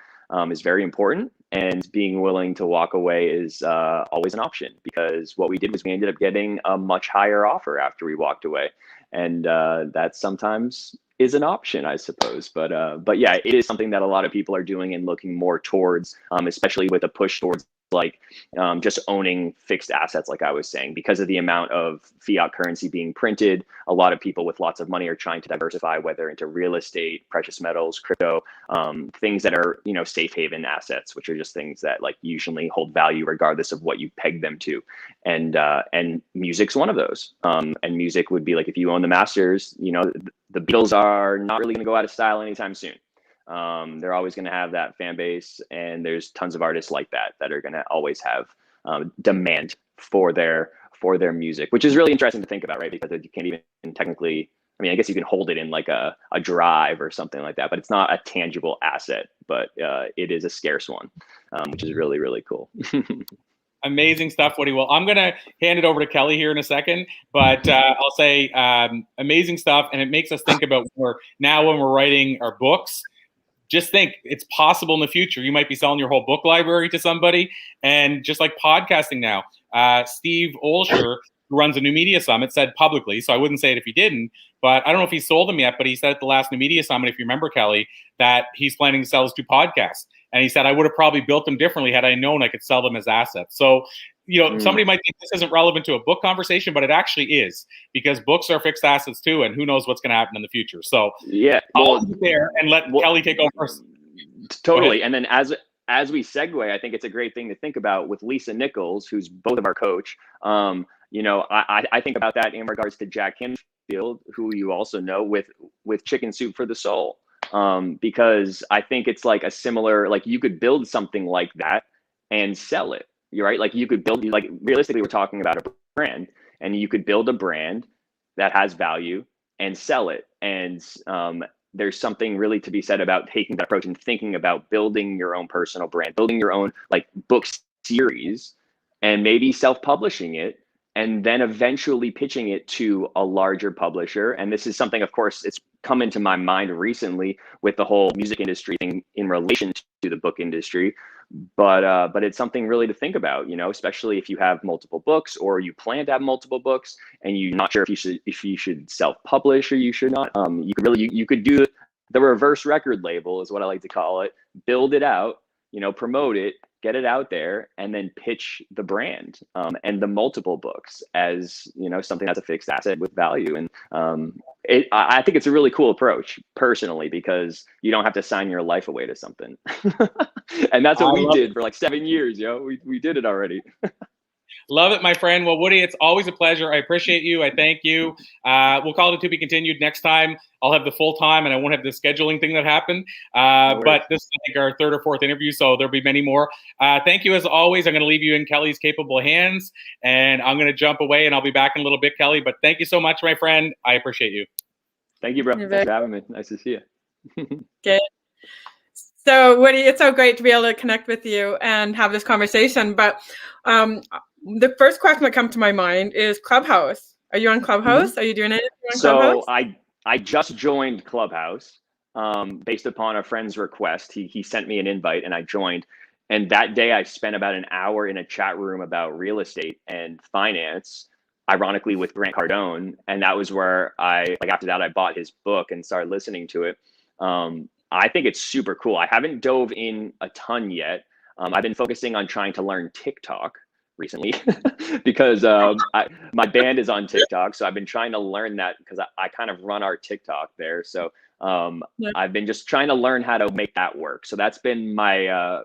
Speaker 4: is very important, and being willing to walk away is always an option, because what we did was we ended up getting a much higher offer after we walked away, and that sometimes is an option, I suppose. But yeah, it is something that a lot of people are doing and looking more towards, especially with a push towards like just owning fixed assets, like I was saying, because of the amount of fiat currency being printed. A lot of people with lots of money are trying to diversify, whether into real estate, precious metals, crypto, things that are, you know, safe haven assets, which are just things that like usually hold value regardless of what you peg them to. And music's one of those. And music would be like, if you own the masters, you know, the Beatles are not really going to go out of style anytime soon. They're always going to have that fan base, and there's tons of artists like that are going to always have demand for their music, which is really interesting to think about, right? Because you can't even technically, I mean, I guess you can hold it in like a drive or something like that, but it's not a tangible asset, but it is a scarce one, which is really, really cool.
Speaker 1: Amazing stuff, Woody. Well, I'm going to hand it over to Kelly here in a second, but I'll say amazing stuff. And it makes us think about when we're writing our books, just think it's possible in the future. You might be selling your whole book library to somebody. And just like podcasting now, Steve Olsher, who runs a New Media Summit, said publicly, so I wouldn't say it if he didn't, but I don't know if he sold them yet, but he said at the last New Media Summit, if you remember, Kelly, that he's planning to sell his 2 podcasts. And he said, I would have probably built them differently had I known I could sell them as assets. So, you know, somebody might think this isn't relevant to a book conversation, but it actually is, because books are fixed assets too, and who knows what's going to happen in the future. So
Speaker 4: yeah,
Speaker 1: I'll be there and let Kelly take over.
Speaker 4: Totally. And then as we segue, I think it's a great thing to think about with Lisa Nichols, who's both of our coach. You know, I think about that in regards to Jack Canfield, who you also know, with Chicken Soup for the Soul. Because I think it's like a similar, like you could build something like that and sell it. You're right. Like you could build, like realistically, we're talking about a brand, and you could build a brand that has value and sell it. And there's something really to be said about taking that approach and thinking about building your own personal brand, building your own like book series, and maybe self-publishing it, and then eventually pitching it to a larger publisher. And this is something, of course, it's come into my mind recently with the whole music industry thing in relation to the book industry. But it's something really to think about, you know, especially if you have multiple books or you plan to have multiple books and you're not sure if you should self-publish or you should not. You could do the reverse record label is what I like to call it. Build it out, you know, promote it, get it out there, and then pitch the brand and the multiple books as, you know, something that's a fixed asset with value. And I think it's a really cool approach personally, because you don't have to sign your life away to something. And that's what we did for like 7 years. You know, we did it already.
Speaker 1: Love it, my friend. Well, Woody, it's always a pleasure. I appreciate you. I thank you. We'll call it to be continued next time. I'll have the full time and I won't have the scheduling thing that happened. But this is, I think, our 3rd or 4th interview, so there'll be many more. Thank you as always. I'm going to leave you in Kelly's capable hands, and I'm going to jump away, and I'll be back in a little bit, Kelly. But thank you so much, my friend. I appreciate you.
Speaker 4: Thank you, bro. Thanks for having me. Nice to see you.
Speaker 2: Okay. So, Woody, it's so great to be able to connect with you and have this conversation. But the first question that comes to my mind is Clubhouse. Are you on Clubhouse? Are you doing anything on Clubhouse?
Speaker 4: So I just joined Clubhouse based upon a friend's request. He sent me an invite and I joined. And that day I spent about an hour in a chat room about real estate and finance, ironically with Grant Cardone. And that was where after that, I bought his book and started listening to it. I think it's super cool. I haven't dove in a ton yet. I've been focusing on trying to learn TikTok recently because my band is on TikTok. So I've been trying to learn that because I kind of run our TikTok there. So I've been just trying to learn how to make that work. So that's been my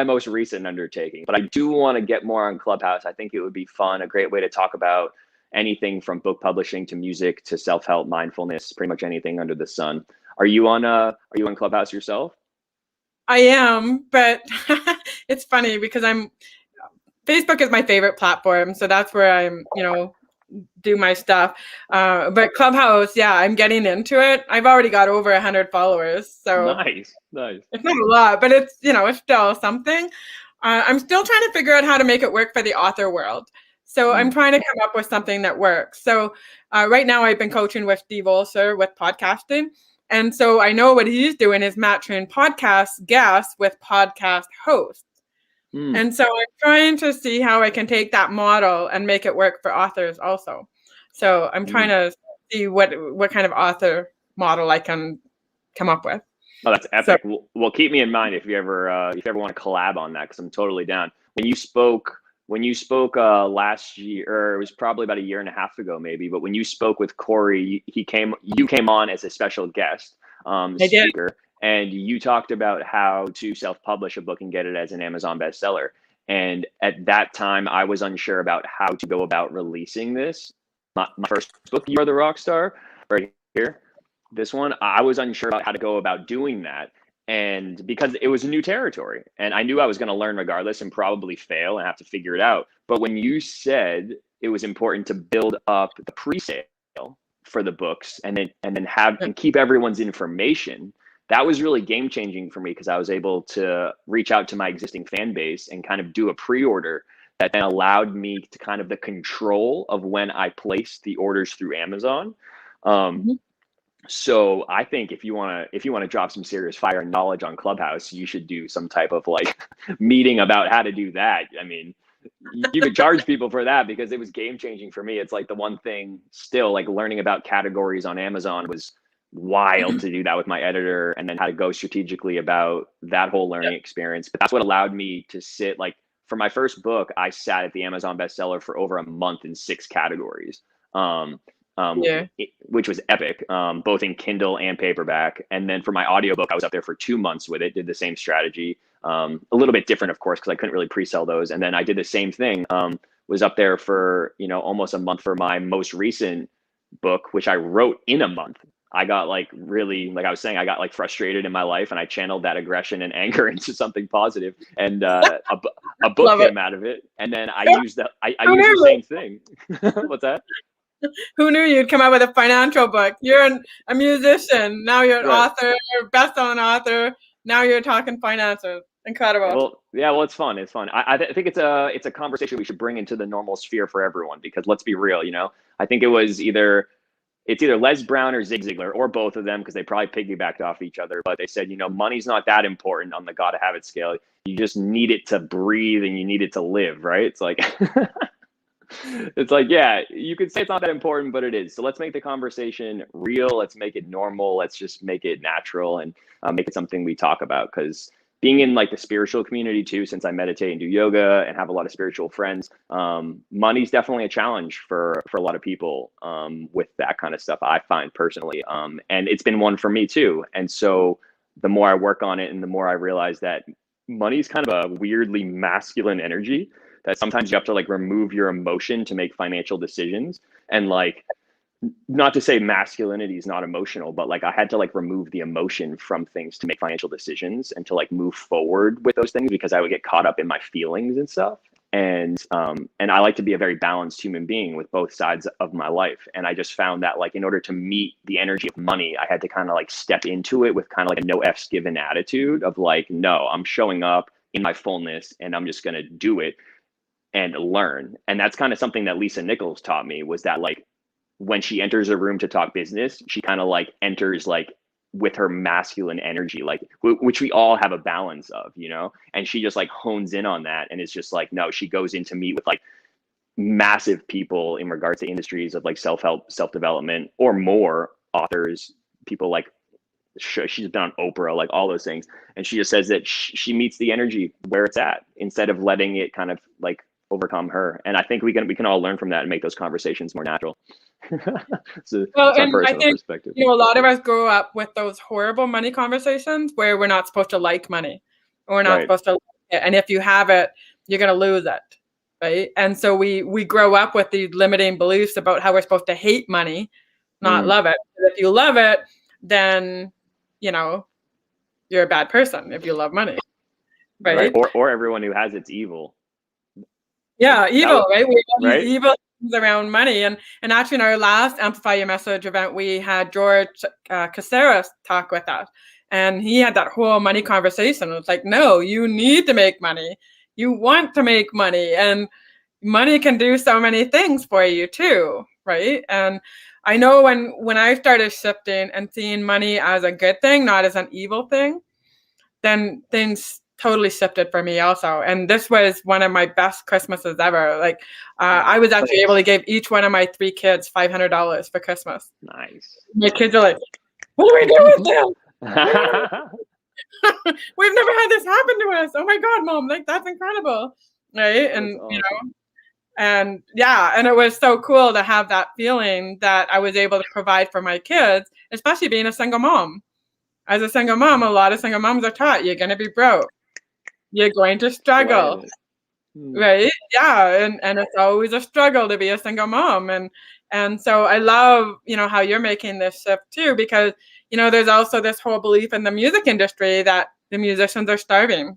Speaker 4: most recent undertaking. But I do want to get more on Clubhouse. I think it would be fun, a great way to talk about anything from book publishing to music to self-help, mindfulness, pretty much anything under the sun. Are you on Clubhouse yourself?
Speaker 2: I am, but it's funny because Facebook is my favorite platform, so that's where I'm, do my stuff. But Clubhouse, yeah, I'm getting into it. I've already got over 100 followers, so
Speaker 4: nice.
Speaker 2: It's not a lot, but it's it's still something. I'm still trying to figure out how to make it work for the author world. So I'm trying to come up with something that works. So right now I've been coaching with Steve Olsher with podcasting. And so I know what he's doing is matching podcast guests with podcast hosts. And so I'm trying to see how I can take that model and make it work for authors also. So I'm trying to see what kind of author model I can come up with.
Speaker 4: Oh, that's epic. Well, keep me in mind if you ever want to collab on that, because I'm totally down. When you spoke last year, or it was probably about a year and a half ago, maybe. But when you spoke with Corey, you came on as a special guest speaker, and you talked about how to self-publish a book and get it as an Amazon bestseller. And at that time, I was unsure about how to go about releasing this. My first book, You Are the Rockstar, right here. This one, I was unsure about how to go about doing that. And because it was a new territory, and I knew I was going to learn regardless and probably fail and have to figure it out. But when you said it was important to build up the pre-sale for the books and then keep everyone's information, that was really game changing for me, because I was able to reach out to my existing fan base and kind of do a pre-order that then allowed me to kind of the control of when I placed the orders through Amazon. So I think if you want to drop some serious fire and knowledge on Clubhouse, you should do some type of like meeting about how to do that. I mean, you could charge people for that, because it was game changing for me. It's like the one thing still, like learning about categories on Amazon was wild to do that with my editor, and then how to go strategically about that whole learning experience. But that's what allowed me to sit, like, for my first book, I sat at the Amazon bestseller for over a month in 6 categories. Which was epic, both in Kindle and paperback. And then for my audiobook, I was up there for 2 months with it, did the same strategy, a little bit different, of course, because I couldn't really pre-sell those. And then I did the same thing, was up there for, almost a month for my most recent book, which I wrote in a month. I got really, like I was saying, I got frustrated in my life, and I channeled that aggression and anger into something positive, and a book came out of it. And then I used the same thing. What's that?
Speaker 2: Who knew you'd come out with a financial book? You're a musician. Now you're an author, you're a best-selling author. Now you're talking finances. Incredible.
Speaker 4: Well, it's fun. It's fun. I think it's a conversation we should bring into the normal sphere for everyone, because let's be real, I think it's either Les Brown or Zig Ziglar, or both of them, because they probably piggybacked off each other. But they said, money's not that important on the gotta have it scale. You just need it to breathe, and you need it to live, right? It's like, it's like, yeah, you could say it's not that important, but it is. So let's make the conversation real. Let's make it normal. Let's just make it natural, and make it something we talk about. Because being in the spiritual community too, since I meditate and do yoga and have a lot of spiritual friends, money's definitely a challenge for a lot of people with that kind of stuff, I find personally. And it's been one for me too. And so the more I work on it, and the more I realize that money's kind of a weirdly masculine energy, that sometimes you have to remove your emotion to make financial decisions. And not to say masculinity is not emotional, but I had to remove the emotion from things to make financial decisions, and to move forward with those things, because I would get caught up in my feelings and stuff. And I like to be a very balanced human being with both sides of my life. And I just found that in order to meet the energy of money, I had to kind of step into it with kind of a no F's given attitude of no, I'm showing up in my fullness, and I'm just going to do it and learn. And that's kind of something that Lisa Nichols taught me, was that when she enters a room to talk business, she kind of enters with her masculine energy, which we all have a balance of, and she just hones in on that. And it's just no, she goes in to meet with massive people in regards to industries of self-help, self-development, or more authors, people she's been on Oprah, all those things. And she just says that she meets the energy where it's at, instead of letting it kind of overcome her. And I think we can all learn from that and make those conversations more natural. So
Speaker 2: and I think perspective. A lot of us grow up with those horrible money conversations where we're not supposed to like money, or we're not supposed to like it. And if you have it, you're going to lose it, right? And so we grow up with these limiting beliefs about how we're supposed to hate money, not love it. If you love it, then you're a bad person if you love money, right?
Speaker 4: Or everyone who has it's evil.
Speaker 2: Yeah, evil, right? We have these evil things around money. And actually in our last Amplify Your Message event, we had George Caceres talk with us. And he had that whole money conversation. It's no, you need to make money. You want to make money. And money can do so many things for you too, right? And I know when I started shifting and seeing money as a good thing, not as an evil thing, then things totally shifted for me also. And this was one of my best Christmases ever. I was actually able to give each one of my 3 kids $500 for Christmas.
Speaker 4: Nice.
Speaker 2: My kids are what do we do with them? We've never had this happen to us. Oh my God, Mom, like that's incredible. Right.
Speaker 4: That's
Speaker 2: And,
Speaker 4: awesome.
Speaker 2: and yeah, and it was so cool to have that feeling that I was able to provide for my kids, especially being a single mom. As a single mom, a lot of single moms are taught you're going to be broke. You're going to
Speaker 4: The way it
Speaker 2: struggle.
Speaker 4: is. Hmm.
Speaker 2: Right? Yeah, and it's always a struggle to be a single mom, and so I love, how you're making this shift too, because, there's also this whole belief in the music industry that the musicians are starving.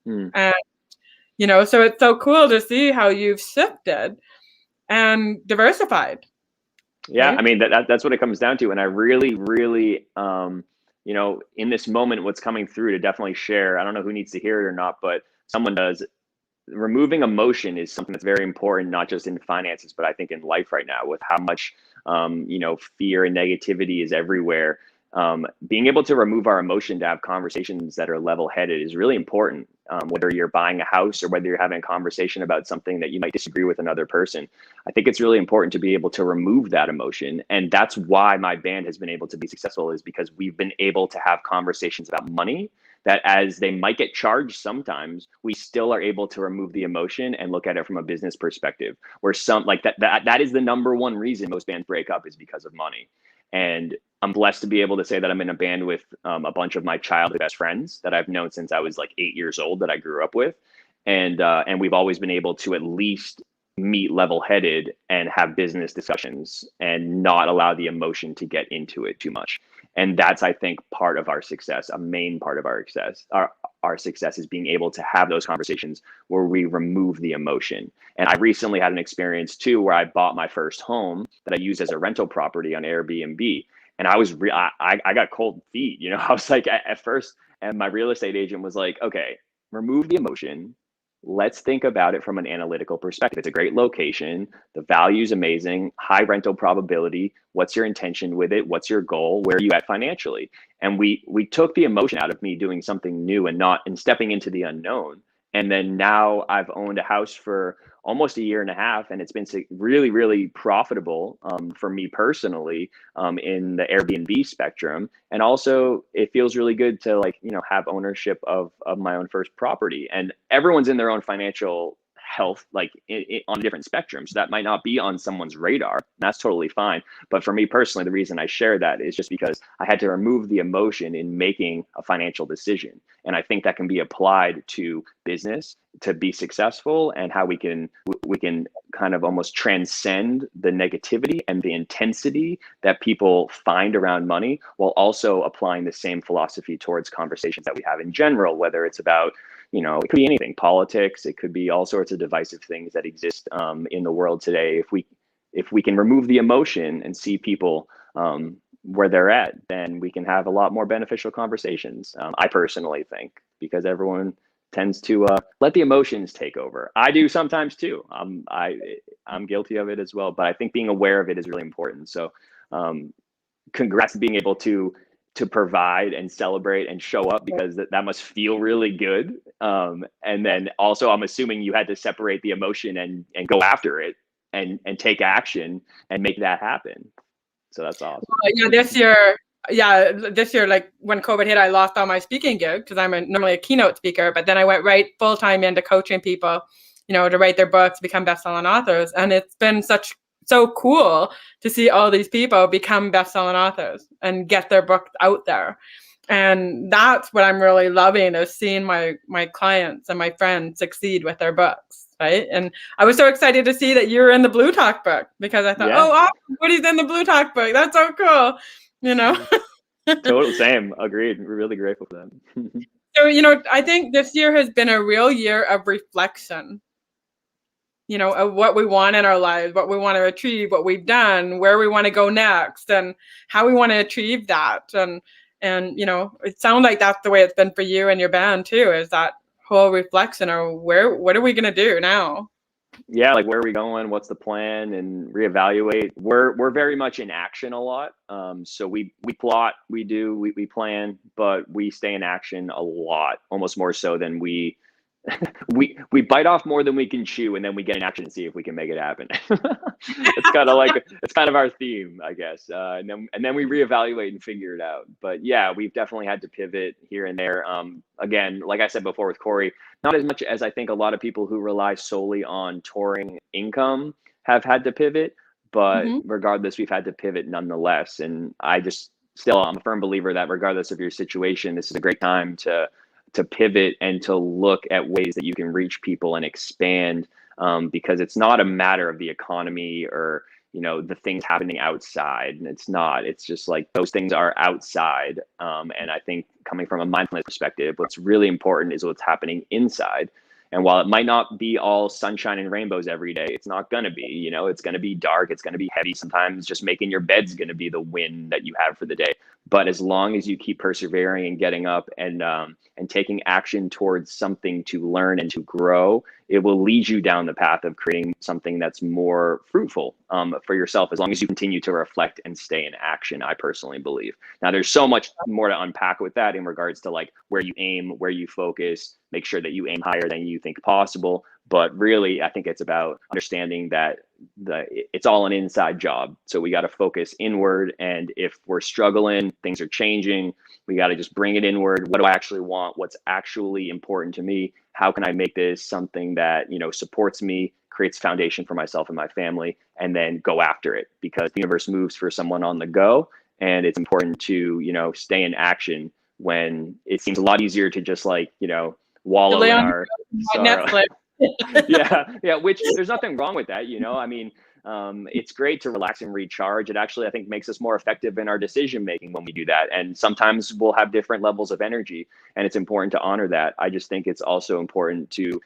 Speaker 4: Hmm.
Speaker 2: And, so it's so cool to see how you've shifted and diversified,
Speaker 4: Yeah,
Speaker 2: right?
Speaker 4: I mean that's what it comes down to, and I really, really, in this moment, what's coming through to definitely share. I don't know who needs to hear it or not, but someone does. Removing emotion is something that's very important, not just in finances, but I think in life right now, with how much fear and negativity is everywhere. Being able to remove our emotion to have conversations that are level-headed is really important. Whether you're buying a house or whether you're having a conversation about something that you might disagree with another person, I think it's really important to be able to remove that emotion. And that's why my band has been able to be successful, is because we've been able to have conversations about money that, as they might get charged sometimes, we still are able to remove the emotion and look at it from a business perspective, where some like that is the number one reason most bands break up, is because of money. And I'm blessed to be able to say that I'm in a band with a bunch of my childhood best friends that I've known since I was like 8 years old, that I grew up with. And we've always been able to at least meet level-headed and have business discussions and not allow the emotion to get into it too much. And that's, I think, part of our success. A main part of our success, our success, is being able to have those conversations where we remove the emotion. And I recently had an experience too, where I bought my first home that I used as a rental property on Airbnb. And I got cold feet. I was like, at first, and my real estate agent was like, okay, remove the emotion. Let's think about it from an analytical perspective. It's a great location. The value is amazing. High rental probability. What's your intention with it? What's your goal? Where are you at financially? And we took the emotion out of me doing something new and stepping into the unknown. And then now I've owned a house for almost a year and a half, and it's been really, really profitable for me personally in the Airbnb spectrum. And also, it feels really good to have ownership of my own first property. And everyone's in their own financial health, like on different spectrums. That might not be on someone's radar. That's totally fine. But for me personally, the reason I share that is just because I had to remove the emotion in making a financial decision. And I think that can be applied to business to be successful, and how we can kind of almost transcend the negativity and the intensity that people find around money, while also applying the same philosophy towards conversations that we have in general, whether it's about, it could be anything, politics, it could be all sorts of divisive things that exist in the world today. If we can remove the emotion and see people where they're at, then we can have a lot more beneficial conversations. I personally think, because everyone tends to let the emotions take over. I do sometimes too. I'm guilty of it as well, but I think being aware of it is really important. So congrats being able to provide and celebrate and show up, because that must feel really good. And then also, I'm assuming you had to separate the emotion and go after it and take action and make that happen. So that's awesome.
Speaker 2: This year, like when COVID hit, I lost all my speaking gigs because I'm normally a keynote speaker, but then I went right full time into coaching people, to write their books, become best-selling authors. And it's been so cool to see all these people become best-selling authors and get their books out there. And that's what I'm really loving, is seeing my clients and my friends succeed with their books. Right. And I was so excited to see that you're in the Blue Talk book, because I thought,
Speaker 4: Yeah.
Speaker 2: oh, awesome, Woody's in the Blue Talk book. That's so cool.
Speaker 4: Totally, same. Agreed. We're really grateful for that.
Speaker 2: So, I think this year has been a real year of reflection, of what we want in our lives, what we want to achieve, what we've done, where we want to go next, and how we want to achieve that. And it sounds like that's the way it's been for you and your band too, is that whole reflection of what are we going to do now?
Speaker 4: Yeah, like where are we going? What's the plan? And reevaluate. We're very much in action a lot. So we plot, we plan, but we stay in action a lot, almost more so than we we bite off more than we can chew, and then we get in action and see if we can make it happen. It's kind of like it's kind of our theme, I guess. And then we reevaluate and figure it out. But yeah, we've definitely had to pivot here and there. Again, like I said before with Corey, not as much as I think a lot of people who rely solely on touring income have had to pivot, but regardless, we've had to pivot nonetheless. And I'm a firm believer that regardless of your situation, this is a great time to pivot and to look at ways that you can reach people and expand, because it's not a matter of the economy or, the things happening outside. And it's just like those things are outside. And I think coming from a mindfulness perspective, what's really important is what's happening inside. And while it might not be all sunshine and rainbows every day, it's not going to be, it's going to be dark. It's going to be heavy. Sometimes just making your bed's going to be the win that you have for the day. But as long as you keep persevering and getting up and taking action towards something to learn and to grow, it will lead you down the path of creating something that's more fruitful for yourself, as long as you continue to reflect and stay in action, I personally believe. Now, there's so much more to unpack with that in regards to like where you aim, where you focus, make sure that you aim higher than you think possible. But really, I think it's about understanding that it's all an inside job. So we got to focus inward. And if we're struggling, things are changing, we got to just bring it inward. What do I actually want? What's actually important to me? How can I make this something that, supports me, creates foundation for myself and my family, and then go after it? Because the universe moves for someone on the go. And it's important to, stay in action when it seems a lot easier to just like, wallow in our
Speaker 2: Netflix.
Speaker 4: yeah, which there's nothing wrong with that, I mean, it's great to relax and recharge. It actually, I think, makes us more effective in our decision making when we do that. And sometimes we'll have different levels of energy, and it's important to honor that. I just think it's also important to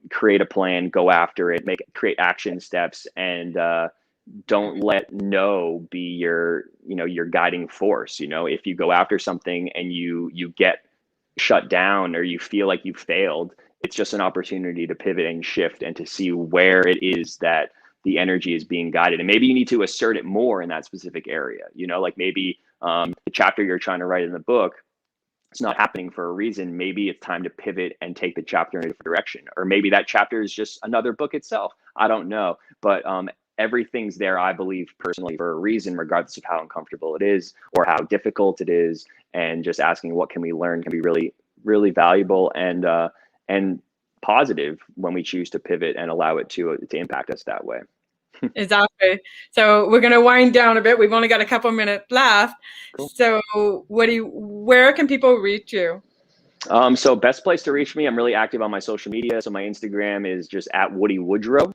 Speaker 4: create a plan, go after it, create action steps, and don't let no be your guiding force. If you go after something and you get shut down or you feel like you failed, it's just an opportunity to pivot and shift and to see where it is that the energy is being guided. And maybe you need to assert it more in that specific area. Like maybe the chapter you're trying to write in the book, it's not happening for a reason. Maybe it's time to pivot and take the chapter in a different direction. Or maybe that chapter is just another book itself. I don't know. But everything's there, I believe, personally, for a reason, regardless of how uncomfortable it is or how difficult it is. And just asking what can we learn can be really, really valuable and positive when we choose to pivot and allow it to impact us that way.
Speaker 2: Exactly. So we're going to wind down a bit. We've only got a couple minutes left. Cool. So where can people reach you?
Speaker 4: So best place to reach me, I'm really active on my social media. So my Instagram is just @WoodyWoodrow.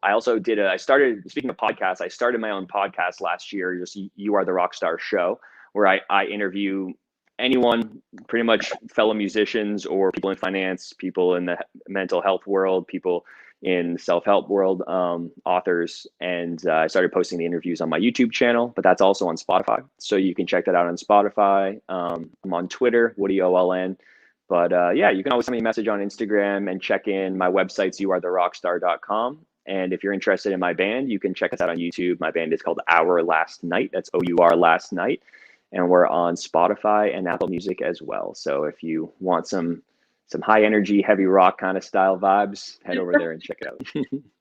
Speaker 4: I started, speaking of podcasts, I started my own podcast last year, just You Are the Rockstar Show, where I interview anyone, pretty much fellow musicians or people in finance, people in the mental health world, people in the self-help world, authors. And I started posting the interviews on my YouTube channel, but that's also on Spotify. So you can check that out on Spotify. I'm on Twitter, Woody OLN. But yeah, you can always send me a message on Instagram and check in. My website's youaretherockstar.com. And if you're interested in my band, you can check us out on YouTube. My band is called Our Last Night. That's OUR Last Night. And we're on Spotify and Apple Music as well. So if you want some high energy, heavy rock kind of style vibes, head over there and check it out.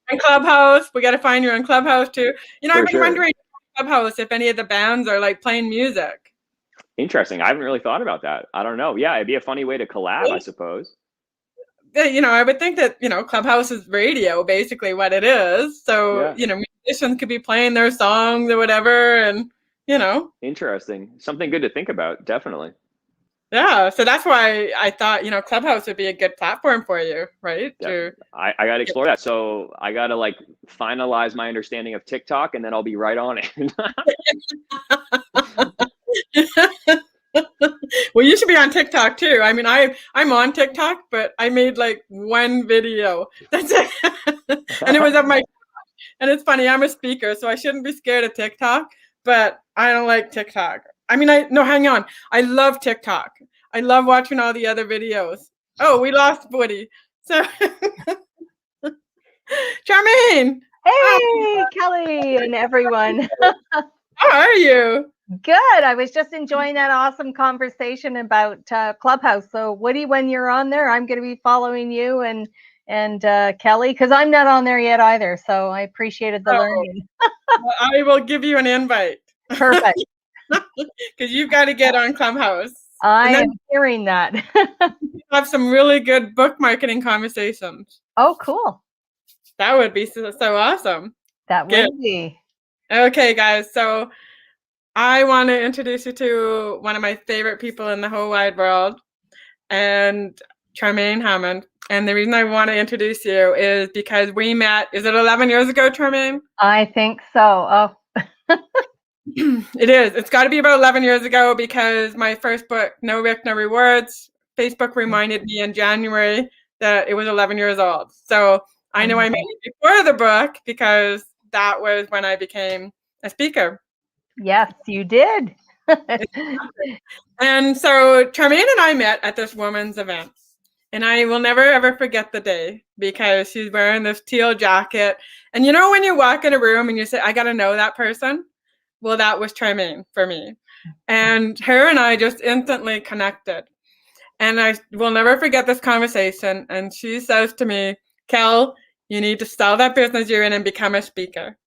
Speaker 2: And Clubhouse, we got to find you on Clubhouse too. I've been wondering Clubhouse if any of the bands are like playing music.
Speaker 4: Interesting. I haven't really thought about that. I don't know. Yeah, it'd be a funny way to collab, I suppose.
Speaker 2: I would think that, Clubhouse is radio, basically what it is. So, musicians could be playing their songs or whatever. And,
Speaker 4: Interesting. Something good to think about. Definitely.
Speaker 2: Yeah. So that's why I thought, Clubhouse would be a good platform for you, right?
Speaker 4: Yeah. I got to explore that. So I got to finalize my understanding of TikTok and then I'll be right on it.
Speaker 2: Well, you should be on TikTok too. I mean, I'm on TikTok, but I made one video. That's it. And it was of my, and it's funny, I'm a speaker, so I shouldn't be scared of TikTok, but I don't like TikTok. I mean, hang on. I love TikTok. I love watching all the other videos. Oh, we lost Woody. So, Charmaine.
Speaker 5: Hey, Kelly and everyone.
Speaker 2: How are you?
Speaker 5: Good. I was just enjoying that awesome conversation about Clubhouse. So Woody, when you're on there, I'm going to be following you and Kelly, because I'm not on there yet either. So I appreciated the learning.
Speaker 2: Well, I will give you an invite.
Speaker 5: Perfect.
Speaker 2: Because you've got to get on Clubhouse.
Speaker 5: I am hearing that.
Speaker 2: Have some really good book marketing conversations.
Speaker 5: Oh, cool.
Speaker 2: That would be so awesome.
Speaker 5: That would be.
Speaker 2: Okay, guys. So I want to introduce you to one of my favorite people in the whole wide world, and Charmaine Hammond. And the reason I want to introduce you is because we met, is it 11 years ago, Charmaine?
Speaker 5: I think so. Oh.
Speaker 2: It is. It's got to be about 11 years ago, because my first book, No Risk, No Rewards, Facebook reminded me in January that it was 11 years old. So I know I met you before the book, because that was when I became a speaker.
Speaker 5: Yes, you did.
Speaker 2: And so Charmaine and I met at this woman's event. And I will never, ever forget the day, because she's wearing this teal jacket. And you know when you walk in a room and you say, I got to know that person? Well, that was Charmaine for me. And her and I just instantly connected. And I will never forget this conversation. And she says to me, Kel, you need to sell that business you're in and become a speaker.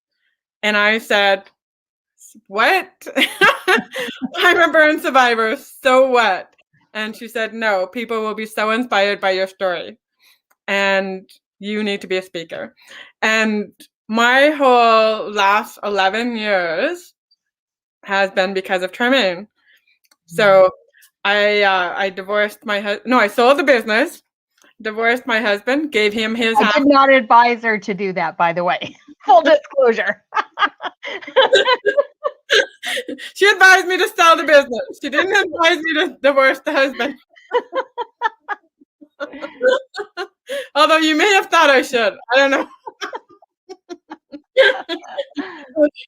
Speaker 2: And I said, what? I'm a burn survivor. So what? And she said, no, people will be so inspired by your story. And you need to be a speaker. And my whole last 11 years has been because of Charmaine. So I divorced my husband. No, I sold the business, divorced my husband, gave him his
Speaker 5: I
Speaker 2: half.
Speaker 5: did not advise her to do that, by the way. Full disclosure.
Speaker 2: She advised me to sell the business. She didn't advise me to divorce the husband. Although you may have thought I should. I don't know.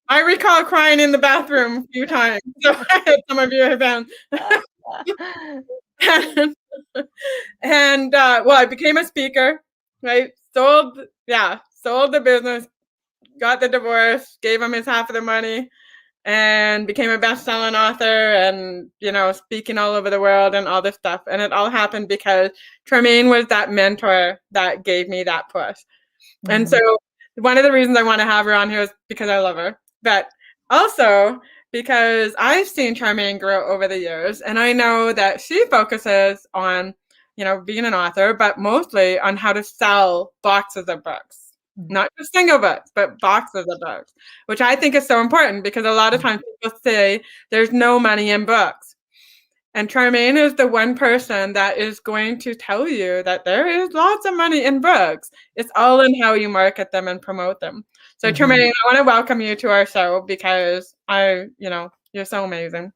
Speaker 2: I recall crying in the bathroom a few times. So some of you have been. And well, I became a speaker, right? Sold the business, got the divorce, gave him his half of the money, and became a best-selling author, and speaking all over the world and all this stuff. And it all happened because Charmaine was that mentor that gave me that push. Mm-hmm. And so one of the reasons I want to have her on here is because I love her, but also because I've seen Charmaine grow over the years, and I know that she focuses on, being an author, but mostly on how to sell boxes of books, not just single books, but boxes of books, which I think is so important, because a lot of times people say there's no money in books. And Charmaine is the one person that is going to tell you that there is lots of money in books. It's all in how you market them and promote them. So Charmaine, I want to welcome you to our show, because you're so amazing.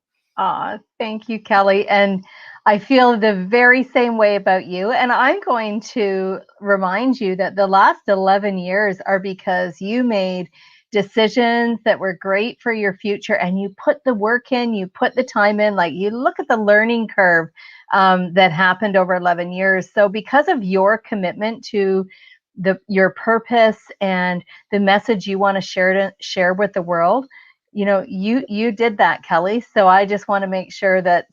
Speaker 5: Thank you, Kelly. And I feel the very same way about you. And I'm going to remind you that the last 11 years are because you made decisions that were great for your future, and you put the work in, you put the time in. Like, you look at the learning curve that happened over 11 years. So because of your commitment to your purpose and the message you want to share with the world, you did that, Kelly. So I just want to make sure that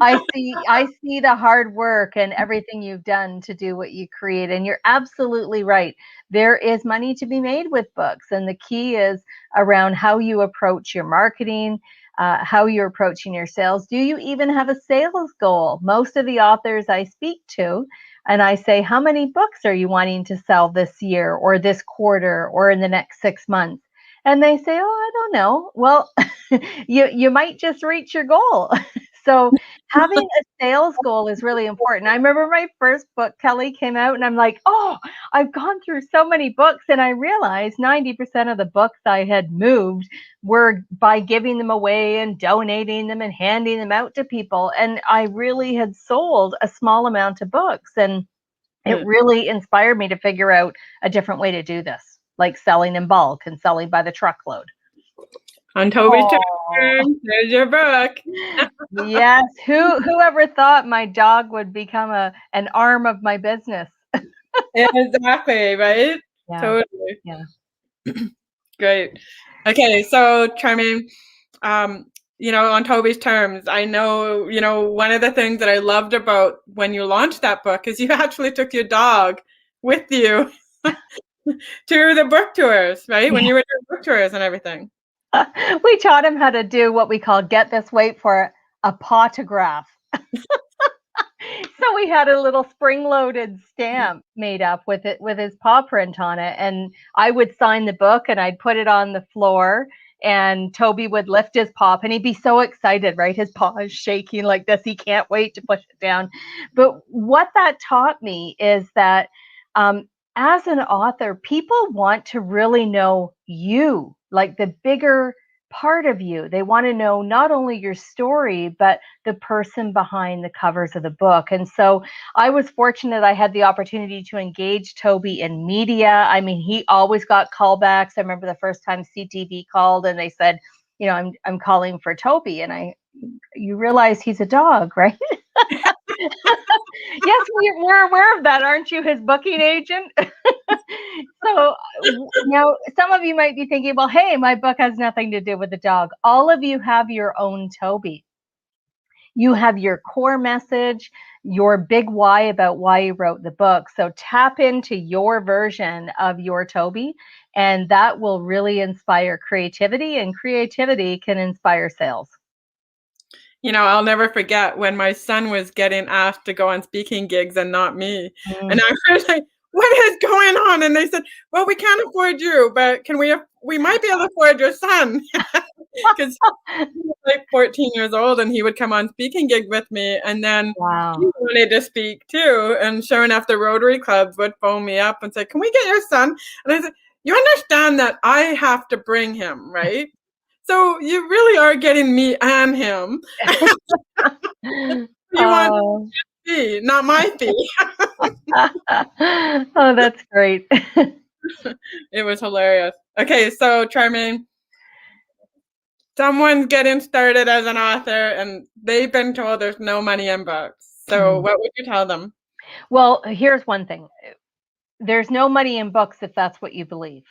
Speaker 5: I see the hard work and everything you've done to do what you create. And you're absolutely right. There is money to be made with books. And the key is around how you approach your marketing, how you're approaching your sales. Do you even have a sales goal? Most of the authors I speak to, and I say, how many books are you wanting to sell this year or this quarter or in the next 6 months? And they say, oh, I don't know. Well, you might just reach your goal. So having a sales goal is really important. I remember my first book, Kelly, came out, and I'm like, oh, I've gone through so many books. And I realized 90% of the books I had moved were by giving them away and donating them and handing them out to people. And I really had sold a small amount of books. And it really inspired me to figure out a different way to do this, like selling in bulk and selling by the truckload.
Speaker 2: On Toby's turn, there's your book.
Speaker 5: Yes. Whoever thought my dog would become an arm of my business?
Speaker 2: Exactly, right?
Speaker 5: Yeah.
Speaker 2: Totally.
Speaker 5: Yeah.
Speaker 2: Great. Okay, so Charmaine, on Toby's terms, I know, one of the things that I loved about when you launched that book is you actually took your dog with you to the book tours, right? When you were doing book tours and everything.
Speaker 5: We taught him how to do what we call, get this, wait for it, a potograph. So we had a little spring-loaded stamp made up with his paw print on it, and I would sign the book and I'd put it on the floor, and Toby would lift his paw and he'd be so excited, right? His paw is shaking like this. He can't wait to push it down. But what that taught me is that as an author, people want to really know you, like the bigger part of you. They want to know not only your story, but the person behind the covers of the book. And so I was fortunate I had the opportunity to engage Toby in media. I mean, he always got callbacks. I remember the first time CTV called and they said, I'm calling for Toby. And you realize he's a dog, right? Yes, we're aware of that. Aren't you his booking agent? So now some of you might be thinking, well, hey, my book has nothing to do with the dog. All of you have your own Toby. You have your core message, your big why about why you wrote the book. So tap into your version of your Toby, and that will really inspire creativity, and creativity can inspire sales.
Speaker 2: I'll never forget when my son was getting asked to go on speaking gigs and not me. And I was like, what is going on? And they said, well, we can't afford you, but we might be able to afford your son. Because he was like 14 years old and he would come on speaking gig with me. And then he wanted to speak too. And sure enough, the Rotary clubs would phone me up and say, can we get your son? And I said, you understand that I have to bring him, right? So you really are getting me and him. You want fee, not my fee.
Speaker 5: Oh, that's great.
Speaker 2: It was hilarious. Okay, so Charmaine, someone's getting started as an author and they've been told there's no money in books. So what would you tell them?
Speaker 5: Well, here's one thing. There's no money in books if that's what you believe,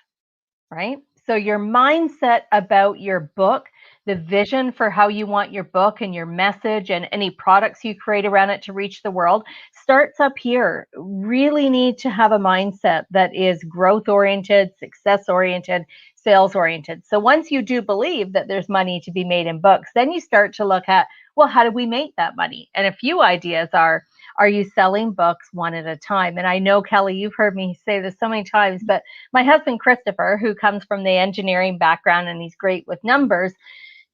Speaker 5: right? So your mindset about your book, the vision for how you want your book and your message and any products you create around it to reach the world starts up here. Really need to have a mindset that is growth oriented, success oriented, sales oriented. So once you do believe that there's money to be made in books, then you start to look at, well, how do we make that money? And a few ideas are you selling books one at a time? And I know, Kelly, you've heard me say this so many times, but my husband, Christopher, who comes from the engineering background and he's great with numbers,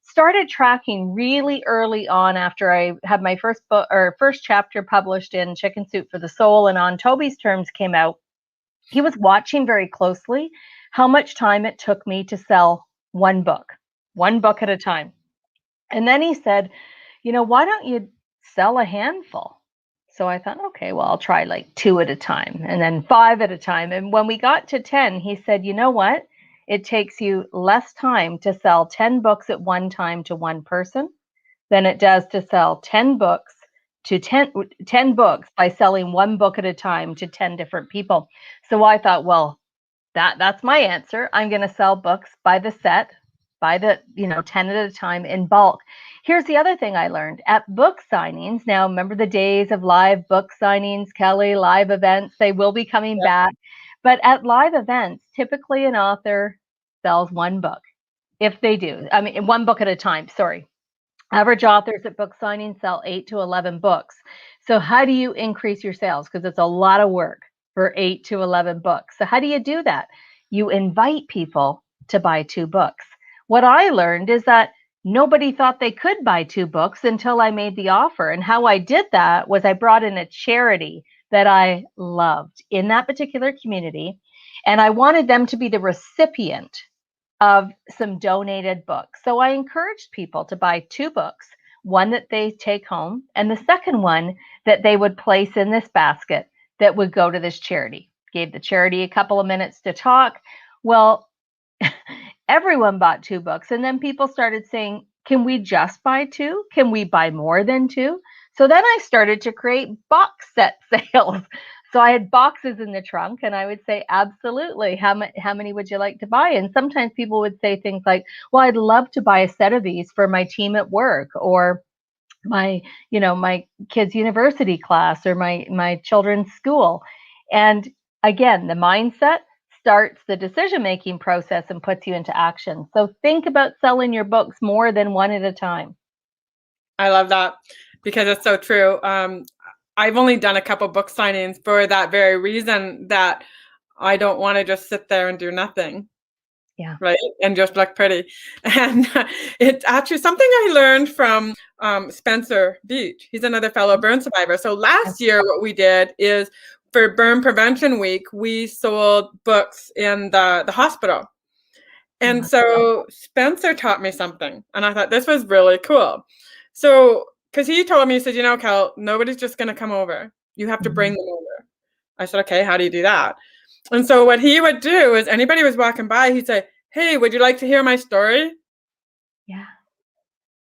Speaker 5: started tracking really early on after I had my first book or first chapter published in Chicken Soup for the Soul and On Toby's Terms came out. He was watching very closely how much time it took me to sell one book at a time. And then he said, why don't you sell a handful? So I thought, okay, well, I'll try like 2 at a time and then 5 at a time. And when we got to 10, he said, you know what? It takes you less time to sell 10 books at one time to one person than it does to sell 10 books to 10 books by selling one book at a time to 10 different people. So I thought, well, that's my answer. I'm going to sell books by the set, by the 10 at a time in bulk. Here's the other thing I learned at book signings. Now, remember the days of live book signings, Kelly, live events, they will be coming back. But at live events, typically an author sells one book. If they do, I mean, one book at a time, sorry. Average authors at book signings sell 8 to 11 books. So how do you increase your sales? Because it's a lot of work for 8 to 11 books. So how do you do that? You invite people to buy 2 books. What I learned is that nobody thought they could buy 2 books until I made the offer. And how I did that was I brought in a charity that I loved in that particular community. And I wanted them to be the recipient of some donated books. So I encouraged people to buy 2 books, one that they take home, and the second one that they would place in this basket that would go to this charity. Gave the charity a couple of minutes to talk. Well, everyone bought 2 books. And then people started saying, can we just buy 2? Can we buy more than 2? So then I started to create box set sales. So I had boxes in the trunk, and I would say, absolutely. How many would you like to buy? And sometimes people would say things like, well, I'd love to buy a set of these for my team at work, or my, my kids' university class, or my children's school. And again, the mindset starts the decision-making process and puts you into action. So think about selling your books more than one at a time.
Speaker 2: I love that, because it's so true. I've only done a couple book signings for that very reason, that I don't want to just sit there and do nothing.
Speaker 5: Yeah.
Speaker 2: Right. And just look pretty. And it's actually something I learned from Spencer Beach. He's another fellow burn survivor. So last year, what we did is, for Burn Prevention Week, we sold books in the hospital. And so Spencer taught me something, and I thought this was really cool. So, because he told me, he said, Cal, nobody's just going to come over. You have to bring them over. I said, okay, how do you do that? And so what he would do is, anybody was walking by, he'd say, hey, would you like to hear my story?
Speaker 5: Yeah.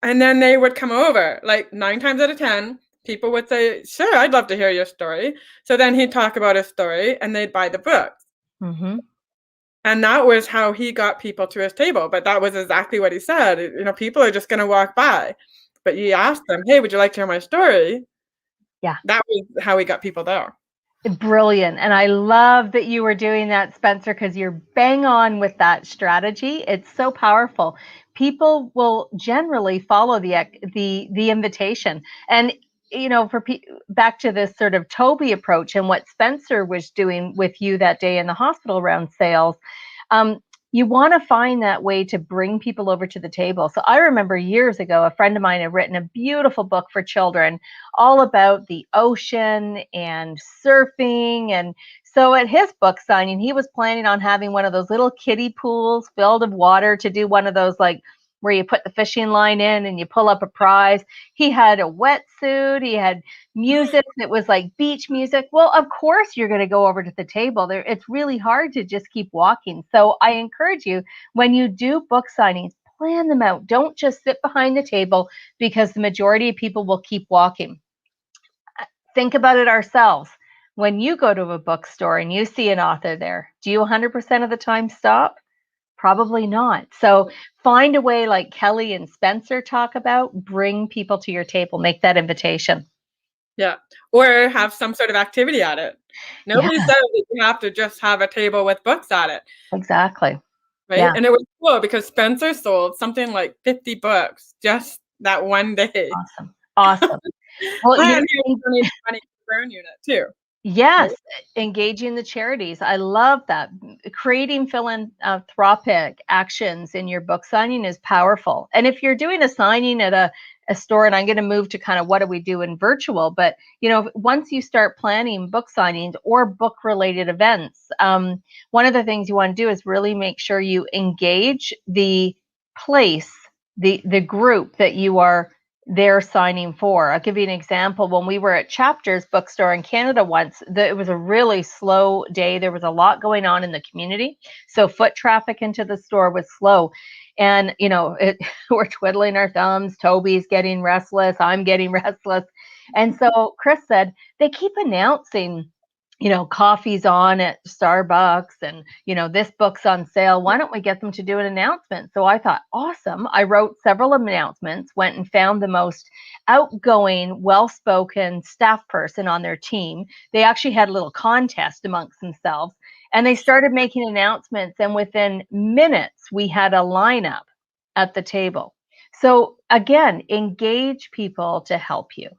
Speaker 2: And then they would come over. Like 9 times out of 10, people would say, sure, I'd love to hear your story. So then he'd talk about his story, and they'd buy the book.
Speaker 5: Mm-hmm.
Speaker 2: And that was how he got people to his table. But that was exactly what he said. People are just going to walk by. But you asked them, hey, would you like to hear my story?
Speaker 5: Yeah.
Speaker 2: That was how he got people there.
Speaker 5: Brilliant. And I love that you were doing that, Spencer, because you're bang on with that strategy. It's so powerful. People will generally follow the invitation. And back to this sort of Toby approach and what Spencer was doing with you that day in the hospital around sales, you want to find that way to bring people over to the table. So I remember years ago, a friend of mine had written a beautiful book for children all about the ocean and surfing. And so at his book signing, he was planning on having one of those little kiddie pools filled with water to do one of those, like, where you put the fishing line in and you pull up a prize. He had a wetsuit. He had music that was like beach music. Well, of course you're going to go over to the table there. It's really hard to just keep walking. So I encourage you, when you do book signings, plan them out. Don't just sit behind the table, because the majority of people will keep walking. Think about it ourselves. When you go to a bookstore and you see an author there, do you 100% of the time stop? Probably not. So find a way, like Kelly and Spencer talk about, bring people to your table, make that invitation.
Speaker 2: Yeah. Or have some sort of activity at it. Nobody
Speaker 5: Yeah.
Speaker 2: says that you have to just have a table with books at it.
Speaker 5: Exactly.
Speaker 2: Right.
Speaker 5: Yeah.
Speaker 2: And it was cool, because Spencer sold something like 50 books just that one day.
Speaker 5: Awesome. Awesome. Well,
Speaker 2: And he was donating money to the burn unit too.
Speaker 5: yes, engaging the charities. I love that. Creating philanthropic actions in your book signing is powerful. And if you're doing a signing at a store, and I'm going to move to kind of what do we do in virtual, but once you start planning book signings or book related events, one of the things you want to do is really make sure you engage the place, the group that you are they're signing for. I'll give you an example. When we were at Chapters Bookstore in Canada once, it was a really slow day. There was a lot going on in the community. So foot traffic into the store was slow. And, we're twiddling our thumbs. Toby's getting restless. I'm getting restless. And so Chris said, they keep announcing, coffee's on at Starbucks, and, this book's on sale. Why don't we get them to do an announcement? So I thought, awesome. I wrote several announcements, went and found the most outgoing, well-spoken staff person on their team. They actually had a little contest amongst themselves, and they started making announcements. And within minutes, we had a lineup at the table. So again, engage people to help you.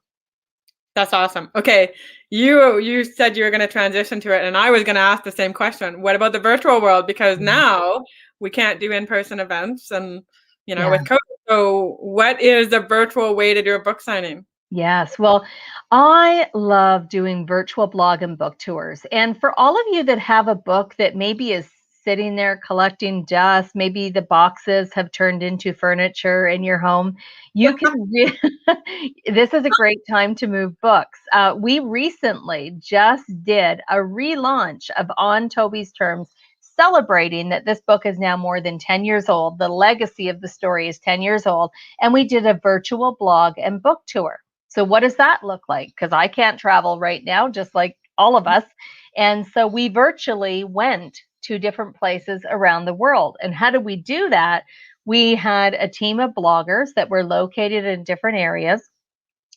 Speaker 2: That's awesome. Okay. You said you were going to transition to it, and I was going to ask the same question. What about the virtual world? Because now we can't do in-person events, and with COVID. So what is the virtual way to do a book signing?
Speaker 5: Yes. Well, I love doing virtual blog and book tours. And for all of you that have a book that maybe is sitting there collecting dust, maybe the boxes have turned into furniture in your home, you can this is a great time to move books. We recently just did a relaunch of On Toby's Terms, celebrating that this book is now more than 10 years old. The legacy of the story is 10 years old. And we did a virtual blog and book tour. So what does that look like? Because I can't travel right now, just like all of us. And so we virtually went to different places around the world. And how did we do that? We had a team of bloggers that were located in different areas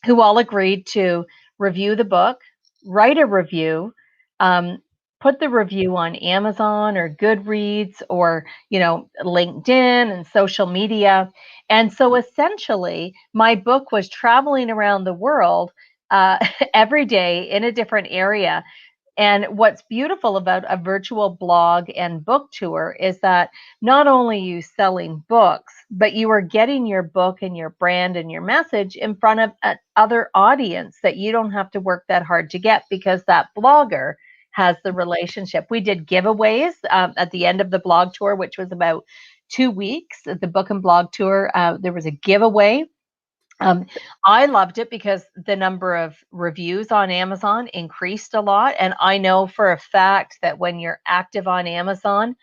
Speaker 5: who all agreed to review the book, write a review, put the review on Amazon or Goodreads or, LinkedIn and social media. And so essentially, my book was traveling around the world every day in a different area. And what's beautiful about a virtual blog and book tour is that not only are you selling books, but you are getting your book and your brand and your message in front of other audience that you don't have to work that hard to get because that blogger has the relationship. We did giveaways at the end of the blog tour, which was about 2 weeks. The book and blog tour, there was a giveaway. I loved it because the number of reviews on Amazon increased a lot. And I know for a fact that when you're active on Amazon,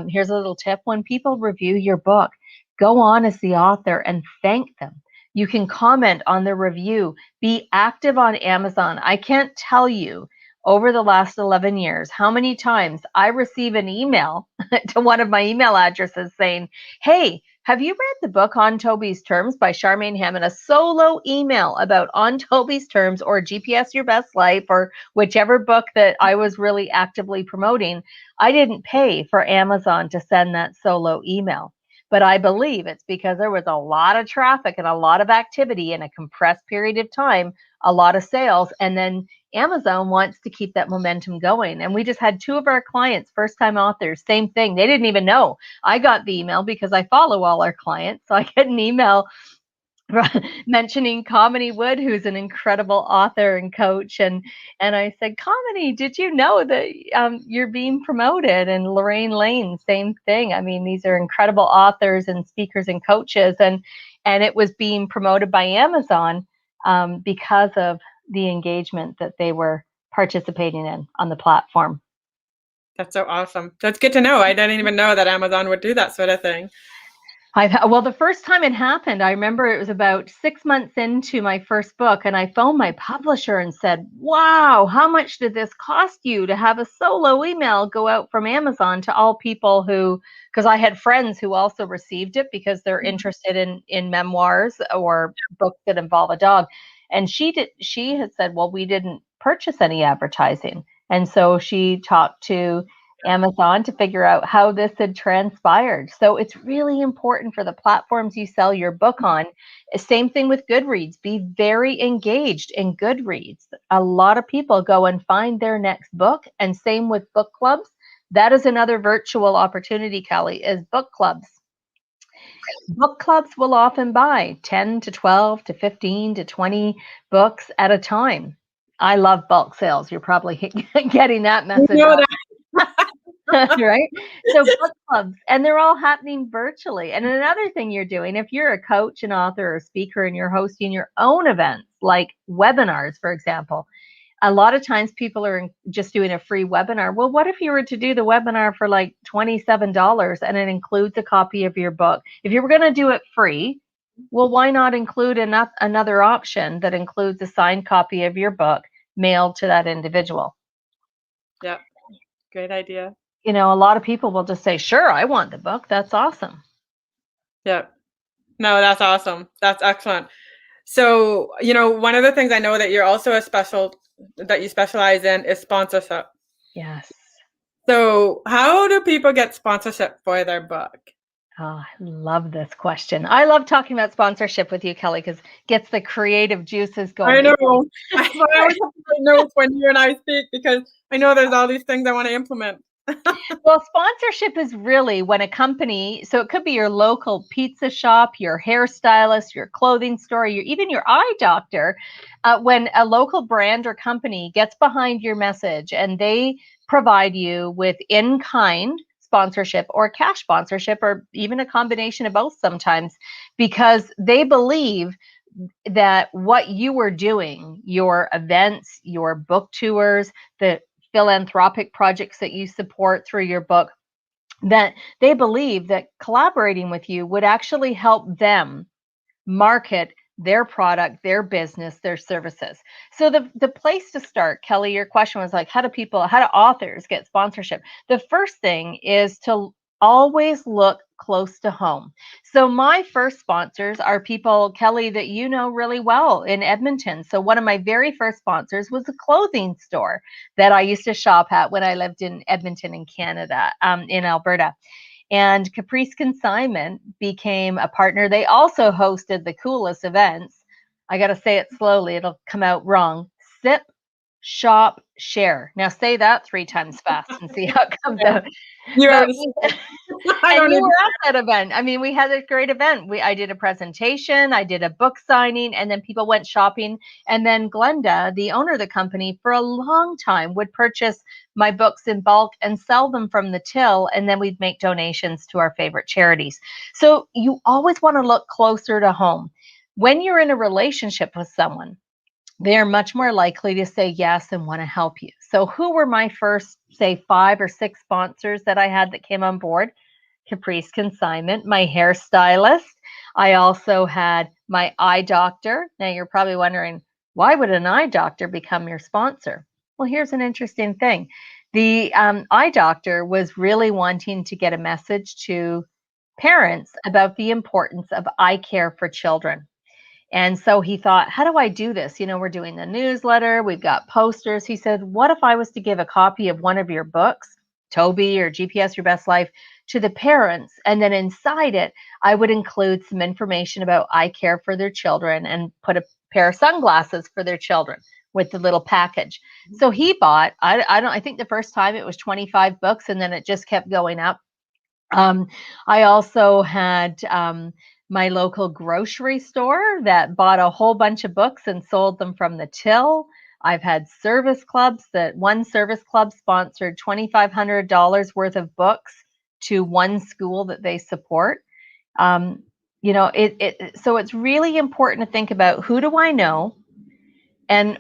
Speaker 5: here's a little tip. When people review your book, go on as the author and thank them. You can comment on the review, be active on Amazon. I can't tell you over the last 11 years how many times I receive an email to one of my email addresses saying, hey, have you read the book On Toby's Terms by Charmaine Hammond? A solo email about On Toby's Terms or GPS Your Best Life or whichever book that I was really actively promoting. I didn't pay for Amazon to send that solo email, but I believe it's because there was a lot of traffic and a lot of activity in a compressed period of time, a lot of sales, and then Amazon wants to keep that momentum going. And we just had 2 of our clients, first-time authors, same thing. They didn't even know. I got the email because I follow all our clients. So I get an email mentioning Comedy Wood, who's an incredible author and coach. And I said, Comedy, did you know that you're being promoted? And Lorraine Lane, same thing. I mean, these are incredible authors and speakers and coaches. And it was being promoted by Amazon because of the engagement that they were participating in on the platform.
Speaker 2: That's so awesome. That's good to know. I didn't even know that Amazon would do that sort of thing.
Speaker 5: Well, the first time it happened, I remember it was about 6 months into my first book, and I phoned my publisher and said, wow, how much did this cost you to have a solo email go out from Amazon to all people who, because I had friends who also received it because they're interested in memoirs or books that involve a dog. And she had said, well, we didn't purchase any advertising. And so she talked to Amazon to figure out how this had transpired. So it's really important for the platforms you sell your book on. Same thing with Goodreads. Be very engaged in Goodreads. A lot of people go and find their next book, and same with book clubs. That is another virtual opportunity, Kelly, is book clubs. Book clubs will often buy 10 to 12 to 15 to 20 books at a time. I love bulk sales. You're probably getting that message. Right? So book clubs, and they're all happening virtually. And another thing you're doing, if you're a coach, an author, or speaker, and you're hosting your own events, like webinars, for example, a lot of times people are just doing a free webinar. Well, what if you were to do the webinar for like $27 and it includes a copy of your book? If you were going to do it free, well, why not include another option that includes a signed copy of your book mailed to that individual?
Speaker 2: Yeah, great idea.
Speaker 5: A lot of people will just say, sure, I want the book. That's awesome.
Speaker 2: Yeah. No, that's awesome. That's excellent. So, one of the things I know that you're also that you specialize in is sponsorship.
Speaker 5: Yes.
Speaker 2: So how do people get sponsorship for their book?
Speaker 5: Oh, I love this question. I love talking about sponsorship with you, Kelly, because it gets the creative juices going.
Speaker 2: I know. I always have to take notes when you and I speak because I know there's all these things I want to implement.
Speaker 5: Well, sponsorship is really when a company, so it could be your local pizza shop, your hairstylist, your clothing store, even your eye doctor, when a local brand or company gets behind your message and they provide you with in-kind sponsorship or cash sponsorship or even a combination of both sometimes, because they believe that what you are doing, your events, your book tours, the philanthropic projects that you support through your book, that they believe that collaborating with you would actually help them market their product, their business, their services. So the place to start, Kelly, your question was like, how do authors get sponsorship? The first thing is to always look close to home. So my first sponsors are people, Kelly, that you know really well in Edmonton. So one of my very first sponsors was a clothing store that I used to shop at when I lived in Edmonton in Canada, in Alberta. And Caprice Consignment became a partner. They also hosted the coolest events. I got to say it slowly, it'll come out wrong. Sip, shop, share. Now say that 3 times fast and see how it comes out.
Speaker 2: You
Speaker 5: But
Speaker 2: I
Speaker 5: and
Speaker 2: don't
Speaker 5: you
Speaker 2: even.
Speaker 5: were at that event. I mean, we had a great event. I did a presentation, I did a book signing, and then people went shopping. And then Glenda, the owner of the company, for a long time would purchase my books in bulk and sell them from the till, and then we'd make donations to our favorite charities. So you always want to look closer to home. When you're in a relationship with someone, they're much more likely to say yes and want to help you. So who were my first, say, 5 or 6 sponsors that I had that came on board? Caprice Consignment, my hairstylist. I also had my eye doctor. Now you're probably wondering, why would an eye doctor become your sponsor? Well, here's an interesting thing. The eye doctor was really wanting to get a message to parents about the importance of eye care for children. And so he thought, how do I do this? You know, we're doing the newsletter, we've got posters. He said, what if I was to give a copy of one of your books, Toby or GPS Your Best Life, to the parents? And then inside it, I would include some information about eye care for their children and put a pair of sunglasses for their children with the little package. So he bought, I think the first time it was 25 books, and then it just kept going up. I also had my local grocery store that bought a whole bunch of books and sold them from the till. I've had service clubs that one service club sponsored $2,500 worth of books to one school that they support. You know, so it's really important to think about, who do I know and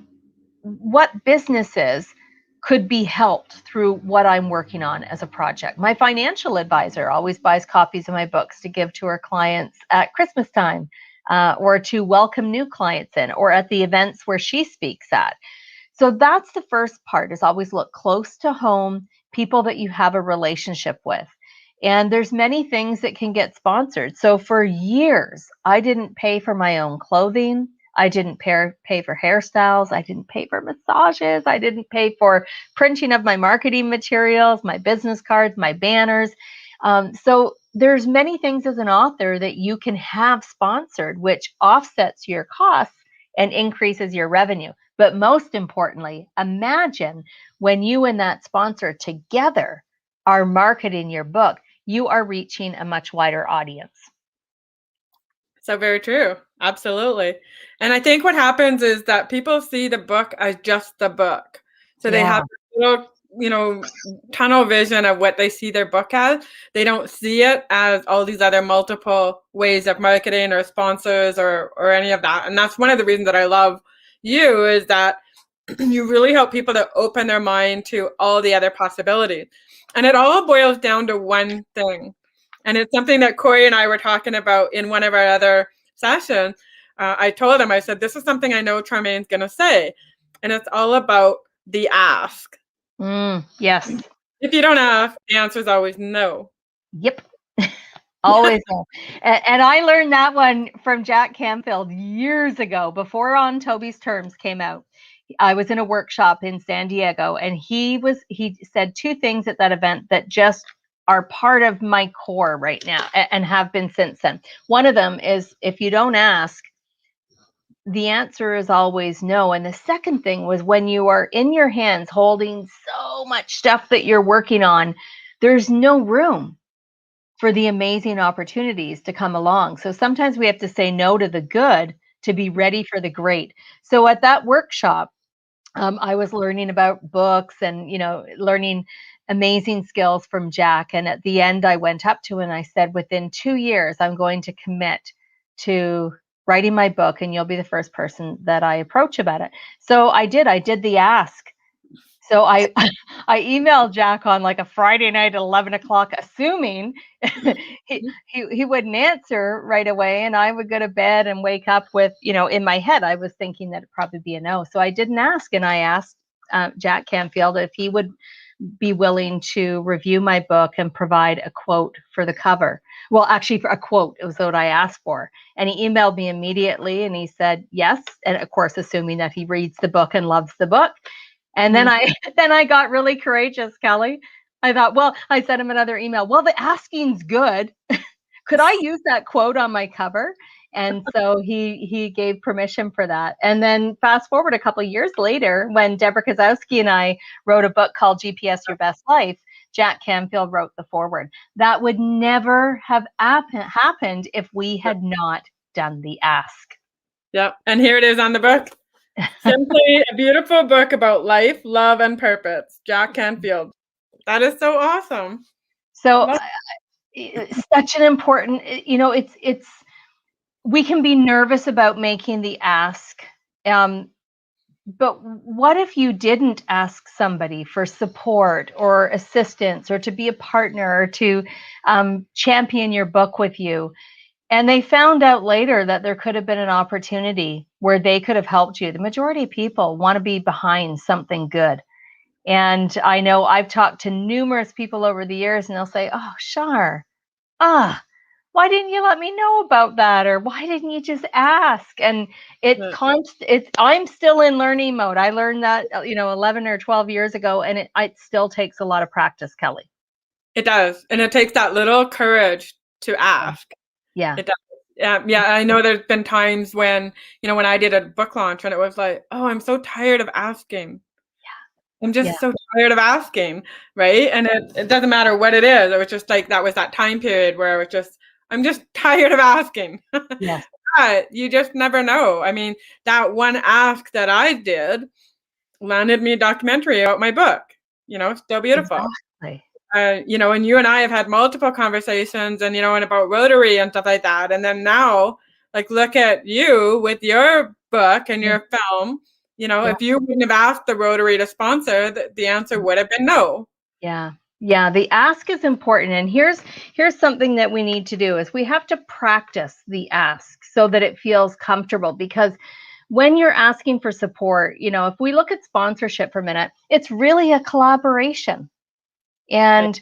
Speaker 5: what businesses could be helped through what I'm working on as a project. My financial advisor always buys copies of my books to give to her clients at Christmas time, or to welcome new clients in, or at the events where she speaks at. So that's the first part, is always look close to home, people that you have a relationship with. And there's many things that can get sponsored. So for years, I didn't pay for my own clothing. I didn't pay for hairstyles. I didn't pay for massages. I didn't pay for printing of my marketing materials, my business cards, my banners. So there's many things as an author that you can have sponsored, which offsets your costs and increases your revenue. But most importantly, imagine when you and that sponsor together are marketing your book, you are reaching a much wider audience.
Speaker 2: So very true. Absolutely. And I think what happens is that people see the book as just the book. So they have a little, you know, tunnel vision of what they see their book as. They don't see it as all these other multiple ways of marketing or sponsors or any of that. And that's one of the reasons that I love you, is that you really help people to open their mind to all the other possibilities. And it all boils down to one thing. And it's something that Corey and I were talking about in one of our other sessions. I told him, I said, this is something I know Charmaine's going to say. And it's all about the ask.
Speaker 5: Yes.
Speaker 2: If you don't ask, the answer is always no.
Speaker 5: Yep. Always no. And I learned that one from Jack Canfield years ago, before On Toby's Terms came out. I was in a workshop in San Diego, and he said 2 things at that event that just are part of my core right now and have been since then. One of them is, if you don't ask, the answer is always no. And the second thing was, when you are in your hands holding so much stuff that you're working on, there's no room for the amazing opportunities to come along. So sometimes we have to say no to the good to be ready for the great. So at that workshop, I was learning about books and, you know, learning amazing skills from Jack. And at the end, I went up to him and I said, within 2 years, I'm going to commit to writing my book, and you'll be the first person that I approach about it. So I did the ask. So I I emailed Jack on like a Friday night at 11 o'clock, assuming he wouldn't answer right away, and I would go to bed and wake up with, in my head, I was thinking that it'd probably be a no. So I didn't ask, and I asked Jack Canfield if he would be willing to review my book and provide a quote for the cover. Well, actually, for a quote, it was what I asked for. And he emailed me immediately and he said yes. And of course, assuming that he reads the book and loves the book. And then I got really courageous, Kelly. I thought, well, I sent him another email. Well, the asking's good. Could I use that quote on my cover? And so he gave permission for that. And then fast forward a couple of years later, when Deborah Kozowski and I wrote a book called GPS Your Best Life, Jack Canfield wrote the foreword. That would never have happened if we had not done the ask.
Speaker 2: Yep. And here it is on the book. Simply a beautiful book about life, love, and purpose. Jack Canfield. That is so awesome.
Speaker 5: So such an important, it's we can be nervous about making the ask. But what if you didn't ask somebody for support or assistance or to be a partner or to champion your book with you? And they found out later that there could have been an opportunity where they could have helped you. The majority of people want to be behind something good. And I know I've talked to numerous people over the years and they'll say, oh, Char, why didn't you let me know about that? Or why didn't you just ask? And I'm still in learning mode. I learned that, 11 or 12 years ago, and it still takes a lot of practice, Kelly.
Speaker 2: It does. And it takes that little courage to ask.
Speaker 5: Yeah.
Speaker 2: It does. Yeah, I know there's been times when, when I did a book launch and it was like, oh, I'm so tired of asking. I'm just so tired of asking, right? And it doesn't matter what it is. It was just like, that was that time period where it was just, I'm just tired of asking.
Speaker 5: Yes.
Speaker 2: But you just never know. I mean, that one ask that I did landed me a documentary about my book, Still Beautiful.
Speaker 5: Exactly.
Speaker 2: And you and I have had multiple conversations and, and about Rotary and stuff like that. And then now, like, look at you with your book and your film, if you wouldn't have asked the Rotary to sponsor, the answer would have been no.
Speaker 5: Yeah. Yeah. The ask is important. And here's something that we need to do is we have to practice the ask so that it feels comfortable, because when you're asking for support, if we look at sponsorship for a minute, it's really a collaboration. And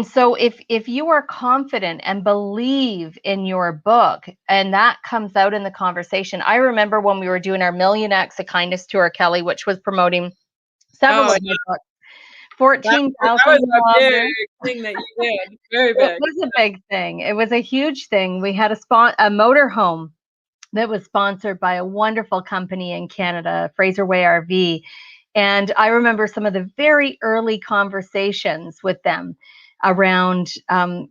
Speaker 5: so if you are confident and believe in your book, and that comes out in the conversation. I remember when we were doing our Million Acts of Kindness tour, Kelly, which was promoting several of my books. 14,000.
Speaker 2: That was a big thing that you did. Very big.
Speaker 5: It was a big thing. It was a huge thing. We had a motorhome that was sponsored by a wonderful company in Canada, Fraser Way RV. And I remember some of the very early conversations with them around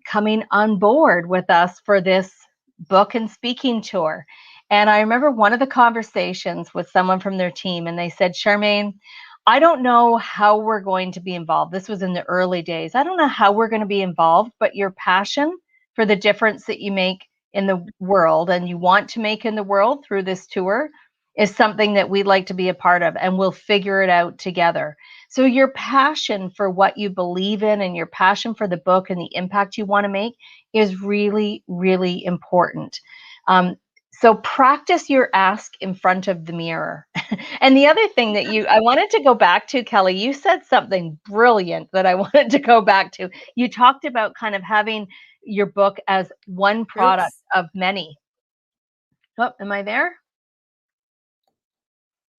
Speaker 5: coming on board with us for this book and speaking tour. And I remember one of the conversations with someone from their team, and they said, Charmaine, I don't know how we're going to be involved. This was in the early days. I don't know how we're going to be involved, but your passion for the difference that you make in the world and you want to make in the world through this tour is something that we'd like to be a part of, and we'll figure it out together. So your passion for what you believe in and your passion for the book and the impact you want to make is really, really important. So practice your ask in front of the mirror. And the other thing that I wanted to go back to, Kelly, you said something brilliant that I wanted to go back to. You talked about kind of having your book as one product of many. Oh, am I there?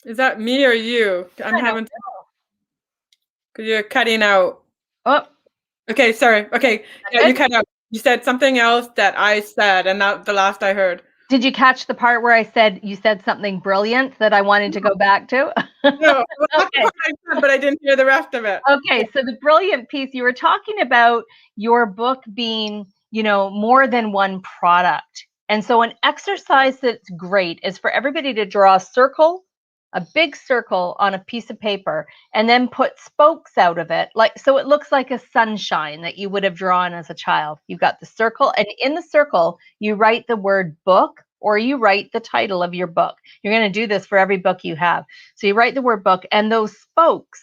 Speaker 2: Is that me or you? I'm having, because you're cutting out.
Speaker 5: Oh,
Speaker 2: okay. Sorry. Okay. Yeah, you cut out. You said something else that I said, and not the last I heard.
Speaker 5: Did you catch the part where you said something brilliant that I wanted to go back to?
Speaker 2: No,
Speaker 5: okay.
Speaker 2: But I didn't hear the rest of it.
Speaker 5: Okay. So the brilliant piece, you were talking about your book being, more than one product. And so an exercise that's great is for everybody to draw a big circle on a piece of paper, and then put spokes out of it, so it looks like a sunshine that you would have drawn as a child. You've got the circle, and in the circle, you write the word book, or you write the title of your book. You're going to do this for every book you have. So you write the word book, and those spokes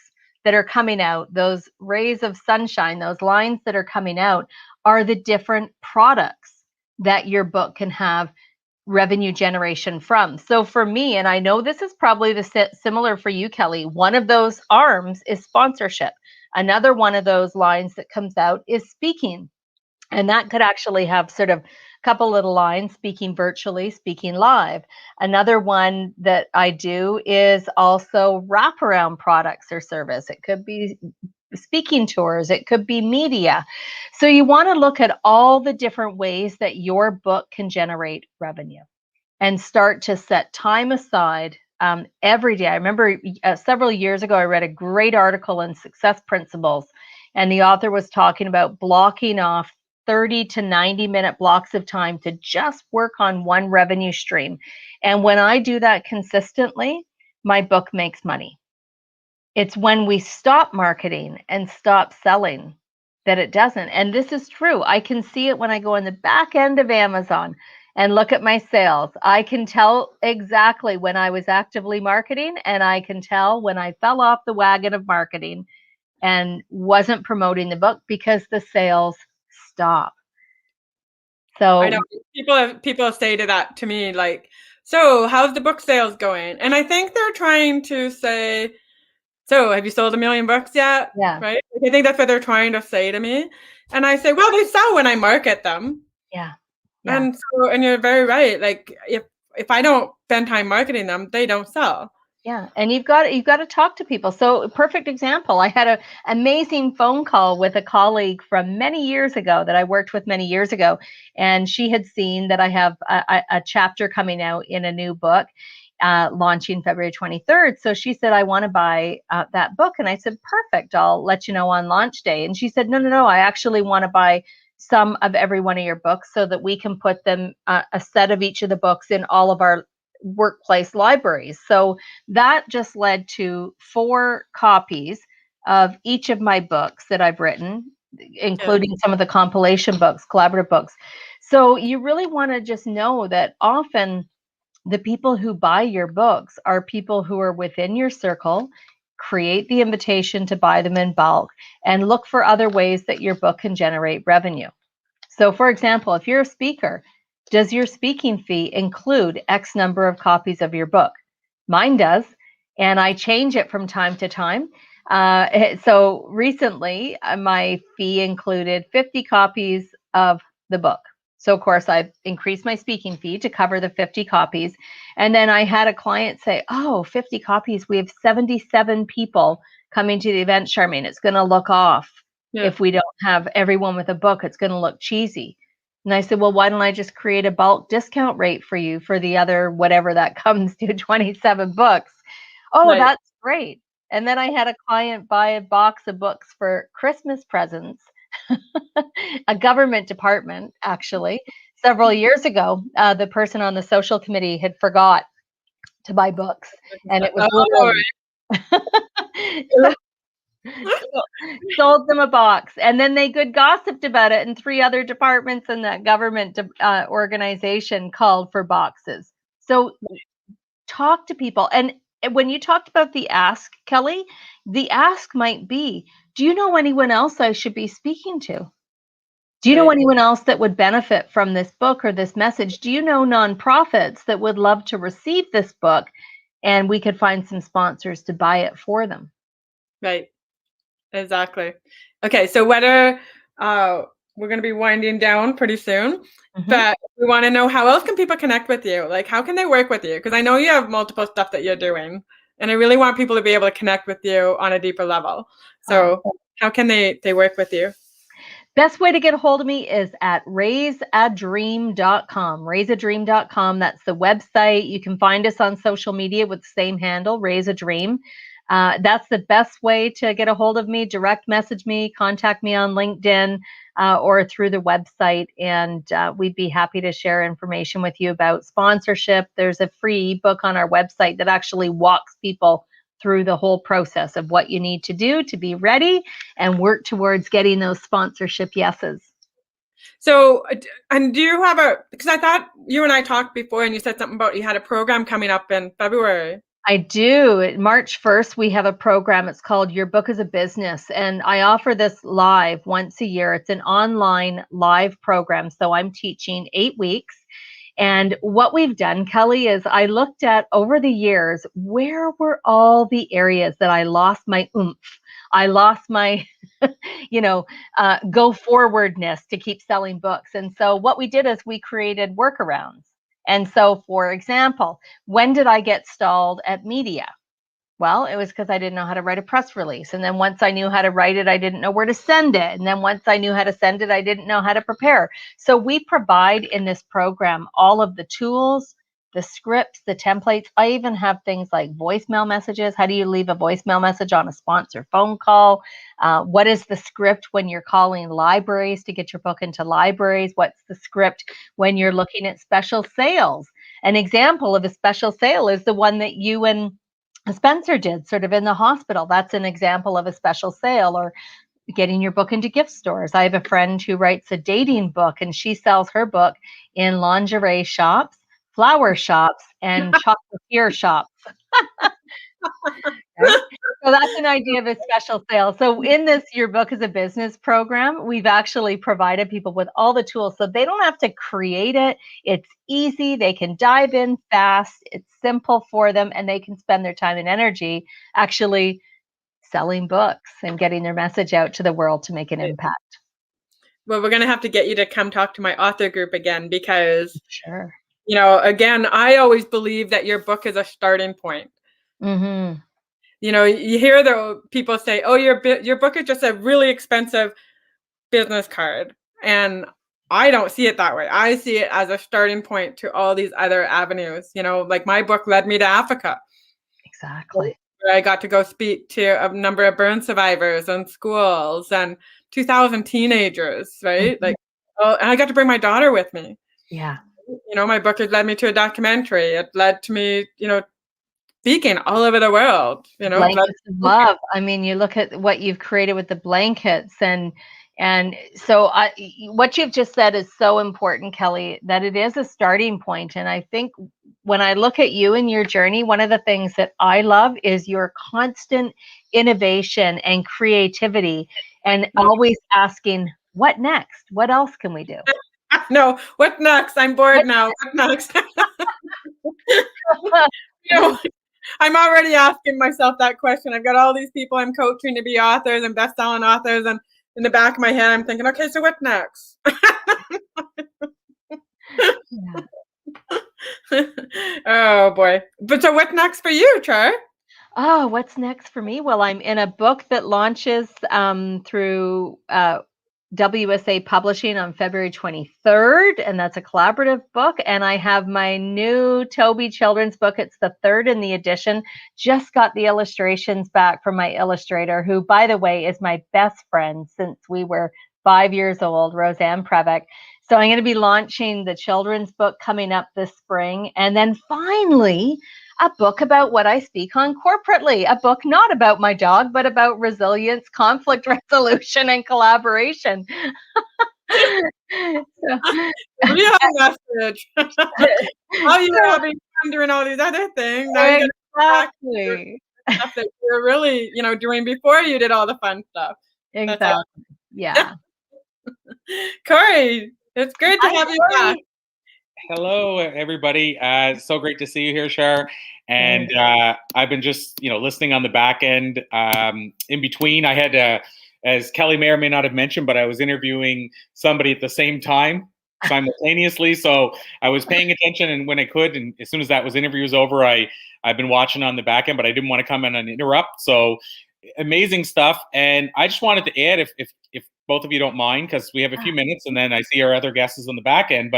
Speaker 5: that are coming out, those rays of sunshine, those lines that are coming out, are the different products that your book can have revenue generation from. So for me, and I know this is probably similar for you, Kelly, one of those arms is sponsorship. Another one of those lines that comes out is speaking. And that could actually have sort of a couple little lines, speaking virtually, speaking live. Another one that I do is also wraparound products or service. It could be speaking tours, it could be media. So you want to look at all the different ways that your book can generate revenue and start to set time aside every day. I remember several years ago, I read a great article in Success Principles, and the author was talking about blocking off 30 to 90-minute blocks of time to just work on one revenue stream. And when I do that consistently, my book makes money. It's when we stop marketing and stop selling that it doesn't. And this is true. I can see it when I go in the back end of Amazon and look at my sales. I can tell exactly when I was actively marketing, and I can tell when I fell off the wagon of marketing and wasn't promoting the book because the sales stop. So
Speaker 2: I know people say to that to me, like, so how's the book sales going? And I think they're trying to say, so have you sold 1 million books yet?
Speaker 5: Yeah.
Speaker 2: Right? I think that's what they're trying to say to me. And I say, well, they sell when I market them.
Speaker 5: yeah.
Speaker 2: And so, and you're very right. Like if I don't spend time marketing them, they don't sell.
Speaker 5: Yeah, and you've got to talk to people. So perfect example. I had an amazing phone call with a colleague from many years ago that I worked with many years ago, and she had seen that I have a chapter coming out in a new book, launching February 23rd. So she said, I want to buy that book, and I said, perfect. I'll let you know on launch day. And she said, no, I actually want to buy some of every one of your books so that we can put them a set of each of the books in all of our workplace libraries. So that just led to 4 copies of each of my books that I've written, including some of the compilation books, collaborative books. So you really want to just know that often the people who buy your books are people who are within your circle. Create the invitation to buy them in bulk and look for other ways that your book can generate revenue. So for example, if you're a speaker, does your speaking fee include X number of copies of your book? Mine does, and I change it from time to time. So recently, my fee included 50 copies of the book. So of course, I've increased my speaking fee to cover the 50 copies. And then I had a client say, 50 copies, we have 77 people coming to the event, Charmaine. It's going to look off. Yeah. If we don't have everyone with a book, it's going to look cheesy. And I said, well, why don't I just create a bulk discount rate for you for the other, whatever that comes to, 27 books. Oh, right. That's great. And then I had a client buy a box of books for Christmas presents, a government department, actually. Several years ago, the person on the social committee had forgot to buy books. And it was sold them a box, and then they gossiped about it, and 3 other departments in that government organization called for boxes. So talk to people. And when you talked about the ask, Kelly, the ask might be, do you know anyone else I should be speaking to? Do you know anyone else that would benefit from this book or this message? Do you know nonprofits that would love to receive this book, and we could find some sponsors to buy it for them?
Speaker 2: Right. Exactly. Okay, so whether we're going to be winding down pretty soon, but we want to know, how else can people connect with you? Like, how can they work with you? Because I know you have multiple stuff that you're doing, and I really want people to be able to connect with you on a deeper level. So how can they work with you?
Speaker 5: Best way to get a hold of me is at raiseadream.com. Raiseadream.com. That's the website. You can find us on social media with the same handle, Raise a Dream. That's the best way to get a hold of me. Direct message me, contact me on LinkedIn or through the website, and we'd be happy to share information with you about sponsorship. There's a free ebook on our website that actually walks people through the whole process of what you need to do to be ready and work towards getting those sponsorship yeses.
Speaker 2: So, and do you have because I thought you and I talked before, and you said something about you had a program coming up in February.
Speaker 5: I do. March 1st, we have a program. It's called Your Book is a Business. And I offer this live once a year. It's an online live program. So I'm teaching 8 weeks. And what we've done, Kelly, is I looked at over the years, where were all the areas that I lost my oomph? I lost my, go forwardness to keep selling books. And so what we did is we created workarounds. And so, for example, when did I get stalled at media? Well, it was because I didn't know how to write a press release. And then once I knew how to write it, I didn't know where to send it. And then once I knew how to send it, I didn't know how to prepare. So we provide in this program all of the tools, the scripts, the templates. I even have things like voicemail messages. How do you leave a voicemail message on a sponsor phone call? What is the script when you're calling libraries to get your book into libraries? What's the script when you're looking at special sales? An example of a special sale is the one that you and Spencer did sort of in the hospital. That's an example of a special sale, or getting your book into gift stores. I have a friend who writes a dating book, and she sells her book in lingerie shops, flower shops, and chocolatier shops. Right? So that's an idea of a special sale. So in this Your Book is a Business program, we've actually provided people with all the tools so they don't have to create it. It's easy. They can dive in fast. It's simple for them, and they can spend their time and energy actually selling books and getting their message out to the world to make an impact.
Speaker 2: Well, we're going to have to get you to come talk to my author group again, because,
Speaker 5: Sure.
Speaker 2: again, I always believe that your book is a starting point.
Speaker 5: Mm-hmm.
Speaker 2: You hear the people say, "Oh, your book is just a really expensive business card," and I don't see it that way. I see it as a starting point to all these other avenues. Like my book led me to Africa.
Speaker 5: Exactly.
Speaker 2: Where I got to go speak to a number of burn survivors and schools and 2,000 teenagers, right?
Speaker 5: Mm-hmm.
Speaker 2: Like, and I got to bring my daughter with me.
Speaker 5: Yeah.
Speaker 2: My book has led me to a documentary. It led to me, speaking all over the world.
Speaker 5: Blankets of love. I mean, you look at what you've created with the blankets, and so what you've just said is so important, Kelly, that it is a starting point. And I think when I look at you and your journey, one of the things that I love is your constant innovation and creativity, and always asking, what next? What else can we do?
Speaker 2: No, what next? I'm bored now. What next? I'm already asking myself that question. I've got all these people I'm coaching to be authors and best-selling authors, and in the back of my head, I'm thinking, okay, so what next? Oh boy! But so what's next for you, Char?
Speaker 5: Oh, what's next for me? Well, I'm in a book that launches through WSA Publishing on February 23rd, and that's a collaborative book. And I have my new Toby children's book. It's the third in the edition. Just got the illustrations back from my illustrator, who, by the way, is my best friend since we were 5 years old, Roseanne Previck. So I'm going to be launching the children's book coming up this spring. And then finally, a book about what I speak on corporately, a book not about my dog, but about resilience, conflict resolution, and collaboration.
Speaker 2: Real message. All you having fun doing all these other things. Now you
Speaker 5: exactly.
Speaker 2: Stuff that you're really, doing before you did all the fun stuff.
Speaker 5: Exactly. Yeah.
Speaker 2: Corey, it's great to have you back.
Speaker 1: Hello, everybody. So great to see you here, Char. And I've been just, listening on the back end. In between, I had, as Kelly may or may not have mentioned, but I was interviewing somebody at the same time, simultaneously. So I was paying attention, and when I could, and as soon as that interview was over, I've been watching on the back end, but I didn't want to come in and interrupt. So amazing stuff. And I just wanted to add, if both of you don't mind, because we have a few minutes, and then I see our other guests on the back end.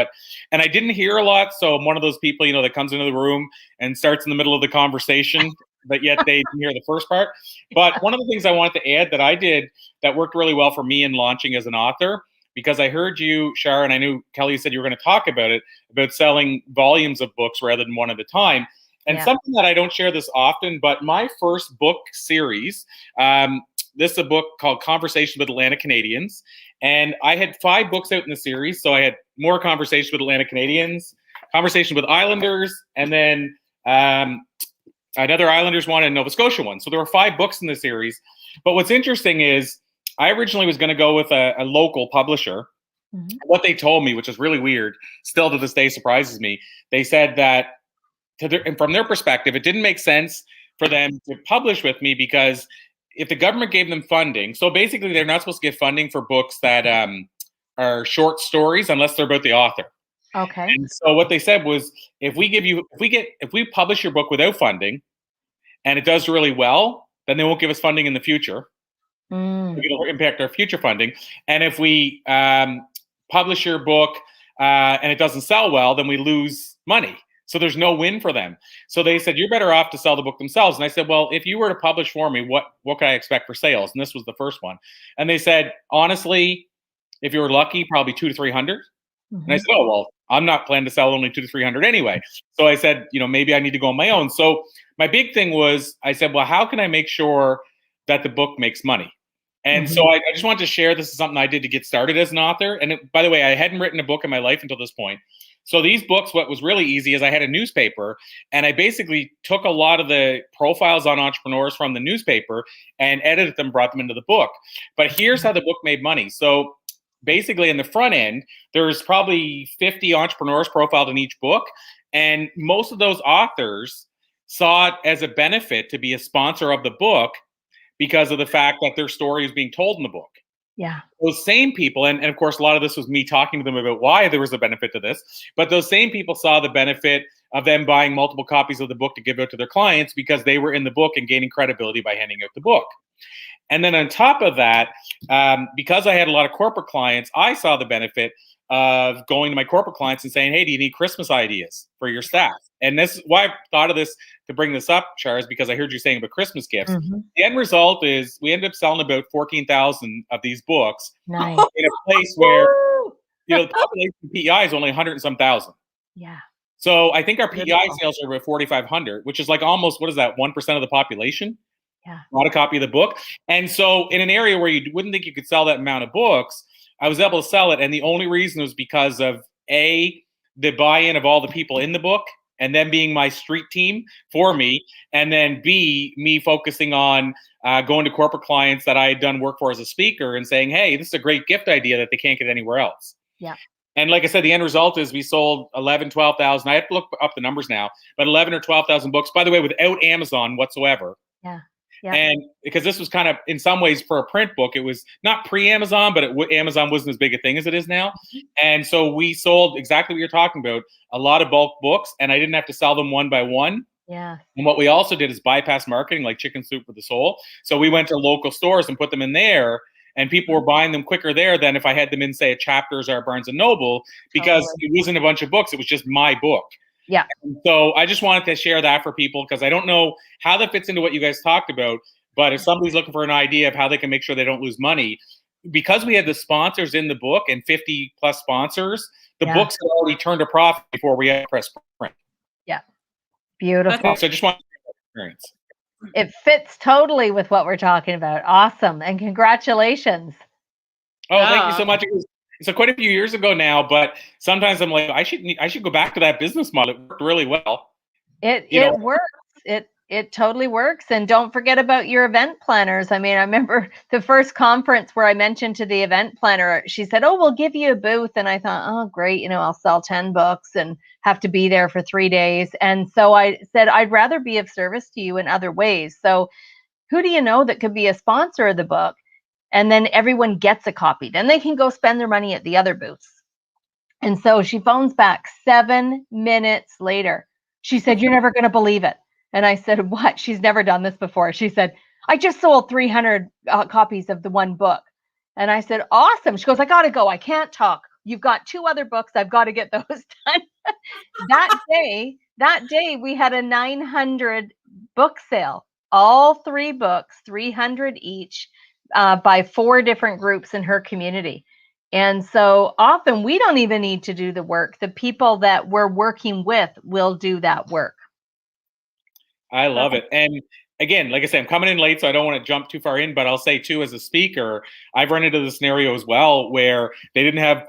Speaker 1: And I didn't hear a lot, so I'm one of those people, that comes into the room and starts in the middle of the conversation, but yet they didn't hear the first part. But one of the things I wanted to add that I did that worked really well for me in launching as an author, because I heard you, Char, and I knew Kelly said you were going to talk about it, about selling volumes of books rather than one at a time. And something that I don't share this often, but my first book series, this is a book called Conversations with Atlantic Canadians. And I had 5 books out in the series. So I had more Conversations with Atlantic Canadians, Conversation with Islanders, and then another Islanders one, and Nova Scotia one. So there were 5 books in the series. But what's interesting is I originally was going to go with a local publisher. Mm-hmm. What they told me, which is really weird, still to this day surprises me, they said that from their perspective, it didn't make sense for them to publish with me because if the government gave them funding, so basically they're not supposed to get funding for books that are short stories unless they're about the author.
Speaker 5: Okay.
Speaker 1: And so what they said was, if we publish your book without funding, and it does really well, then they won't give us funding in the future. It'll impact our future funding. And if we publish your book and it doesn't sell well, then we lose money. So there's no win for them. So they said, you're better off to sell the book themselves. And I said, well, if you were to publish for me, what could I expect for sales? And this was the first one. And they said, honestly, if you were lucky, probably 200 to 300. Mm-hmm. And I said, oh, well, I'm not planning to sell only 200 to 300 anyway. So I said, maybe I need to go on my own. So my big thing was, I said, well, how can I make sure that the book makes money? And so I just wanted to share, this is something I did to get started as an author. And by the way, I hadn't written a book in my life until this point. So these books, what was really easy is I had a newspaper, and I basically took a lot of the profiles on entrepreneurs from the newspaper and edited them, brought them into the book. But here's how the book made money. So basically in the front end, there's probably 50 entrepreneurs profiled in each book. And most of those authors saw it as a benefit to be a sponsor of the book because of the fact that their story is being told in the book.
Speaker 5: Yeah.
Speaker 1: Those same people, and of course, a lot of this was me talking to them about why there was a benefit to this, but those same people saw the benefit of them buying multiple copies of the book to give out to their clients because they were in the book and gaining credibility by handing out the book. And then on top of that, because I had a lot of corporate clients, I saw the benefit of going to my corporate clients and saying, hey, do you need Christmas ideas for your staff? And this is why I thought of this to bring this up, Char, is because I heard you saying about Christmas gifts. Mm-hmm. The end result is we ended up selling about 14,000 of these books
Speaker 5: nice.
Speaker 1: In a place where, the population of PEI is only 100 and some thousand.
Speaker 5: Yeah.
Speaker 1: So I think our PEI sales are about 4,500, which is like almost, 1% of the population?
Speaker 5: Yeah.
Speaker 1: Bought a copy of the book. And so in an area where you wouldn't think you could sell that amount of books, I was able to sell it. And the only reason was because of A, the buy-in of all the people in the book, and then being my street team for me, and then B, me focusing on going to corporate clients that I had done work for as a speaker and saying, hey, this is a great gift idea that they can't get anywhere else.
Speaker 5: Yeah.
Speaker 1: And like I said, the end result is we sold 11, 12,000. I have to look up the numbers now, but 11 or 12,000 books, by the way, without Amazon whatsoever.
Speaker 5: Yeah. Yeah.
Speaker 1: And because this was kind of, in some ways, for a print book, it was not pre-Amazon, but Amazon wasn't as big a thing as it is now. And so we sold exactly what you're talking about, a lot of bulk books, and I didn't have to sell them one by one.
Speaker 5: Yeah.
Speaker 1: And what we also did is bypass marketing, like chicken soup for the soul. So we went to local stores and put them in there, and people were buying them quicker there than if I had them in, say, a Chapters or a Barnes & Noble, because it wasn't a bunch of books. It was just my book.
Speaker 5: Yeah.
Speaker 1: And so I just wanted to share that for people because I don't know how that fits into what you guys talked about. But if somebody's looking for an idea of how they can make sure they don't lose money, because we had the sponsors in the book and 50 plus sponsors, the books had already turned a profit before we had press print.
Speaker 5: Yeah. Beautiful.
Speaker 1: So I just want to share that experience.
Speaker 5: It fits totally with what we're talking about. Awesome. And congratulations.
Speaker 1: Oh, thank you so much. So quite a few years ago now, but sometimes I'm like, I should go back to that business model. It worked really well.
Speaker 5: It works. It totally works. And don't forget about your event planners. I mean, I remember the first conference where I mentioned to the event planner, she said, oh, we'll give you a booth. And I thought, oh, great. I'll sell 10 books and have to be there for 3 days. And so I said, I'd rather be of service to you in other ways. So who do you know that could be a sponsor of the book? And then everyone gets a copy. Then they can go spend their money at the other booths. And so she phones back 7 minutes later. She said, you're never going to believe it. And I said, what? She's never done this before. She said, I just sold 300 copies of the one book. And I said, awesome. She goes, I got to go. I can't talk. You've got 2 other books. I've got to get those done. That day, we had a 900 book sale. All 3 books, 300 each, by 4 different groups in her community. And so often we don't even need to do the work. The people that we're working with will do that work.
Speaker 1: I love it. And again, like I said, I'm coming in late, so I don't want to jump too far in, but I'll say too, as a speaker, I've run into the scenario as well where they didn't have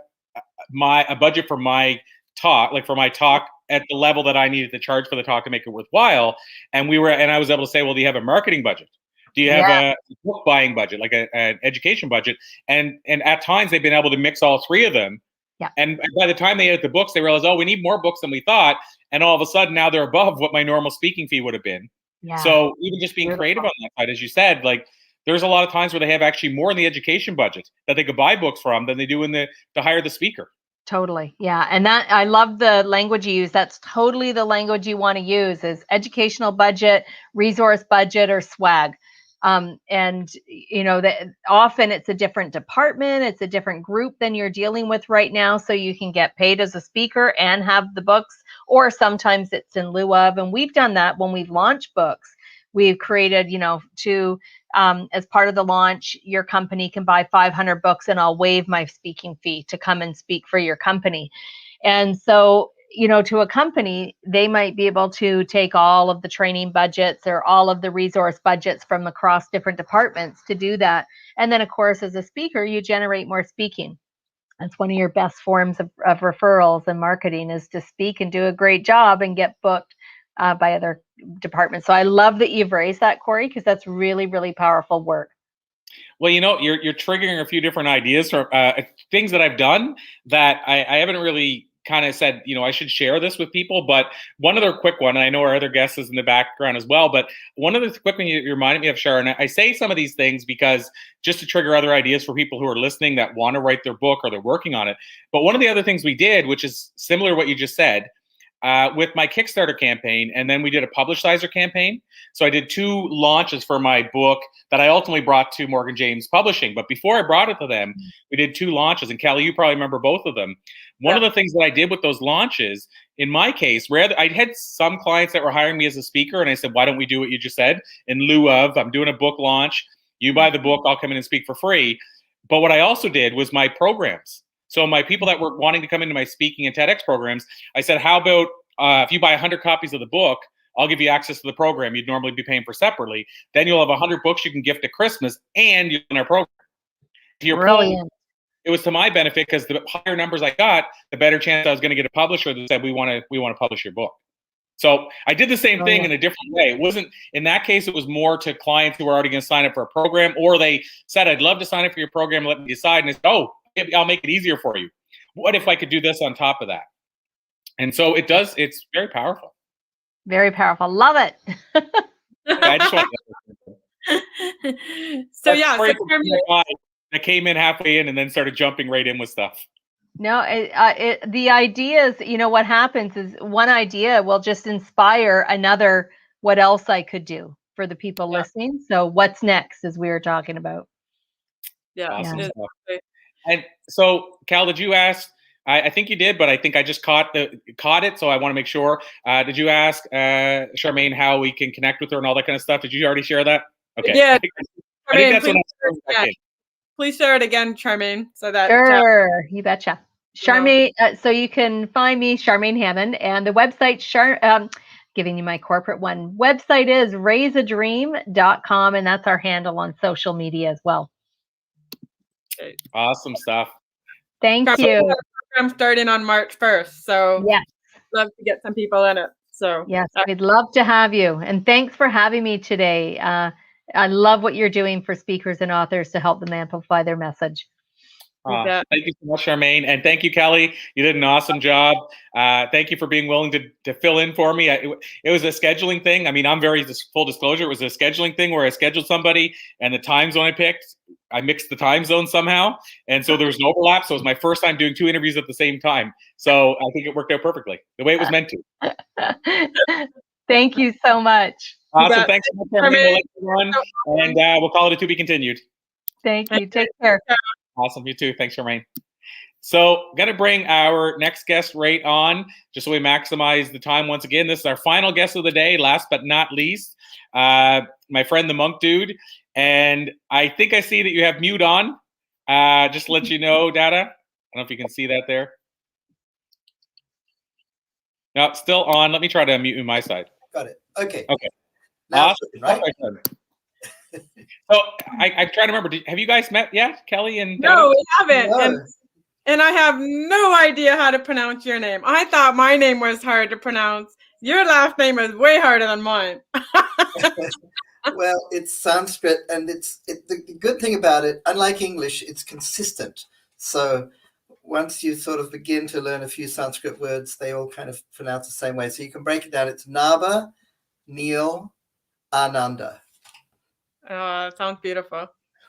Speaker 1: a budget for my talk, at the level that I needed to charge for the talk to make it worthwhile. And I was able to say, well, do you have a marketing budget? Do you have a book buying budget, like an education budget? And at times they've been able to mix all three of them.
Speaker 5: Yeah.
Speaker 1: And by the time they edit the books, they realize, oh, we need more books than we thought. And all of a sudden now they're above what my normal speaking fee would have been.
Speaker 5: Yeah.
Speaker 1: So even just being creative on that side, as you said, like there's a lot of times where they have actually more in the education budget that they could buy books from than they do to hire the speaker.
Speaker 5: Totally. Yeah. And that, I love the language you use. That's totally the language you want to use, is educational budget, resource budget, or swag. And you know that often it's a different department, it's a different group than you're dealing with right now. So you can get paid as a speaker and have the books, or sometimes it's in lieu of. And we've done that when we've launched books. We've created, you know, as part of the launch, your company can buy 500 books and I'll waive my speaking fee to come and speak for your company. And so, you know, to a company, they might be able to take all of the training budgets or all of the resource budgets from across different departments to do that. And then, of course, as a speaker, you generate more speaking. That's one of your best forms of referrals and marketing, is to speak and do a great job and get booked by other departments. So I love that you've raised that, Corey, because that's really, really powerful work.
Speaker 1: Well, you know, you're triggering a few different ideas for things that I've done that I haven't really kind of said, you know, I should share this with people. But one other quick one, and I know our other guest is in the background as well, but one other quick one you reminded me of, Sharon. I say some of these things because just to trigger other ideas for people who are listening that want to write their book or they're working on it. But one of the other things we did, which is similar to what you just said, with my Kickstarter campaign, and then we did a Publishizer campaign. So I did 2 launches for my book that I ultimately brought to Morgan James Publishing. But before I brought it to them, we did 2 launches. And Kelly, you probably remember both of them. One of the things that I did with those launches, in my case, I had some clients that were hiring me as a speaker, and I said, why don't we do what you just said? In lieu of, I'm doing a book launch, you buy the book, I'll come in and speak for free. But what I also did was my programs. So my people that were wanting to come into my speaking and TEDx programs, I said, how about if you buy 100 copies of the book, I'll give you access to the program you'd normally be paying for separately. Then you'll have 100 books you can gift at Christmas, and you're in our program. To your point, it was to my benefit, because the higher numbers I got, the better chance I was going to get a publisher that said, we want to publish your book. So I did the same thing in a different way. It wasn't, in that case, it was more to clients who were already going to sign up for a program, or they said, I'd love to sign up for your program, let me decide. And I said, oh, I'll make it easier for you. What if I could do this on top of that? And so it does, it's very powerful.
Speaker 5: Very powerful. Love it.
Speaker 1: I just want
Speaker 2: so yeah, so
Speaker 1: that came in halfway in and then started jumping right in with stuff.
Speaker 5: No, the ideas, you know, what happens is one idea will just inspire another, what else I could do for the people listening. So what's next, as we were talking about.
Speaker 2: Yeah.
Speaker 1: Awesome stuff. And so, Cal, did you ask, I think you did, but I think I just caught it, so I want to make sure. Did you ask Charmaine how we can connect with her and all that kind of stuff? Did you already share that? Okay.
Speaker 2: Yeah.
Speaker 1: I think that's
Speaker 2: please share it again, Charmaine, so that.
Speaker 5: Sure, you betcha. Charmaine, so you can find me, Charmaine Hammond, and the website, giving you my corporate one. Website is raiseadream.com, and that's our handle on social media as well.
Speaker 2: Okay.
Speaker 1: Awesome stuff.
Speaker 5: Thank you.
Speaker 2: I'm starting on March 1st, so
Speaker 5: yes,
Speaker 2: love to get some people in it. So
Speaker 5: yes, we'd love to have you, and thanks for having me today. I love what you're doing for speakers and authors to help them amplify their message.
Speaker 1: Thank you so much, Charmaine, and thank you, Kelly. You did an awesome job. Thank you for being willing to fill in for me. It was a scheduling thing. I mean, I'm very full disclosure. It was a scheduling thing where I scheduled somebody, and the time zone I picked, I mixed the time zone somehow, and so there was an overlap. So it was my first time doing 2 interviews at the same time. So I think it worked out perfectly, the way it was meant to.
Speaker 5: Thank you so much.
Speaker 1: Awesome. Thanks so much, Charmaine. We'll let you run, and we'll call it a to be continued.
Speaker 5: Thank you. Take care.
Speaker 1: Awesome. You too. Thanks, Charmaine. So going to bring our next guest right on, just so we maximize the time once again. This is our final guest of the day, last but not least, my friend, the Monk Dude. And I think I see that you have mute on. Just to let you know, Data. I don't know if you can see that there. No, it's still on. Let me try to unmute you my side.
Speaker 6: Got it. Okay.
Speaker 1: Okay.
Speaker 6: Now
Speaker 1: Awesome.
Speaker 6: right?
Speaker 1: So I'm trying to remember. Have you guys met yet, Kelly and?
Speaker 2: No, we haven't.
Speaker 6: No.
Speaker 2: And And I have no idea how to pronounce your name. I thought my name was hard to pronounce. Your last name is way harder than mine.
Speaker 6: Well, it's Sanskrit, and the good thing about it, unlike English, it's consistent. So once you sort of begin to learn a few Sanskrit words, they all kind of pronounce the same way. So you can break it down. It's Nava, Neil, Ananda.
Speaker 2: Sounds beautiful.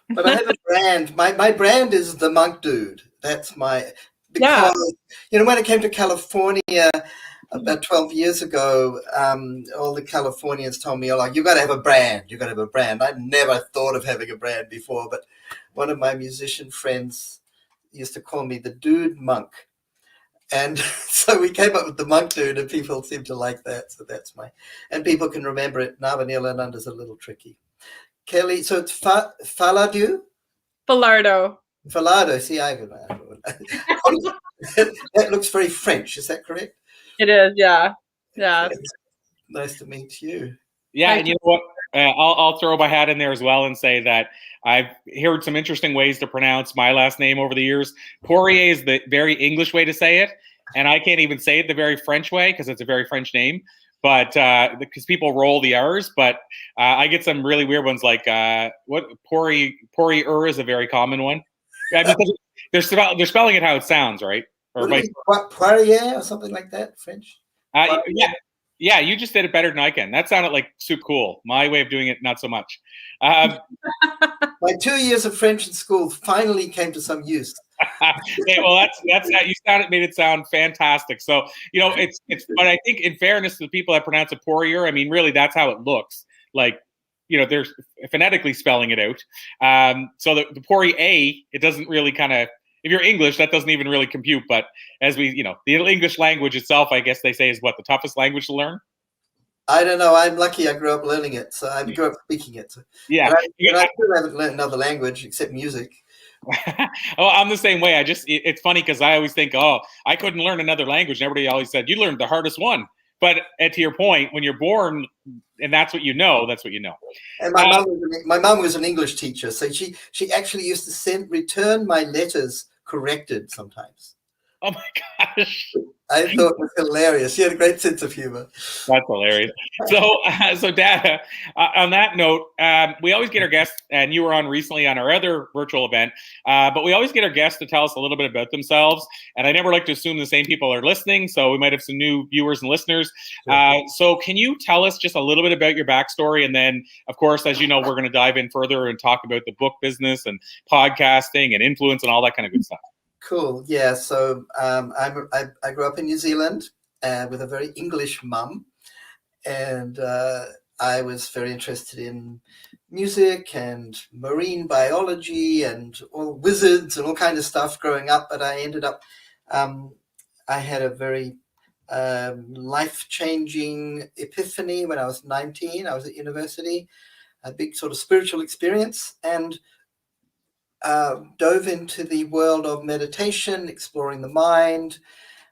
Speaker 6: But I have a brand. My brand is the Monk Dude. That's because when it came to California about 12 years ago, all the Californians told me, like, you got to have a brand. You got to have a brand. I'd never thought of having a brand before, but one of my musician friends used to call me the Dude Monk. And so we came up with the Monk Dude, and people seem to like that. So that's and people can remember it. Navanil and Unda's a little tricky. Kelly, so it's Falardeau?
Speaker 2: Falardeau.
Speaker 6: Falardeau, see, that looks very French, is that correct?
Speaker 2: It is, yeah. Yeah.
Speaker 6: Nice to meet you.
Speaker 1: Yeah, and you know what? I'll throw my hat in there as well and say that I've heard some interesting ways to pronounce my last name over the years. Poirier is the very English way to say it, and I can't even say it the very French way because it's a very French name. But because people roll the R's, but I get some really weird ones like what Poirier is a very common one. I mean, they're spelling it how it sounds, right? Or
Speaker 6: Poirier or something like that, French.
Speaker 1: Yeah, you just did it better than I can. That sounded like super cool. My way of doing it, not so much. My
Speaker 6: 2 years of French in school finally came to some use.
Speaker 1: Okay, well, that's you made it sound fantastic. So it's but I think in fairness to the people that pronounce it Poirier, I mean, really, that's how it looks. Like, they're phonetically spelling it out. So the Poirier, it doesn't really kind of. If you're English, that doesn't even really compute. But as we, the English language itself, I guess they say is what the toughest language to learn.
Speaker 6: I don't know. I'm lucky I grew up learning it. So I grew up speaking it. So.
Speaker 1: Yeah.
Speaker 6: And I still haven't learned another language except music.
Speaker 1: Oh, I'm the same way. It's funny because I always think, I couldn't learn another language. And everybody always said, you learned the hardest one. But to your point, when you're born and that's what you know, that's what you know.
Speaker 6: And my mom was an English teacher. So she actually used to return my letters corrected sometimes.
Speaker 1: Oh my gosh.
Speaker 6: I thought it was hilarious. She had a great sense of humor.
Speaker 1: That's hilarious. So Dada, on that note, we always get our guests, and you were on recently on our other virtual event, but we always get our guests to tell us a little bit about themselves. And I never like to assume the same people are listening, so we might have some new viewers and listeners. Sure. So can you tell us just a little bit about your backstory? And then, of course, as you know, we're going to dive in further and talk about the book business and podcasting and influence and all that kind of good stuff.
Speaker 6: Cool. Yeah. So I grew up in New Zealand with a very English mum, and I was very interested in music and marine biology and all wizards and all kinds of stuff growing up. But I ended up, I had a very life-changing epiphany when I was 19. I was at university, a big sort of spiritual experience, and dove into the world of meditation, exploring the mind.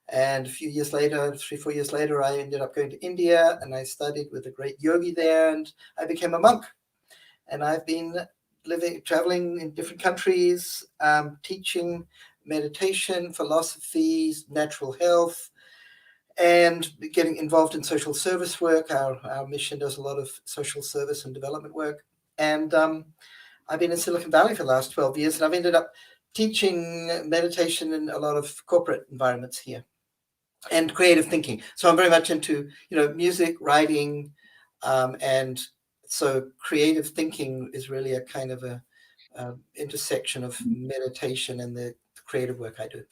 Speaker 6: And a few years later, 3-4 years later, I ended up going to India, and I studied with a great yogi there, and I became a monk. And I've been traveling in different countries, teaching meditation, philosophy, natural health, and getting involved in social service work. Our mission does a lot of social service and development work. And I've been in Silicon Valley for the last 12 years, and I've ended up teaching meditation in a lot of corporate environments here and creative thinking. So I'm very much into, music, writing, and so creative thinking is really a kind of a intersection of meditation and the creative work I do.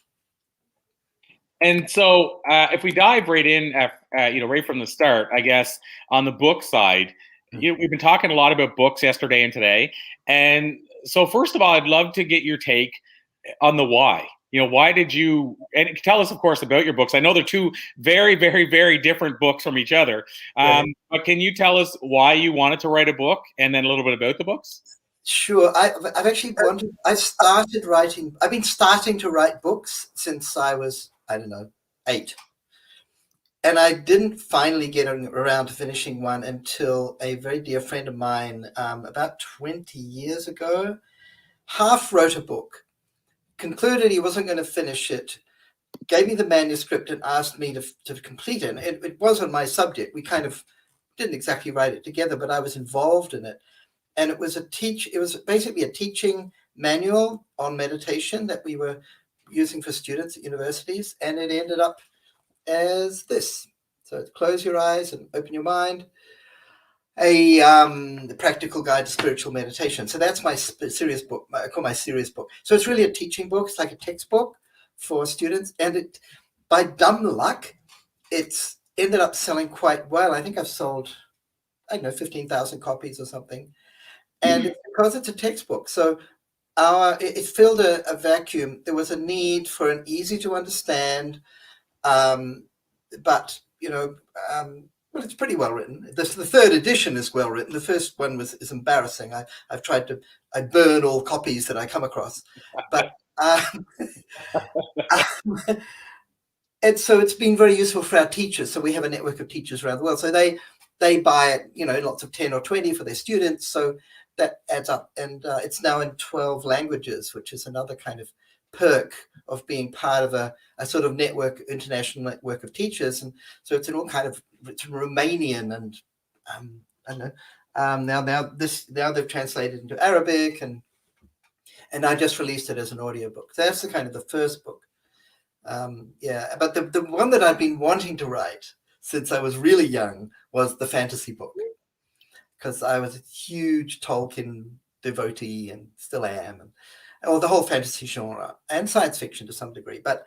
Speaker 1: And so if we dive right in, right from the start, I guess, on the book side, we've been talking a lot about books yesterday and today. And so first of all, I'd love to get your take on the why. Why did you, and tell us, of course, about your books. I know they're two very, very, very different books from each other. Right. But can you tell us why you wanted to write a book and then a little bit about the books?
Speaker 6: Sure. I've actually I've been starting to write books since I was, 8. And I didn't finally get around to finishing one until a very dear friend of mine, about 20 years ago, half wrote a book concluded he wasn't going to finish it, gave me the manuscript and asked me to complete it. And it wasn't my subject. We kind of didn't exactly write it together, but I was involved in it. And it was basically a teaching manual on meditation that we were using for students at universities. And it ended up as this. So close your eyes and open your mind. The practical guide to spiritual meditation. So that's my serious book. I call my serious book. So it's really a teaching book. It's like a textbook for students. And it, by dumb luck, it's ended up selling quite well. I think I've sold, 15,000 copies or something. And it's because it's a textbook. So it filled a vacuum. There was a need for an easy to understand, but well, it's pretty well written. The third edition is well written. The first one is embarrassing. I burn all copies that I come across, but and so it's been very useful for our teachers. So we have a network of teachers around the world. So they buy it, lots of 10 or 20 for their students. So that adds up, and it's now in 12 languages, which is another kind of perk of being part of a sort of international network of teachers. And so it's in all kind of, it's Romanian and I don't know. Now they've translated into Arabic, and I just released it as an audiobook. So that's the kind of the first book. But the one that I've been wanting to write since I was really young was the fantasy book, because I was a huge Tolkien devotee and still am, or the whole fantasy genre and science fiction to some degree. But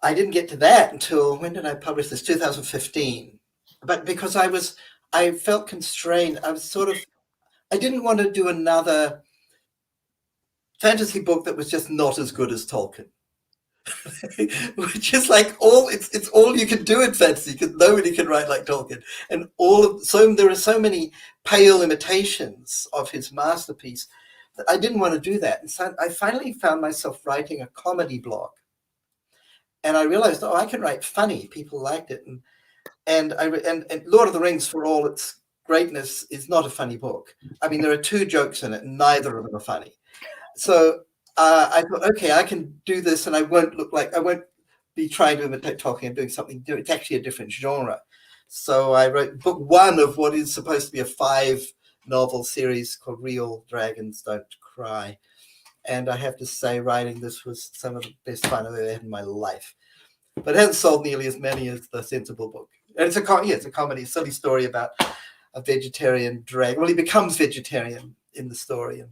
Speaker 6: I didn't get to that until, when did I publish this? 2015. But because I felt constrained. I didn't want to do another fantasy book that was just not as good as Tolkien. Which is like it's all you can do in fantasy, because nobody can write like Tolkien. And there are so many pale imitations of his masterpiece that I didn't want to do that. And so I finally found myself writing a comedy blog. And I realized, I can write funny. People liked it. And Lord of the Rings, for all its greatness, is not a funny book. I mean, there are 2 jokes in it, and neither of them are funny. So I thought, okay, I can do this, and I won't be trying to imitate Tolkien and doing something different. It's actually a different genre. So I wrote book 1 of what is supposed to be a 5-novel series called Real Dragons Don't Cry. And I have to say, writing this was some of the best fun I've ever had in my life. But it hasn't sold nearly as many as the Sensible book. And it's a comedy, a silly story about a vegetarian dragon. Well, he becomes vegetarian in the story. And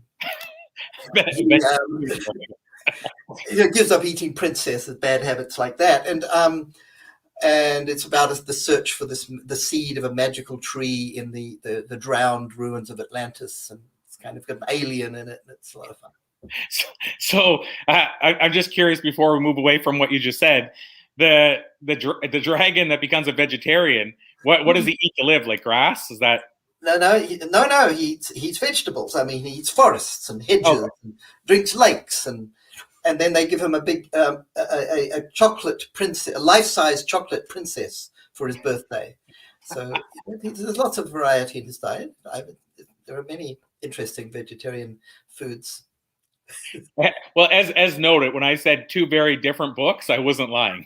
Speaker 6: he gives up eating princesses, bad habits like that. And it's about the search for the seed of a magical tree in the drowned ruins of Atlantis. And it's kind of got an alien in it, and it's a lot of fun.
Speaker 1: So I'm just curious, before we move away from what you just said, the dragon that becomes a vegetarian, what does he eat to live? Like grass? Is that?
Speaker 6: No. He eats vegetables. I mean, he eats forests and hedges, and drinks lakes, and then they give him a big a chocolate princess, a life-size chocolate princess for his birthday. So there's lots of variety in his diet. There are many interesting vegetarian foods.
Speaker 1: Well, as noted, when I said 2 very different books, I wasn't lying.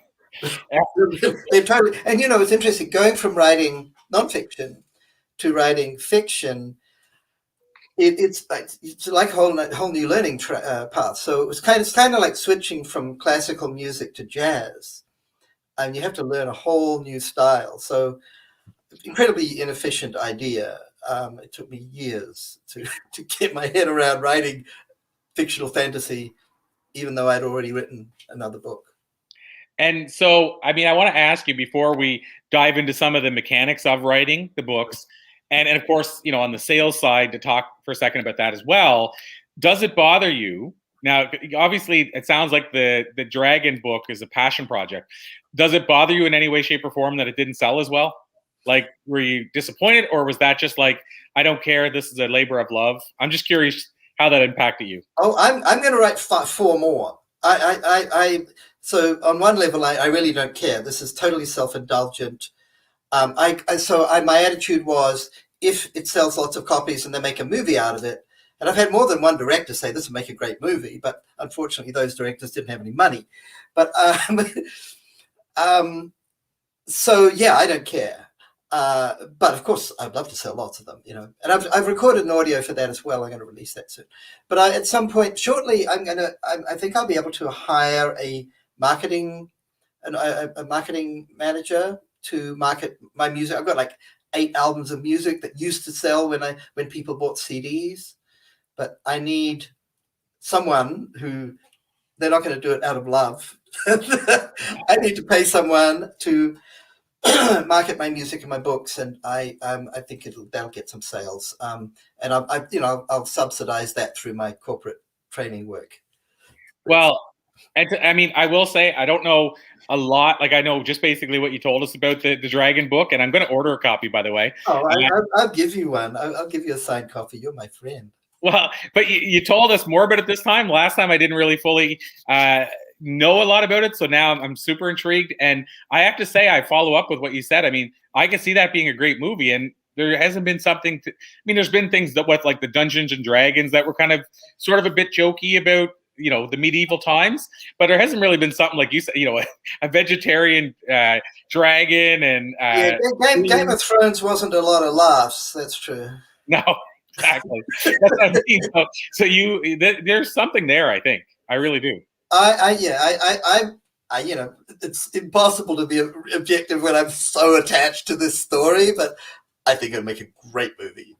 Speaker 6: They're totally, and it's interesting going from writing nonfiction to writing fiction. It's like a whole new learning path. So it's kind of like switching from classical music to jazz, and you have to learn a whole new style. So incredibly inefficient idea. It took me years to get my head around writing fictional fantasy, even though I'd already written another book.
Speaker 1: And so, I want to ask you, before we dive into some of the mechanics of writing the books, and of course, on the sales side, to talk for a second about that as well, does it bother you? Now, obviously, it sounds like the Dragon book is a passion project. Does it bother you in any way, shape, or form that it didn't sell as well? Like, were you disappointed, or was that just like, I don't care, this is a labor of love? I'm just curious how that impacted you.
Speaker 6: Oh, I'm going to write 4 more. So on one level, I really don't care. This is totally self-indulgent. My attitude was, if it sells lots of copies and they make a movie out of it, And I've had more than one director say this will make a great movie, but unfortunately those directors didn't have any money. But so yeah, I don't care. But of course, I'd love to sell lots of them, you know. And I've recorded an audio for that as well. I'm going to release that soon. But at some point shortly, I think I'll be able to hire a marketing manager to market my music. I've got like 8 albums of music that used to sell when people bought CDs. But I need someone who, they're not going to do it out of love. I need to pay someone to market my music and my books, and I think that'll get some sales. And I'll subsidize that through my corporate training work.
Speaker 1: Well, and I mean, I will say I don't know a lot. Like I know just basically what you told us about the Dragon book, and I'm going to order a copy, by the way.
Speaker 6: Oh, I'll give you one. I'll give you a signed copy. You're my friend.
Speaker 1: Well, but you told us more about it this time. Last time I didn't really fully know a lot about it, so now I'm super intrigued. And I have to say, I follow up with what you said. I mean, I can see that being a great movie, and there hasn't been something. I mean, there's been things that like the Dungeons and Dragons that were kind of sort of a bit jokey about, you know, the medieval times, but there hasn't really been something like you said, you know, a vegetarian dragon and
Speaker 6: Game of Thrones wasn't a lot of laughs. That's true.
Speaker 1: No. Exactly. That's what I mean. So there's something there. I think I really do.
Speaker 6: I you know, it's impossible to be objective when I'm so attached to this story, but I think it'll make a great movie.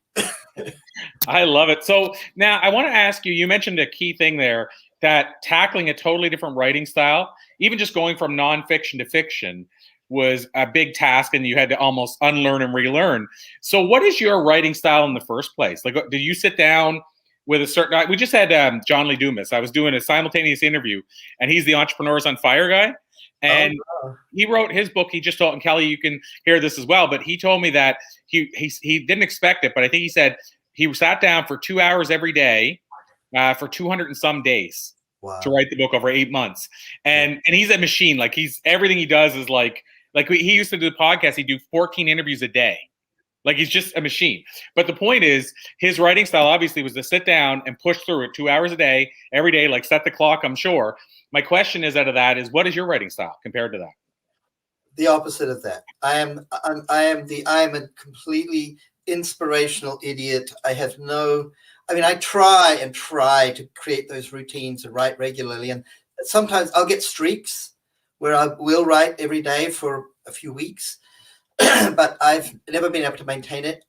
Speaker 1: I love it. So now I want to ask you. You mentioned a key thing there, that tackling a totally different writing style, even just going from nonfiction to fiction, was a big task, and you had to almost unlearn and relearn. So what is your writing style in the first place? Like, did you sit down with a certain, we just had John Lee Dumas. I was doing a simultaneous interview, and he's the Entrepreneurs on Fire guy. And he wrote his book. He just told, and Kelly, you can hear this as well, but he told me that he didn't expect it, but I think he said he sat down for 2 hours every day for 200 and some days to write the book over 8 months. And he's a machine. Like everything he does is like he used to do the podcast. He'd do 14 interviews a day. Like he's just a machine. But the point is, his writing style obviously was to sit down and push through it 2 hours a day, every day, like set the clock, I'm sure. My question is, out of that, is what is your writing style compared to that?
Speaker 6: The opposite of that. I am a completely inspirational idiot. I try to create those routines and write regularly. And sometimes I'll get streaks where I will write every day for a few weeks, but I've never been able to maintain it.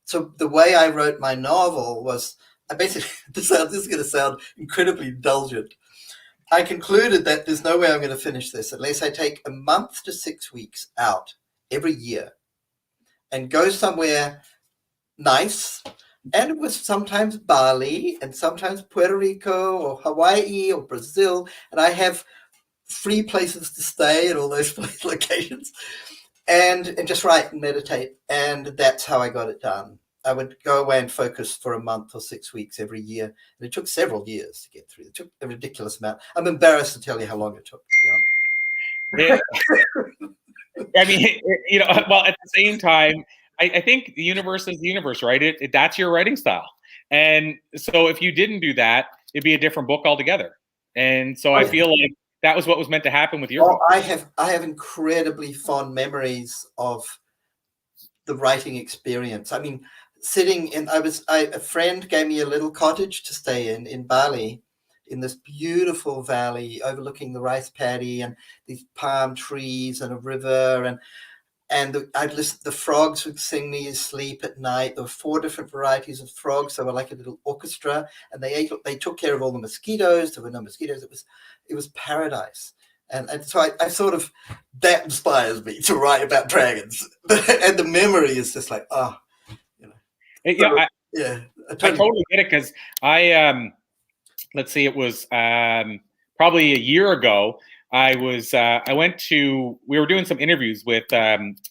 Speaker 6: So the way I wrote my novel was, I basically, this is going to sound incredibly indulgent. I concluded that there's no way I'm going to finish this unless I take a month to 6 weeks out every year and go somewhere nice. And it was sometimes Bali and sometimes Puerto Rico or Hawaii or Brazil. And I have free places to stay at all those locations, and just write and meditate. And that's how I got it done. I would go away and focus for a month or 6 weeks every year. And it took several years to get through. It took a ridiculous amount. I'm embarrassed to tell you how long it took, to be honest.
Speaker 1: I mean, you know, well, at the same time, I think the universe is the universe, right? That's your writing style. And so if you didn't do that, it'd be a different book altogether. And so I feel like that was what was meant to happen with your book.
Speaker 6: I have incredibly fond memories of the writing experience. I mean, a friend gave me a little cottage to stay in Bali, in this beautiful valley overlooking the rice paddy and these palm trees and a river, and I'd listen. The frogs would sing me to sleep at night. There were 4 different varieties of frogs. They were like a little orchestra, and they took care of all the mosquitoes. There were no mosquitoes. It was paradise. And so I sort of, that inspires me to write about dragons. And the memory is just like, you know.
Speaker 1: I totally get it, because let's see, it was probably a year ago. We were doing some interviews with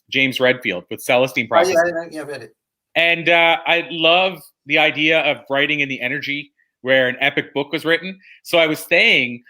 Speaker 1: James Redfield with Celestine Process.
Speaker 6: I read it.
Speaker 1: And I love the idea of writing in the energy where an epic book was written. So I was staying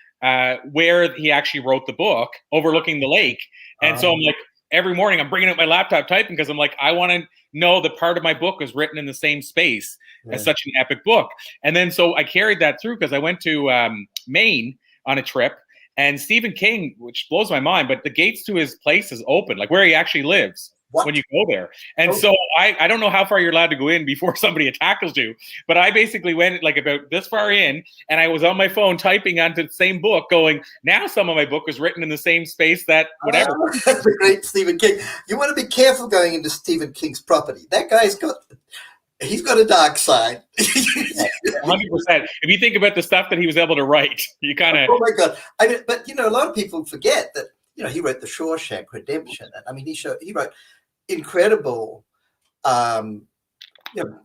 Speaker 1: where he actually wrote the book, overlooking the lake. And so I'm like, every morning I'm bringing out my laptop typing because I'm like, I want to know the part of my book was written in the same space as such an epic book. And then so I carried that through because I went to Maine on a trip, and Stephen King, which blows my mind, but the gates to his place is open, like where he actually lives. When you go there. And so I don't know how far you're allowed to go in before somebody tackles you, but I basically went like about this far in, and I was on my phone typing onto the same book going, now some of my book was written in the same space that whatever.
Speaker 6: That's the great Stephen King. You want to be careful going into Stephen King's property. That guy's he's got a dark side.
Speaker 1: 100%. If you think about the stuff that he was able to write, you kind of.
Speaker 6: Oh my God. I mean, but a lot of people forget that, he wrote The Shawshank Redemption. I mean, he wrote incredible,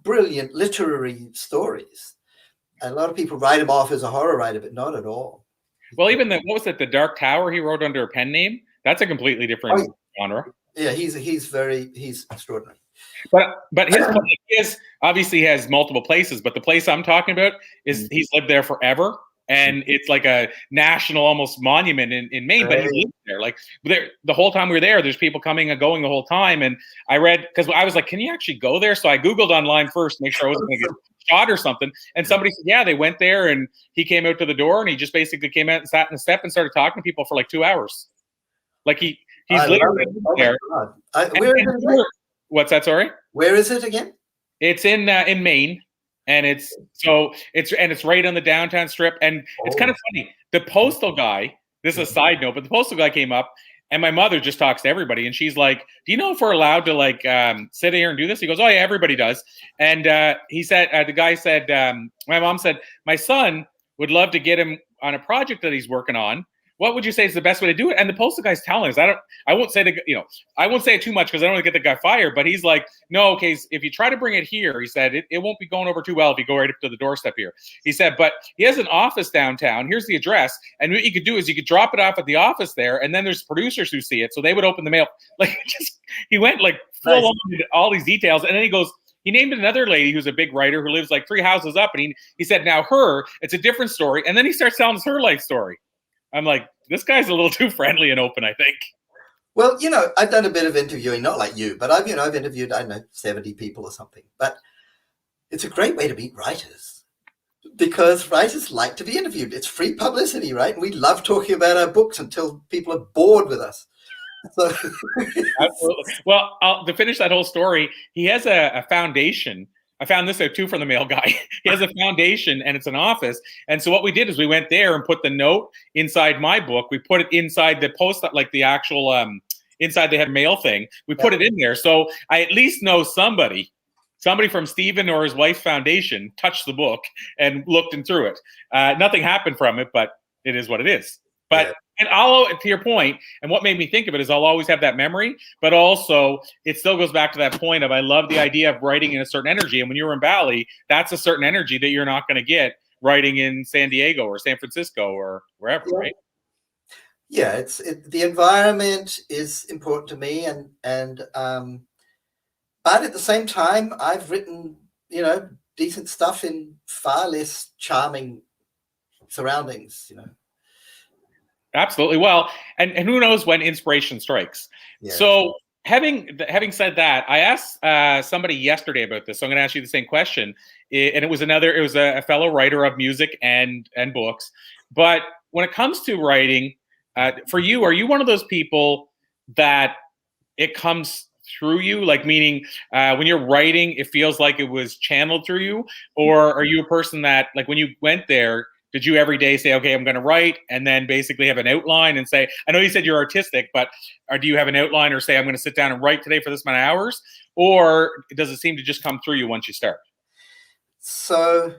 Speaker 6: brilliant literary stories. And a lot of people write him off as a horror writer, but not at all.
Speaker 1: Well, even what was it, The Dark Tower? He wrote under a pen name. That's a completely different genre.
Speaker 6: Yeah, he's extraordinary.
Speaker 1: But his obviously has multiple places. But the place I'm talking about is he's lived there forever. And it's like a national almost monument in Maine, but he lives there. Like the whole time we were there, there's people coming and going the whole time. And I read, because I was like, can you actually go there? So I Googled online first to make sure I wasn't going to get shot or something. And somebody said, yeah, they went there, and he came out to the door, and he just basically came out and sat in the step and started talking to people for like 2 hours. like he's literally there. What's that? Sorry.
Speaker 6: Where is it again?
Speaker 1: It's in Maine, and it's right on the downtown strip. And it's kind of funny. The postal guy. This is a side note, but the postal guy came up, and my mother just talks to everybody, and she's like, "Do you know if we're allowed to sit here and do this?" He goes, "Oh yeah, everybody does." And he said, the guy said, my mom said, "My son would love to get him on a project that he's working on. What would you say is the best way to do it?" And the postal guy's telling us, I won't say it too much because I don't want to get the guy fired, but he's like, "No, okay, if you try to bring it here," he said, it won't be going over too well if you go right up to the doorstep here. He said, "But he has an office downtown. Here's the address. And what you could do is you could drop it off at the office there, and then there's producers who see it. So they would open the mail." Like, he went like full on into all these details. And then he goes, he named another lady who's a big writer who lives like 3 houses up. And he said, now it's a different story. And then he starts telling us her life story. I'm like, this guy's a little too friendly and open, I think.
Speaker 6: Well, I've done a bit of interviewing, not like you, but I've interviewed, 70 people or something. But it's a great way to meet writers because writers like to be interviewed. It's free publicity, right? And we love talking about our books until people are bored with us. So.
Speaker 1: Absolutely. Well, to finish that whole story, he has a foundation. I found this out too from the mail guy. He has a foundation and it's an office. And so what we did is we went there and put the note inside my book. We put it inside the post, like the actual inside they had mail thing. We put it in there. So I at least know somebody from Stephen or his wife's foundation touched the book and looked and through it. Nothing happened from it, but it is what it is. But and to your point, and what made me think of it is I'll always have that memory, but also it still goes back to that point of I love the idea of writing in a certain energy. And when you're in Bali, that's a certain energy that you're not going to get writing in San Diego or San Francisco or wherever, right?
Speaker 6: Yeah, the environment is important to me, and but at the same time, I've written decent stuff in far less charming surroundings,
Speaker 1: Absolutely. Well, and who knows when inspiration strikes. Yeah. So having said that, I asked somebody yesterday about this. So I'm going to ask you the same question. And it was a fellow writer of music and books. But when it comes to writing, for you, are you one of those people that it comes through you? Like, meaning when you're writing, it feels like it was channeled through you? Or are you a person that, like, when you went there, did you every day say, okay, I'm going to write, and then basically have an outline and say, I know you said you're artistic, but do you have an outline or say, I'm going to sit down and write today for this many hours? Or does it seem to just come through you once you start?
Speaker 6: So,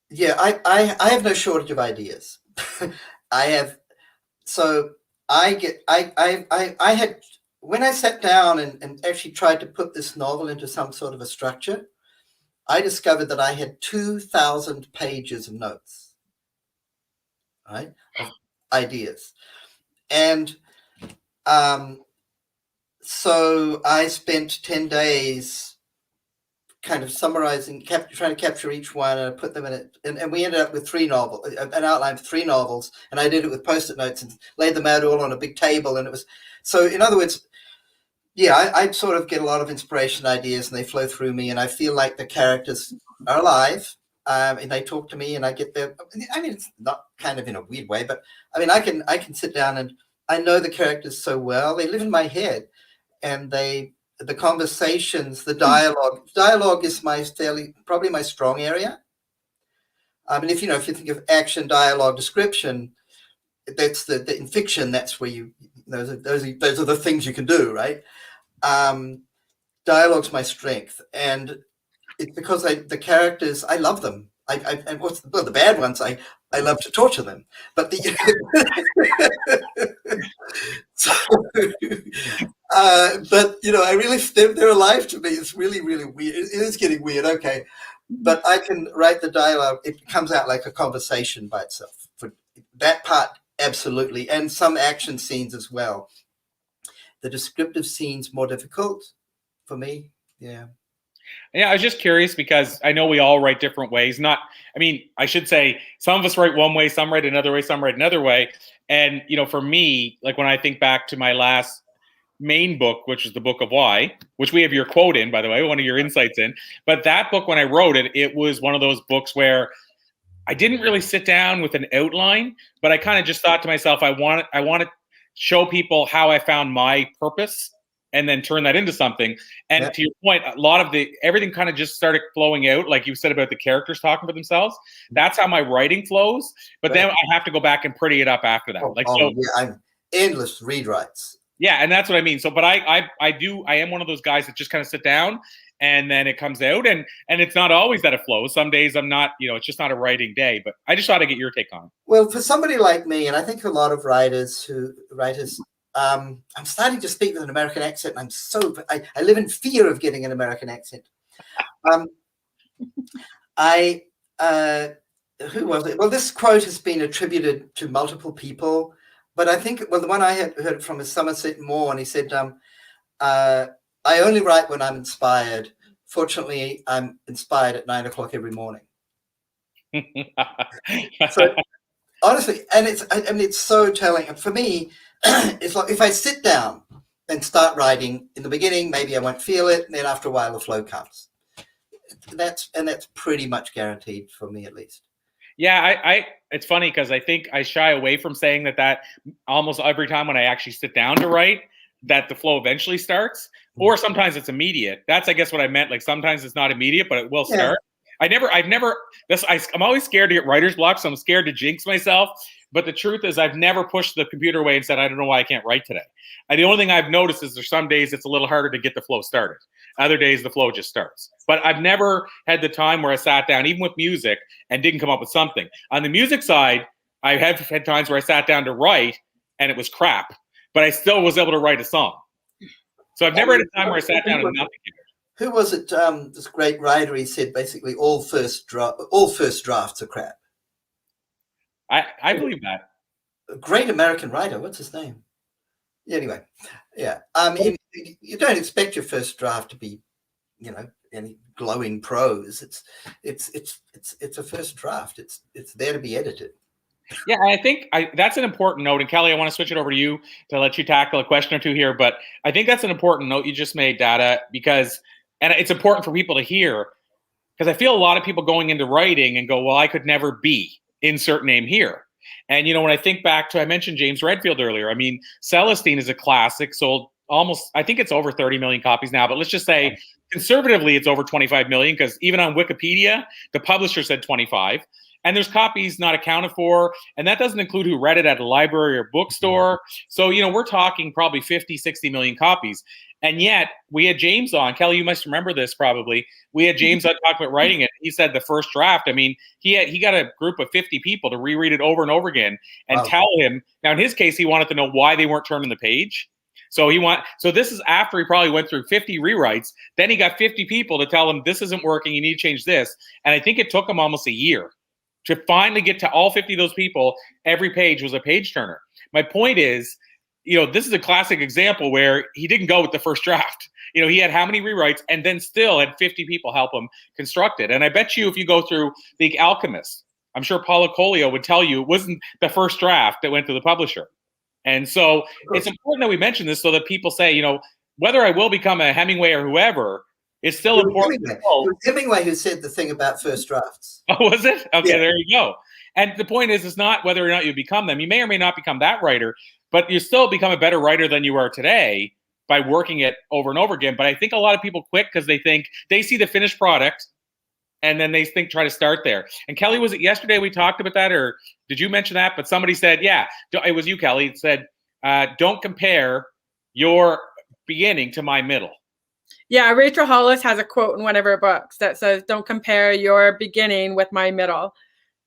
Speaker 6: yeah, I have no shortage of ideas. When I sat down and actually tried to put this novel into some sort of a structure, I discovered that I had 2,000 pages of notes, right, of ideas. And so I spent 10 days kind of summarizing, trying to capture each one, and put them in it. And we ended up with an outline of 3 novels, and I did it with Post-it notes and laid them out all on a big table. And it was, so in other words, yeah, I sort of get a lot of inspiration ideas, and they flow through me, and I feel like the characters are alive, and they talk to me, and I get their, I mean, it's not kind of in a weird way, but I mean, I can sit down and I know the characters so well. They live in my head, and the conversations, the dialogue is probably my strong area. I mean, if you think of action, dialogue, description, that's in fiction, that's where those are the things you can do, right? Dialogue's my strength, and it's because the characters, I love them. And the bad ones, I love to torture them, but but I really, they're alive to me. It's really, really weird. It is getting weird. Okay, but I can write the dialogue. It comes out like a conversation by itself. For that part, absolutely, and some action scenes as well. The descriptive scenes more difficult for me. Yeah.
Speaker 1: Yeah, I was just curious because I know we all write different ways. I should say some of us write one way, some write another way, some write another way. And, for me, like when I think back to my last main book, which is the Book of Why, which we have your quote in, by the way, one of your insights in. But that book, when I wrote it, it was one of those books where I didn't really sit down with an outline, but I kind of just thought to myself, I want to show people how I found my purpose and then turn that into something. And
Speaker 6: Yeah.
Speaker 1: To your point, a lot of everything kind of just started flowing out, like you said about the characters talking for themselves. That's how my writing flows. But then I have to go back and pretty it up after that.
Speaker 6: I'm endless rewrites.
Speaker 1: Yeah, and that's what I mean. So, but I am one of those guys that just kind of sit down and then it comes out, and it's not always that it flows. Some days I'm not, it's just not a writing day. But I just thought I'd get your take on it.
Speaker 6: Well, for somebody like me, and I think a lot of writers, I'm starting to speak with an American accent. And I live in fear of getting an American accent. Who was it? Well, this quote has been attributed to multiple people, but I think, the one I had heard from is Somerset Maugham, and he said, I only write when I'm inspired. Fortunately, I'm inspired at 9 o'clock every morning. So honestly, and it's so telling. And for me, it's like if I sit down and start writing in the beginning, maybe I won't feel it, and then after a while the flow comes. That's pretty much guaranteed for me, at least.
Speaker 1: Yeah, it's funny because I think I shy away from saying that almost every time when I actually sit down to write, that the flow eventually starts, or sometimes it's immediate. That's, I guess, what I meant. Like sometimes it's not immediate, but it will start. I'm always scared to get writer's block, so I'm scared to jinx myself. But the truth is, I've never pushed the computer away and said, I don't know why I can't write today. The only thing I've noticed is there's some days it's a little harder to get the flow started. Other days the flow just starts. But I've never had the time where I sat down, even with music, and didn't come up with something. On the music side, I have had times where I sat down to write and it was crap, but I still was able to write a song. So I've never had a time where I sat down and nothing came.
Speaker 6: Who was it? This great writer, he said basically all first drafts are crap.
Speaker 1: I believe that.
Speaker 6: A great American writer. What's his name? Anyway, yeah. You don't expect your first draft to be, any glowing prose. It's a first draft. It's there to be edited.
Speaker 1: Yeah, I think that's an important note. And Kelly, I want to switch it over to you to let you tackle a question or two here. But I think that's an important note you just made, Dada, and it's important for people to hear, because I feel a lot of people going into writing and go, well, I could never be insert name here. And, when I think back to, I mentioned James Redfield earlier. I mean, Celestine is a classic, sold almost, I think it's over 30 million copies now, but let's just say conservatively it's over 25 million, because even on Wikipedia, the publisher said 25. And there's copies not accounted for. And that doesn't include who read it at a library or bookstore. So, we're talking probably 50, 60 million copies. And yet we had James on. Kelly, you must remember this probably. We had James on talking about writing it. He said the first draft, I mean, he got a group of 50 people to reread it over and over again and tell him. Now, in his case, he wanted to know why they weren't turning the page. So this is after he probably went through 50 rewrites. Then he got 50 people to tell him this isn't working. You need to change this. And I think it took him almost a year to finally get to all 50 of those people. Every page was a page turner. My point is, this is a classic example where he didn't go with the first draft. He had how many rewrites and then still had 50 people help him construct it. And I bet you if you go through The Alchemist, I'm sure Paulo Coelho would tell you it wasn't the first draft that went to the publisher. And so it's important that we mention this so that people say, whether I will become a Hemingway or whoever, it's still important.
Speaker 6: It was Hemingway who said the thing about first drafts.
Speaker 1: Oh, was it? Okay, yeah. There you go. And the point is, it's not whether or not you become them. You may or may not become that writer, but you still become a better writer than you are today by working it over and over again. But I think a lot of people quit because they think they see the finished product and then they try to start there. And Kelly, was it yesterday we talked about that, or did you mention that? But somebody said, yeah, it was you, Kelly. It said, don't compare your beginning to my middle.
Speaker 2: Yeah, Rachel Hollis has a quote in one of her books that says, don't compare your beginning with my middle.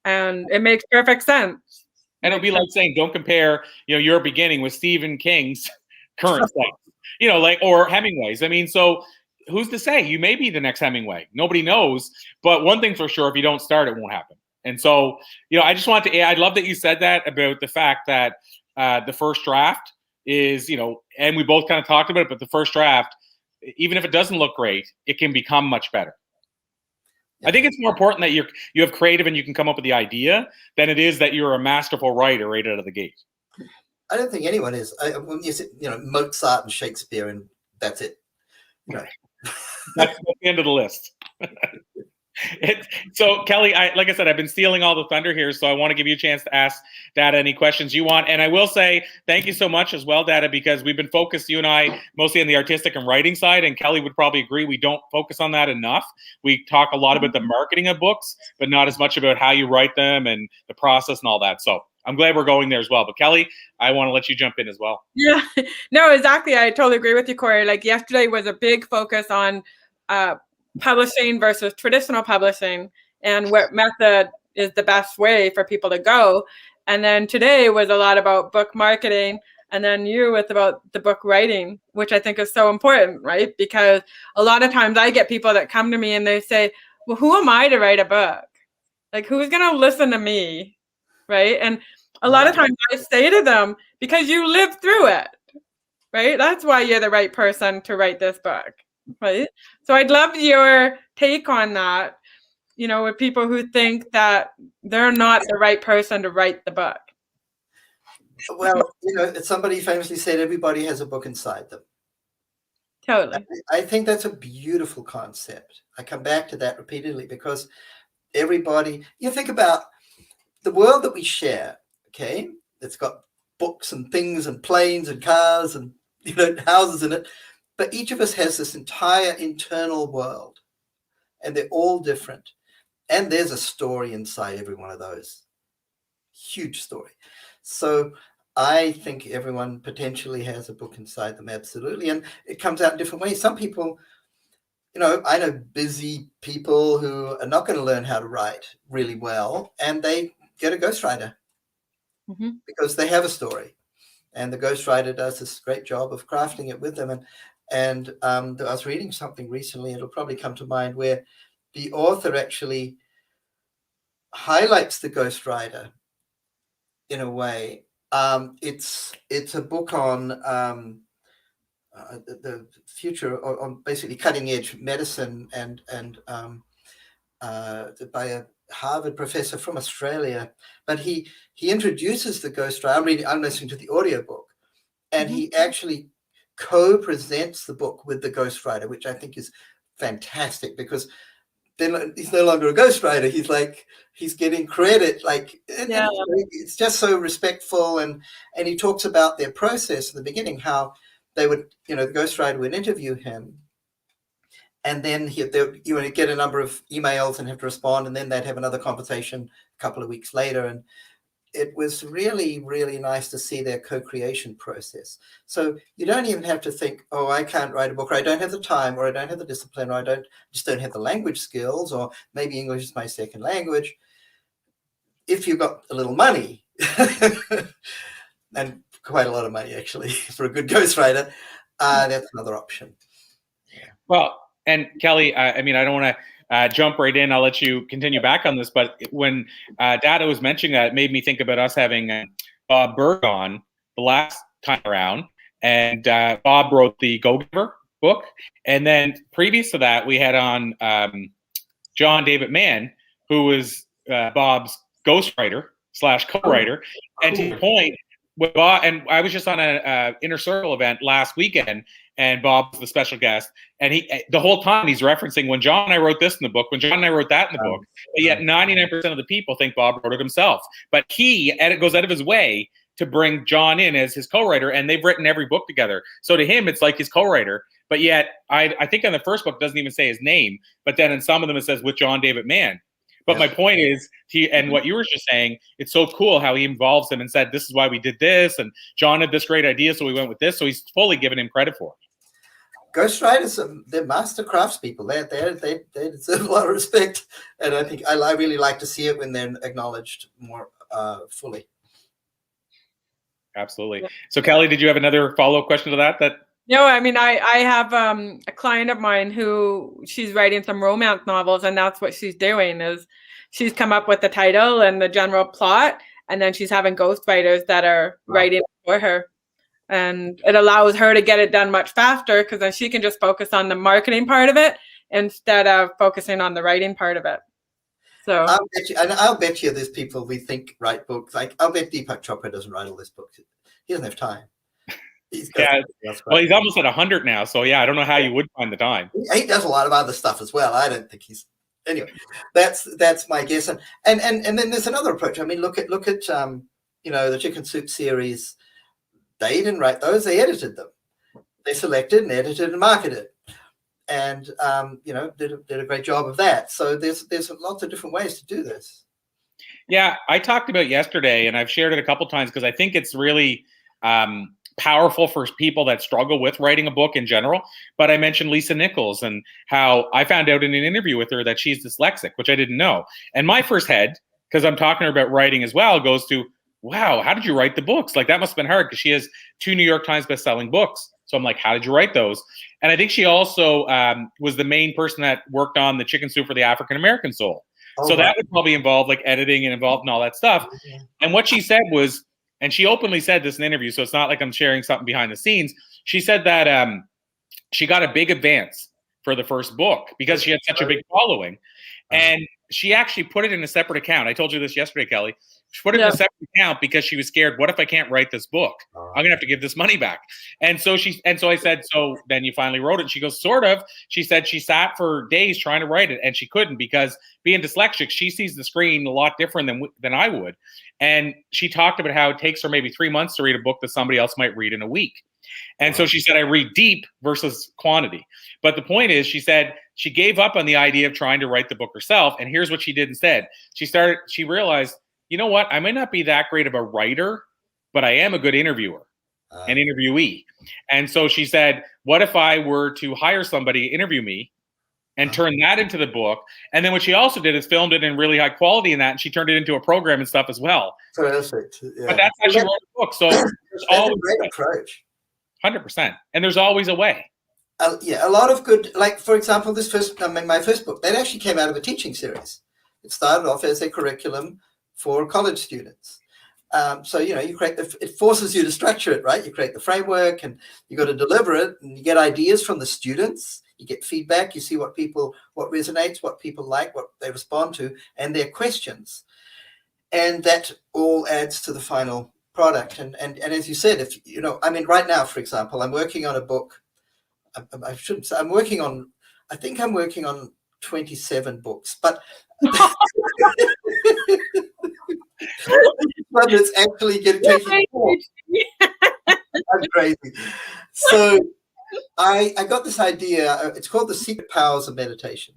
Speaker 2: And it makes perfect sense.
Speaker 1: And it'll be like saying, don't compare, your beginning with Stephen King's current stuff, or Hemingway's. I mean, so who's to say? You may be the next Hemingway. Nobody knows. But one thing's for sure, if you don't start, it won't happen. And so, I just want to, I love that you said that about the fact that the first draft is, and we both kind of talked about it, but the first draft, even if it doesn't look great, it can become much better. Yeah. I think it's more important that you have creative and you can come up with the idea than it is that you're a masterful writer right out of the gate.
Speaker 6: I don't think anyone is. When you say, Mozart and Shakespeare, and that's it.
Speaker 1: That's the end of the list. So Kelly, like I said, I've been stealing all the thunder here, so I want to give you a chance to ask Dada any questions you want. And I will say thank you so much as well, Dada, because we've been focused, you and I, mostly on the artistic and writing side, and Kelly would probably agree we don't focus on that enough. We talk a lot about the marketing of books, but not as much about how you write them and the process and all that. So I'm glad we're going there as well. But Kelly, I want to let you jump in as well.
Speaker 2: Yeah, no, exactly. I totally agree with you, Corey. Like yesterday was a big focus on publishing versus traditional publishing and what method is the best way for people to go. And then today was a lot about book marketing, and then you with about the book writing, which I think is so important, right? Because a lot of times I get people that come to me and they say, well, who am I to write a book? Like, who's going to listen to me, right? And a lot of times I say to them, because you lived through it, right? That's why you're the right person to write this book. Right. So I'd love your take on that, with people who think that they're not the right person to write the book.
Speaker 6: Well, somebody famously said everybody has a book inside them.
Speaker 2: Totally.
Speaker 6: I think that's a beautiful concept. I come back to that repeatedly because everybody, you think about the world that we share, okay? It's got books and things and planes and cars and, houses in it. But each of us has this entire internal world, and they're all different. And there's a story inside every one of those. Huge story. So I think everyone potentially has a book inside them, absolutely. And it comes out in different ways. Some people, I know busy people who are not going to learn how to write really well, and they get a ghostwriter because they have a story. And the ghostwriter does this great job of crafting it with them. And I was reading something recently, it'll probably come to mind, where the author actually highlights the ghostwriter in a way. It's a book on the future, on basically cutting edge medicine, and by a Harvard professor from Australia. But he introduces the ghostwriter. I'm listening to the audiobook, and he actually co-presents the book with the ghostwriter, which I think is fantastic, because then he's no longer a ghostwriter. He's getting credit. It's just so respectful. And he talks about their process in the beginning, how they would, the ghostwriter would interview him, and then you would get a number of emails and have to respond, and then they'd have another conversation a couple of weeks later. And it was really, really nice to see their co-creation process. So you don't even have to think, oh, I can't write a book, or I don't have the time, or I don't have the discipline, or I just don't have the language skills, or maybe English is my second language. If you've got a little money, and quite a lot of money actually for a good ghostwriter, that's another option.
Speaker 1: Yeah. Well, and Kelly, I don't want to jump right in. I'll let you continue back on this. But when Dada was mentioning that, it made me think about us having Bob Berg on the last time around, and Bob wrote the Go-Giver book. And then previous to that, we had on John David Mann, who was Bob's ghostwriter / co-writer. And to your point, with Bob, and I was just on an Inner Circle event last weekend, and Bob was the special guest. And he, the whole time, he's referencing when John and I wrote this in the book, when John and I wrote that in the book. But yet 99% of the people think Bob wrote it himself. But he goes out of his way to bring John in as his co-writer, and they've written every book together. So to him, it's like his co-writer. But yet, I think in the first book, it doesn't even say his name. But then in some of them, it says with John David Mann. But my point is, and what you were just saying, it's so cool how he involves him and said, this is why we did this. And John had this great idea, so we went with this. So he's fully given him credit for it.
Speaker 6: Ghostwriters, they're master craftspeople. They deserve a lot of respect. And I think I really like to see it when they're acknowledged more fully.
Speaker 1: Absolutely. So Kelly, did you have another follow-up question to that?
Speaker 2: No, I mean, I have a client of mine who she's writing some romance novels, and that's what she's doing is she's come up with the title and the general plot, and then she's having ghostwriters that are writing for her. And it allows her to get it done much faster because then she can just focus on the marketing part of it instead of focusing on the writing part of it. So
Speaker 6: I'll bet you there's people we think write books. Like I'll bet Deepak Chopra doesn't write all this books. He doesn't have time. He's
Speaker 1: he's almost at 100 now. So yeah, I don't know how you would find the time.
Speaker 6: He does a lot of other stuff as well. I don't think he's anyway. That's my guess. And then there's another approach. I mean, look at the Chicken Soup series. They didn't write those. They edited them. They selected and edited and marketed, and did a great job of that. So there's lots of different ways to do this.
Speaker 1: Yeah, I talked about yesterday, and I've shared it a couple times because I think it's really powerful for people that struggle with writing a book in general. But I mentioned Lisa Nichols and how I found out in an interview with her that she's dyslexic, which I didn't know. And my first head, because I'm talking to her about writing as well, goes to, wow, how did you write the books? Like that must have been hard because she has 2 New York Times bestselling books. So I'm like, how did you write those? And I think she also was the main person that worked on the Chicken Soup for the African American Soul. So that would probably involve like editing and involved in all that stuff. And what she said was, and she openly said this in an interview, so it's not like I'm sharing something behind the scenes. She said that she got a big advance for the first book because she had such a big following. And she actually put it in a separate account. I told you this yesterday, Kelly. She put it in a separate account because she was scared. What if I can't write this book? I'm gonna have to give this money back. And so I said, so then you finally wrote it. And she goes, sort of. She said she sat for days trying to write it, and she couldn't because being dyslexic, she sees the screen a lot different than I would. And she talked about how it takes her maybe 3 months to read a book that somebody else might read in a week. And so she said, I read deep versus quantity. But the point is, she said she gave up on the idea of trying to write the book herself. And here's what she did instead. She realized, you know what? I might not be that great of a writer, but I am a good interviewer and interviewee. And so she said, what if I were to hire somebody to interview me and turn that into the book? And then what she also did is filmed it in really high quality in that, and she turned it into a program and stuff as well.
Speaker 6: Perfect. Yeah.
Speaker 1: But that's how she wrote the book. So there's always
Speaker 6: a great approach.
Speaker 1: 100%. And there's always a way.
Speaker 6: A lot of good, like for example, my first book, that actually came out of a teaching series. It started off as a curriculum for college students. So, you create it forces you to structure it, right? You create the framework and you got to deliver it, and you get ideas from the students. You get feedback, you see what resonates, what people like, what they respond to, and their questions. And that all adds to the final product. And as you said, right now, for example, I'm working on a book. I shouldn't say I think I'm working on 27 books, but one that's actually taking form. I'm crazy. So I got this idea. It's called The Secret Powers of Meditation.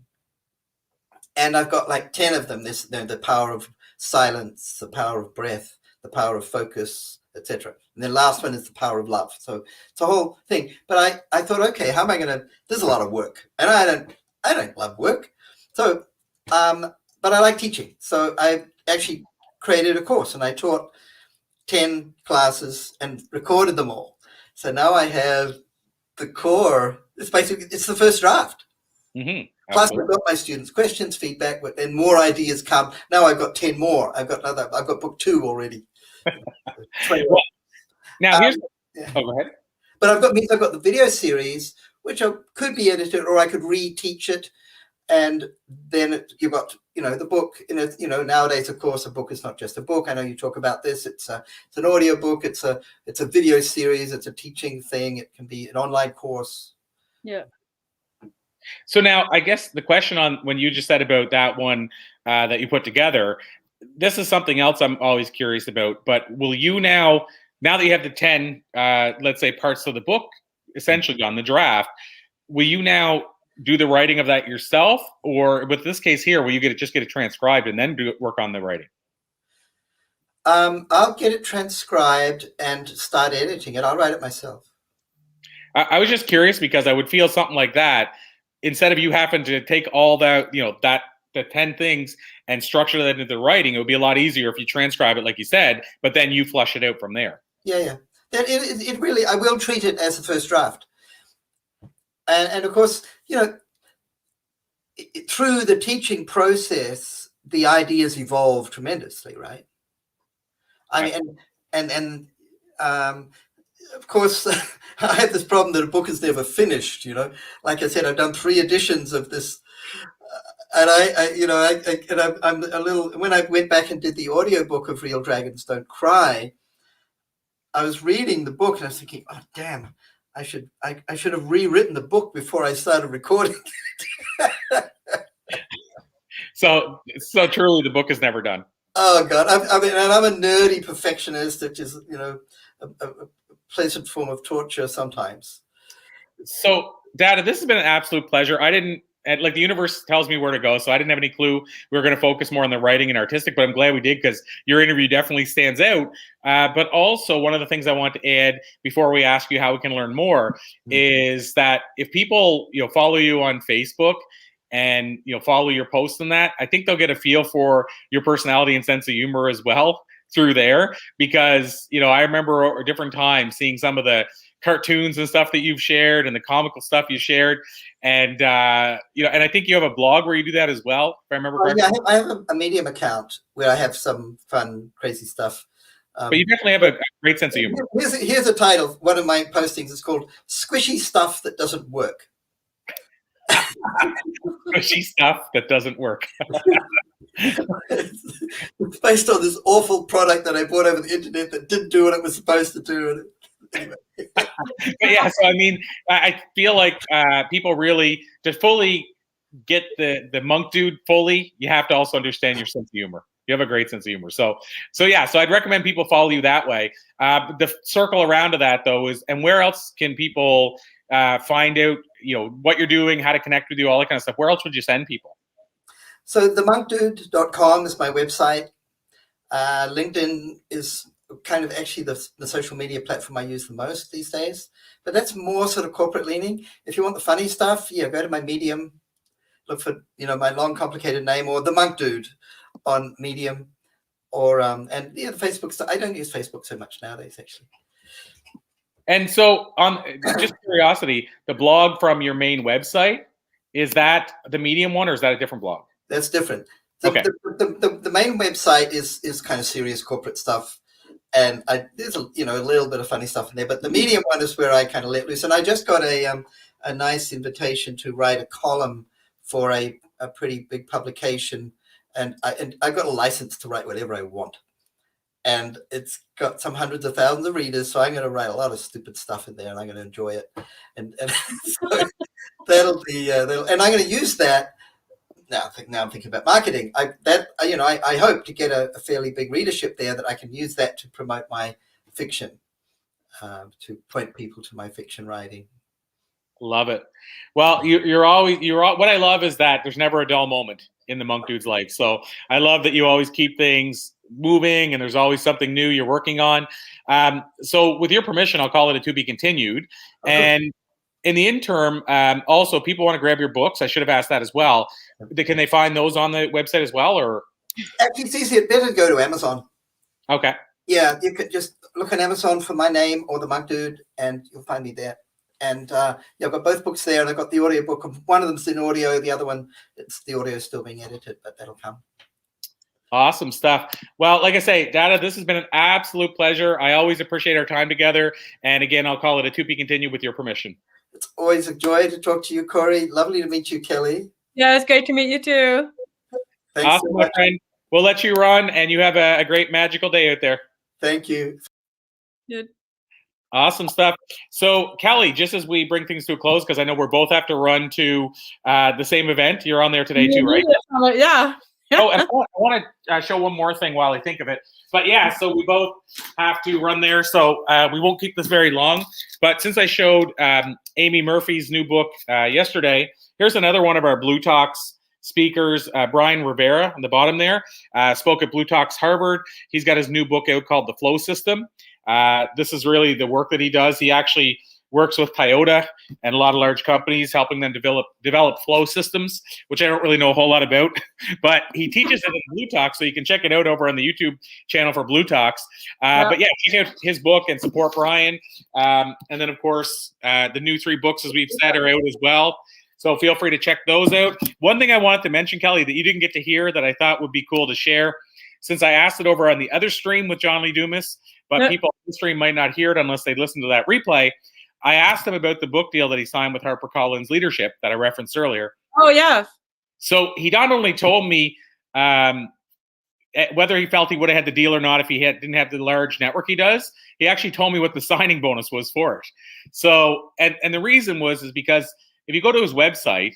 Speaker 6: And I've got like 10 of them. The power of silence, the power of breath, the power of focus, etc. And the last one is the power of love. So it's a whole thing. But I thought, okay, how am I going to, there's a lot of work. And I don't love work. So, but I like teaching. So I actually created a course and I taught 10 classes and recorded them all. So now I have the core. It's the first draft. Mm-hmm. Plus I've got my students' questions, feedback, and more ideas come. Now I've got 10 more. I've got book 2 already.
Speaker 1: Well, now
Speaker 6: Yeah.
Speaker 1: Oh, go ahead.
Speaker 6: But I've got the video series, which could be edited, or I could reteach it. And then you've got, the book in it. Nowadays, of course, a book is not just a book. I know you talk about this. It's an audio book. It's a video series. It's a teaching thing. It can be an online course.
Speaker 2: Yeah.
Speaker 1: So now, I guess the question on when you just said about that one that you put together, this is something else I'm always curious about. But will you now that you have the 10, let's say, parts of the book essentially on the draft, will you now do the writing of that yourself, or with this case here, will you just get it transcribed and then work on the writing?
Speaker 6: I'll get it transcribed and start editing it. I'll write it myself.
Speaker 1: I was just curious because I would feel something like that, instead of you having to take all that, the 10 things and structure that into the writing, it would be a lot easier if you transcribe it, like you said, but then you flush it out from there.
Speaker 6: Yeah. It really, I will treat it as the first draft. And of course, through the teaching process, the ideas evolve tremendously, right? I mean, and of course, I have this problem that a book is never finished. Like I said, I've done 3 editions of this, and I'm a little. When I went back and did the audiobook of Real Dragons Don't Cry, I was reading the book and I was thinking, oh damn, I should have rewritten the book before I started recording.
Speaker 1: So truly, the book is never done.
Speaker 6: Oh God, and I'm a nerdy perfectionist, which is a pleasant form of torture sometimes.
Speaker 1: So, Dada, this has been an absolute pleasure. The universe tells me where to go, so I didn't have any clue we were going to focus more on the writing and artistic, but I'm glad we did, because your interview definitely stands out. But also, one of the things I want to add before we ask you how we can learn more is that if people follow you on Facebook and follow your posts and that, I think they'll get a feel for your personality and sense of humor as well through there, because I remember at different times seeing some of the cartoons and stuff that you've shared and the comical stuff you shared, and and I think you have a blog where you do that as well, if I remember correctly.
Speaker 6: Yeah, I have a Medium account where I have some fun, crazy stuff.
Speaker 1: But you definitely have a great sense of humor.
Speaker 6: Here's a title. One of my postings is called "Squishy Stuff That Doesn't Work."
Speaker 1: Squishy stuff that doesn't work.
Speaker 6: It's based on this awful product that I bought over the internet that didn't do what it was supposed to do. Anyway.
Speaker 1: But yeah, so I mean, I feel like people really, to fully get the monk dude fully, you have to also understand your sense of humor. You have a great sense of humor. So I'd recommend people follow you that way. The circle around to that, though, is, and where else can people find out, what you're doing, how to connect with you, all that kind of stuff? Where else would you send people?
Speaker 6: So themonkdude.com is my website. LinkedIn is kind of actually the social media platform I use the most these days, but that's more sort of corporate leaning. If you want the funny stuff, go to my Medium, look for my long complicated name, or the Monk Dude on Medium, or the Facebook stuff. I don't use Facebook so much nowadays, actually.
Speaker 1: And so, on just curiosity, the blog from your main website, is that the Medium one, or is that a different blog?
Speaker 6: That's different.
Speaker 1: Okay.
Speaker 6: The main website is kind of serious corporate stuff, and there's a little bit of funny stuff in there. But the Medium one is where I kind of let loose. And I just got a nice invitation to write a column for a pretty big publication, and I got a license to write whatever I want. And it's got some hundreds of thousands of readers, so I'm going to write a lot of stupid stuff in there, and I'm going to enjoy it. And so that'll be and I'm going to use that. Now I'm thinking about marketing. I hope to get a fairly big readership there, that I can use that to promote my fiction, to point people to my fiction writing.
Speaker 1: Love it. Well, what I love is that there's never a dull moment in the Monk Dude's life. So I love that you always keep things moving, and there's always something new you're working on. So with your permission, I'll call it a to be continued. Okay. And in the interim, also, people want to grab your books. I should have asked that as well. Can they find those on the website as well, or?
Speaker 6: Actually, it's easier. Better to go to Amazon.
Speaker 1: Okay.
Speaker 6: Yeah, you could just look on Amazon for my name or the Monk Dude, and you'll find me there. And I've got both books there, and I've got the audio book. One of them's in audio, the other one, the audio is still being edited, but that'll come.
Speaker 1: Awesome stuff. Well, like I say, Dada, this has been an absolute pleasure. I always appreciate our time together. And again, I'll call it a to be continued with your permission.
Speaker 6: It's always a joy to talk to you, Corey. Lovely to meet you, Kelly.
Speaker 2: Yeah, it's great to meet you too.
Speaker 6: Thanks
Speaker 1: Awesome,
Speaker 6: so
Speaker 1: my
Speaker 6: much.
Speaker 1: friend. We'll let you run, and you have a great magical day out there.
Speaker 6: Thank you.
Speaker 2: Good.
Speaker 1: Awesome stuff. So, Kelly, just as we bring things to a close, because I know we're both have to run to the same event. You're on there today too, right?
Speaker 2: Yeah.
Speaker 1: Oh, and I want to show one more thing while I think of it. But yeah, so we both have to run there. So we won't keep this very long. But since I showed Amy Murphy's new book yesterday, here's another one of our Blue Talks speakers, Brian Rivera on the bottom there, spoke at Blue Talks Harvard. He's got his new book out called The Flow System. This is really the work that he does. He actually works with Toyota and a lot of large companies, helping them develop flow systems, which I don't really know a whole lot about, but he teaches it in Blue Talks, so you can check it out over on the YouTube channel for Blue Talks. But yeah, check out his book and support Brian. And then, of course, the new 3 books, as we've said, are out as well. So feel free to check those out. One thing I wanted to mention, Kelly, that you didn't get to hear that I thought would be cool to share, since I asked it over on the other stream with John Lee Dumas, but people on the stream might not hear it unless they listen to that replay. I asked him about the book deal that he signed with HarperCollins Leadership that I referenced earlier.
Speaker 2: Oh, yeah.
Speaker 1: So he not only told me whether he felt he would have had the deal or not if he didn't have the large network he does, he actually told me what the signing bonus was for it. So, and the reason is because if you go to his website,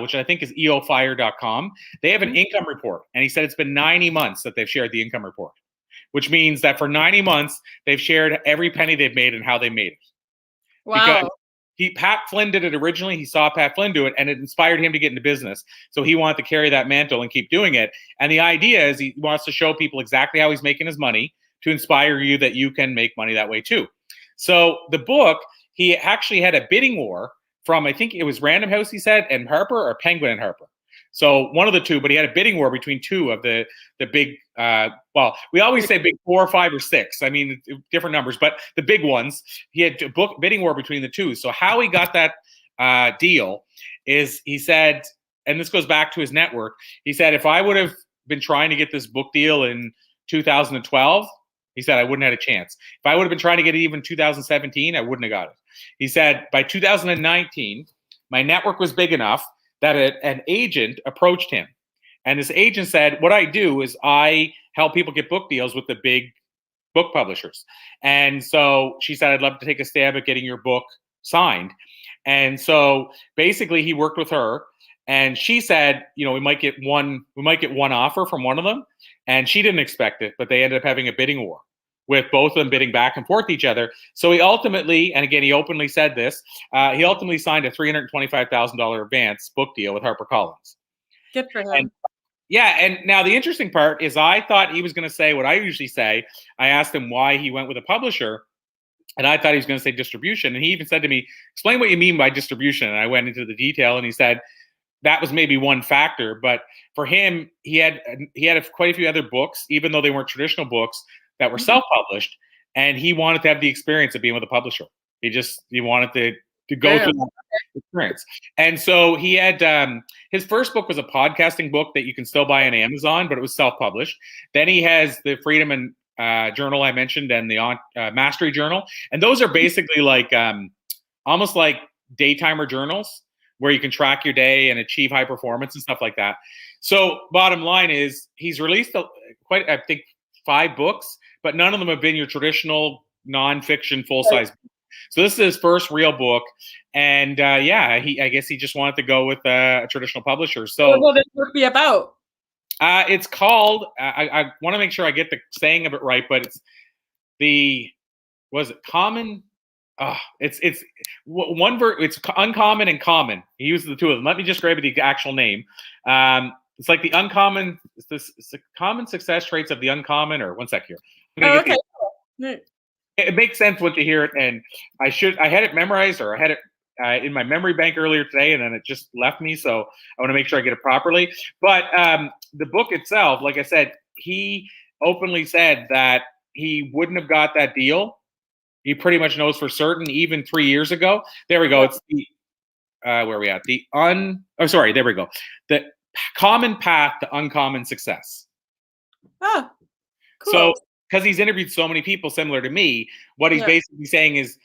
Speaker 1: which I think is eofire.com, they have an income report. And he said it's been 90 months that they've shared the income report, which means that for 90 months, they've shared every penny they've made and how they made it.
Speaker 2: Wow.
Speaker 1: Because Pat Flynn did it originally. He saw Pat Flynn do it, and it inspired him to get into business. So he wanted to carry that mantle and keep doing it. And the idea is he wants to show people exactly how he's making his money to inspire you that you can make money that way too. So the book, he actually had a bidding war from, I think it was Random House, he said, and Harper, or Penguin and Harper. So one of the two, but he had a bidding war between 2 of the big, well, we always say big 4, 5, or 6. I mean, different numbers, but the big ones, he had a bidding war between the 2. So how he got that deal is, he said, and this goes back to his network, he said, if I would have been trying to get this book deal in 2012, he said, I wouldn't have had a chance. If I would have been trying to get it even 2017, I wouldn't have got it. He said, by 2019, my network was big enough that an agent approached him. And this agent said, what I do is I help people get book deals with the big book publishers. And so she said, I'd love to take a stab at getting your book signed. And so basically he worked with her, and she said, you know, we might get one offer from one of them. And she didn't expect it, but they ended up having a bidding war with both of them bidding back and forth each other. So he ultimately, and again, he openly said this, he ultimately signed a $325,000 advance book deal with HarperCollins.
Speaker 2: Good for him.
Speaker 1: And, yeah, and now the interesting part is I thought he was going to say what I usually say. I asked him why he went with a publisher, and I thought he was going to say distribution. And he even said to me, explain what you mean by distribution. And I went into the detail, and he said that was maybe one factor. But for him, he had quite a few other books, even though they weren't traditional books, that were self-published, and he wanted to have the experience of being with a publisher. He wanted to go through that experience. And so he had his first book was a podcasting book that you can still buy on Amazon, but it was self-published. Then he has the Freedom and Journal I mentioned, and the Mastery Journal, and those are basically like almost like daytimer journals where you can track your day and achieve high performance and stuff like that. So bottom line is he's released quite, I think, 5 books, but none of them have been your traditional nonfiction full-size book. So this is his first real book, and yeah, I guess he just wanted to go with a traditional publisher. So
Speaker 2: what will this book be about?
Speaker 1: It's called, I want to make sure I get the saying of it right, but it's common? It's uncommon and common. He uses the 2 of them. Let me just grab the actual name. It's like the uncommon, it's the common success traits of the uncommon, or one sec here.
Speaker 2: Okay.
Speaker 1: It makes sense once you hear it, and I had it memorized, or I had it in my memory bank earlier today, and then it just left me, so I want to make sure I get it properly. But the book itself, like I said, he openly said that he wouldn't have got that deal. He pretty much knows for certain, even 3 years ago. There we go. It's the where are we at? There we go. The Common Path to Uncommon Success.
Speaker 2: Oh, cool.
Speaker 1: So, because he's interviewed so many people similar to me, what he's basically saying is,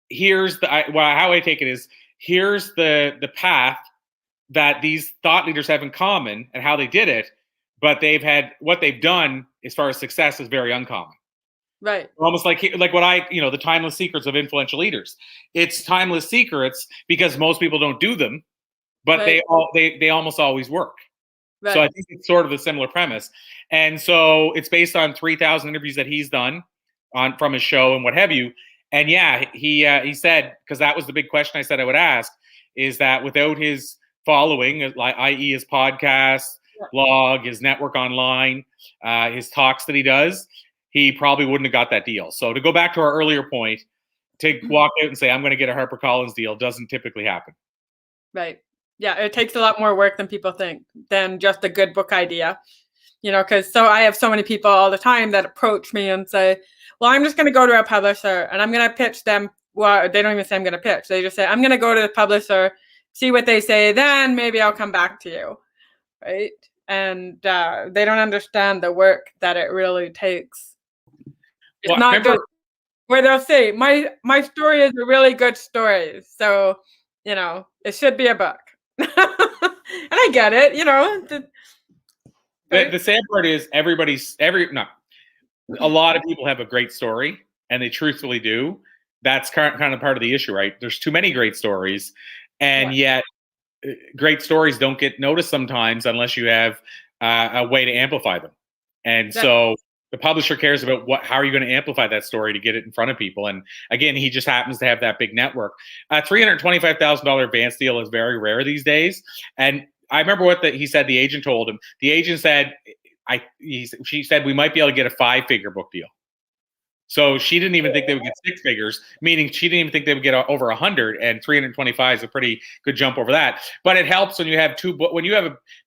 Speaker 1: here's how I take it is, here's the path that these thought leaders have in common and how they did it, but what they've done as far as success is very uncommon.
Speaker 2: Right.
Speaker 1: Almost like what the timeless secrets of influential leaders. It's timeless secrets because most people don't do them, but
Speaker 2: Right.
Speaker 1: they almost always work.
Speaker 2: Right.
Speaker 1: So I think it's sort of a similar premise. And so it's based on 3,000 interviews that he's done from his show and what have you. And yeah, he said, because that was the big question I said I would ask, is that without his following, i.e. his podcast, blog, his network online, his talks that he does, he probably wouldn't have got that deal. So to go back to our earlier point, to walk out and say, I'm going to get a HarperCollins deal doesn't typically happen.
Speaker 2: Right. Yeah, it takes a lot more work than people think, than just a good book idea. Because I have so many people all the time that approach me and say, well, I'm just going to go to a publisher and I'm going to pitch them. Well, they don't even say I'm going to pitch. They just say, I'm going to go to the publisher, see what they say, then maybe I'll come back to you. Right. And they don't understand the work that it really takes. It's not just where they'll say, my story is a really good story. So, it should be a book. And I get it,
Speaker 1: The sad part is a lot of people have a great story, and they truthfully do. That's kind of part of the issue, right? There's too many great stories, and yet great stories don't get noticed sometimes unless you have a way to amplify them. And so the publisher cares about how are you going to amplify that story to get it in front of people. And again, he just happens to have that big network. $325,000 advance deal is very rare these days. And I remember what he said the agent told him. The agent said, she said, we might be able to get a 5-figure book deal. So she didn't even think they would get 6 figures, meaning she didn't even think they would get over 100, and 325 is a pretty good jump over that. But it helps when you have two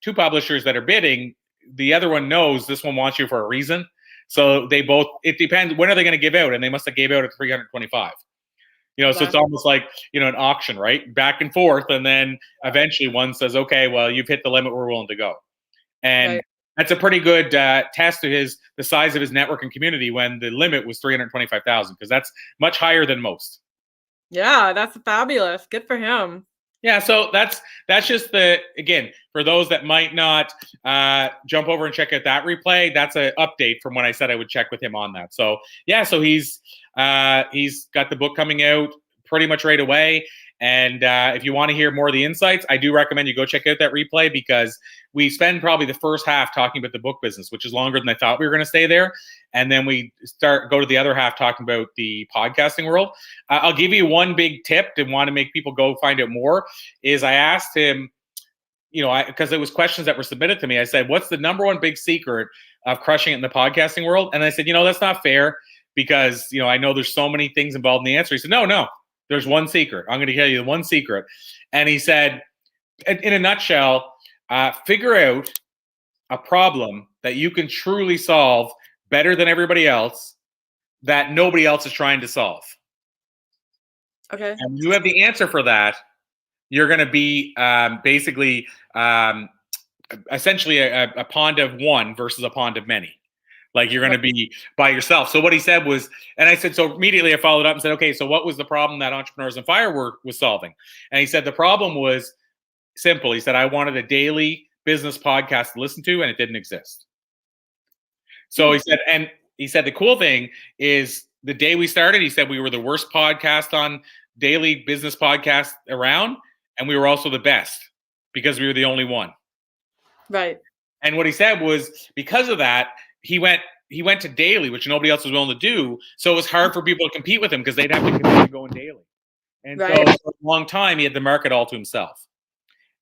Speaker 1: two publishers that are bidding. The other one knows this one wants you for a reason. So it depends, when are they going to give out? And they must have gave out at 325. So it's almost like, an auction, right? Back and forth. And then eventually one says, okay, well, you've hit the limit, we're willing to go. And that's a pretty good test to the size of his network and community when the limit was 325,000, because that's much higher than most.
Speaker 2: Yeah, that's fabulous. Good for him.
Speaker 1: Yeah, so that's just again, for those that might not jump over and check out that replay, that's an update from when I said I would check with him on that. So yeah, so he's got the book coming out pretty much right away. And if you want to hear more of the insights, I do recommend you go check out that replay, because we spend probably the first half talking about the book business, which is longer than I thought we were going to stay there. And then we go to the other half talking about the podcasting world. I'll give you one big tip to want to make people go find out more is I asked him, because it was questions that were submitted to me. I said, what's the number one big secret of crushing it in the podcasting world? And I said, that's not fair, because, I know there's so many things involved in the answer. He said, no, there's one secret. I'm going to tell you the one secret. And he said, in a nutshell, figure out a problem that you can truly solve better than everybody else that nobody else is trying to solve.
Speaker 2: Okay.
Speaker 1: And you have the answer for that. You're going to be basically essentially a pond of one versus a pond of many. Like you're going to be by yourself. So what he said was, and I said, so immediately I followed up and said, okay, so what was the problem that Entrepreneurs on Fire was solving? And he said, the problem was simple. He said, I wanted a daily business podcast to listen to, and it didn't exist. So he said, the cool thing is the day we started, he said we were the worst podcast on daily business podcast around. And we were also the best because we were the only one.
Speaker 2: Right.
Speaker 1: And what he said was, because of that, he went to daily, which nobody else was willing to do. So it was hard for people to compete with him because they'd have to commit to going daily. And so for a long time, he had the market all to himself.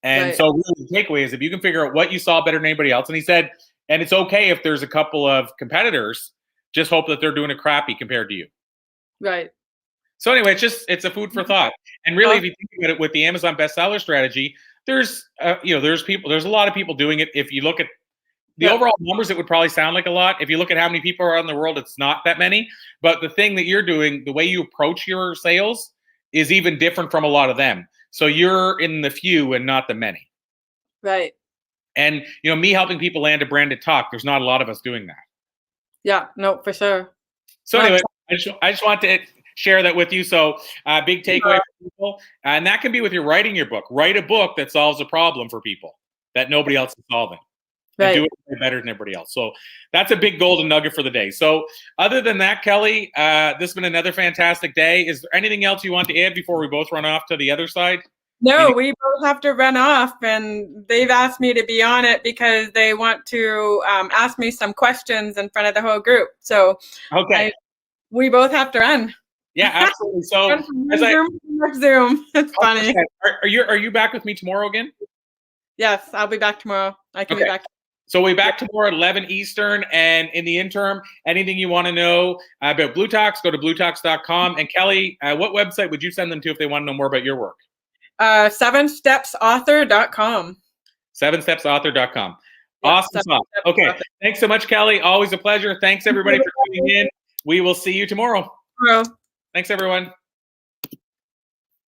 Speaker 1: And so really the takeaway is, if you can figure out what you saw better than anybody else, and he said, and it's okay if there's a couple of competitors, just hope that they're doing it crappy compared to you.
Speaker 2: Right.
Speaker 1: So anyway, it's a food for thought. And really, if you think about it, with the Amazon bestseller strategy, there's a lot of people doing it. If you look at the overall numbers, it would probably sound like a lot. If you look at how many people are in the world, it's not that many. But the thing that you're doing, the way you approach your sales, is even different from a lot of them. So you're in the few and not the many.
Speaker 2: Right.
Speaker 1: And, me helping people land a branded talk, there's not a lot of us doing that.
Speaker 2: Yeah, no, for sure.
Speaker 1: So anyway, I just want to share that with you. So big takeaway for people. And that can be with your writing your book. Write a book that solves a problem for people that nobody else is solving. And do it better than everybody else. So that's a big golden nugget for the day. So other than that, Kelly, this has been another fantastic day. Is there anything else you want to add before we both run off to the other side?
Speaker 2: No, we both have to run off, and they've asked me to be on it because they want to ask me some questions in front of the whole group. So we both have to run.
Speaker 1: Yeah, absolutely. So
Speaker 2: Zoom. It's funny.
Speaker 1: Are you back with me tomorrow again?
Speaker 2: Yes, I'll be back tomorrow. I can be back.
Speaker 1: So we'll be back tomorrow at 11 Eastern. And in the interim, anything you want to know about Blue Talks, go to bluetalks.com. And Kelly, what website would you send them to if they want to know more about your work?
Speaker 2: 7stepsauthor.com.
Speaker 1: 7stepsauthor.com. Awesome stuff. Okay. Thanks so much, Kelly. Always a pleasure. Thanks, everybody, for tuning in. We will see you tomorrow. Thanks, everyone.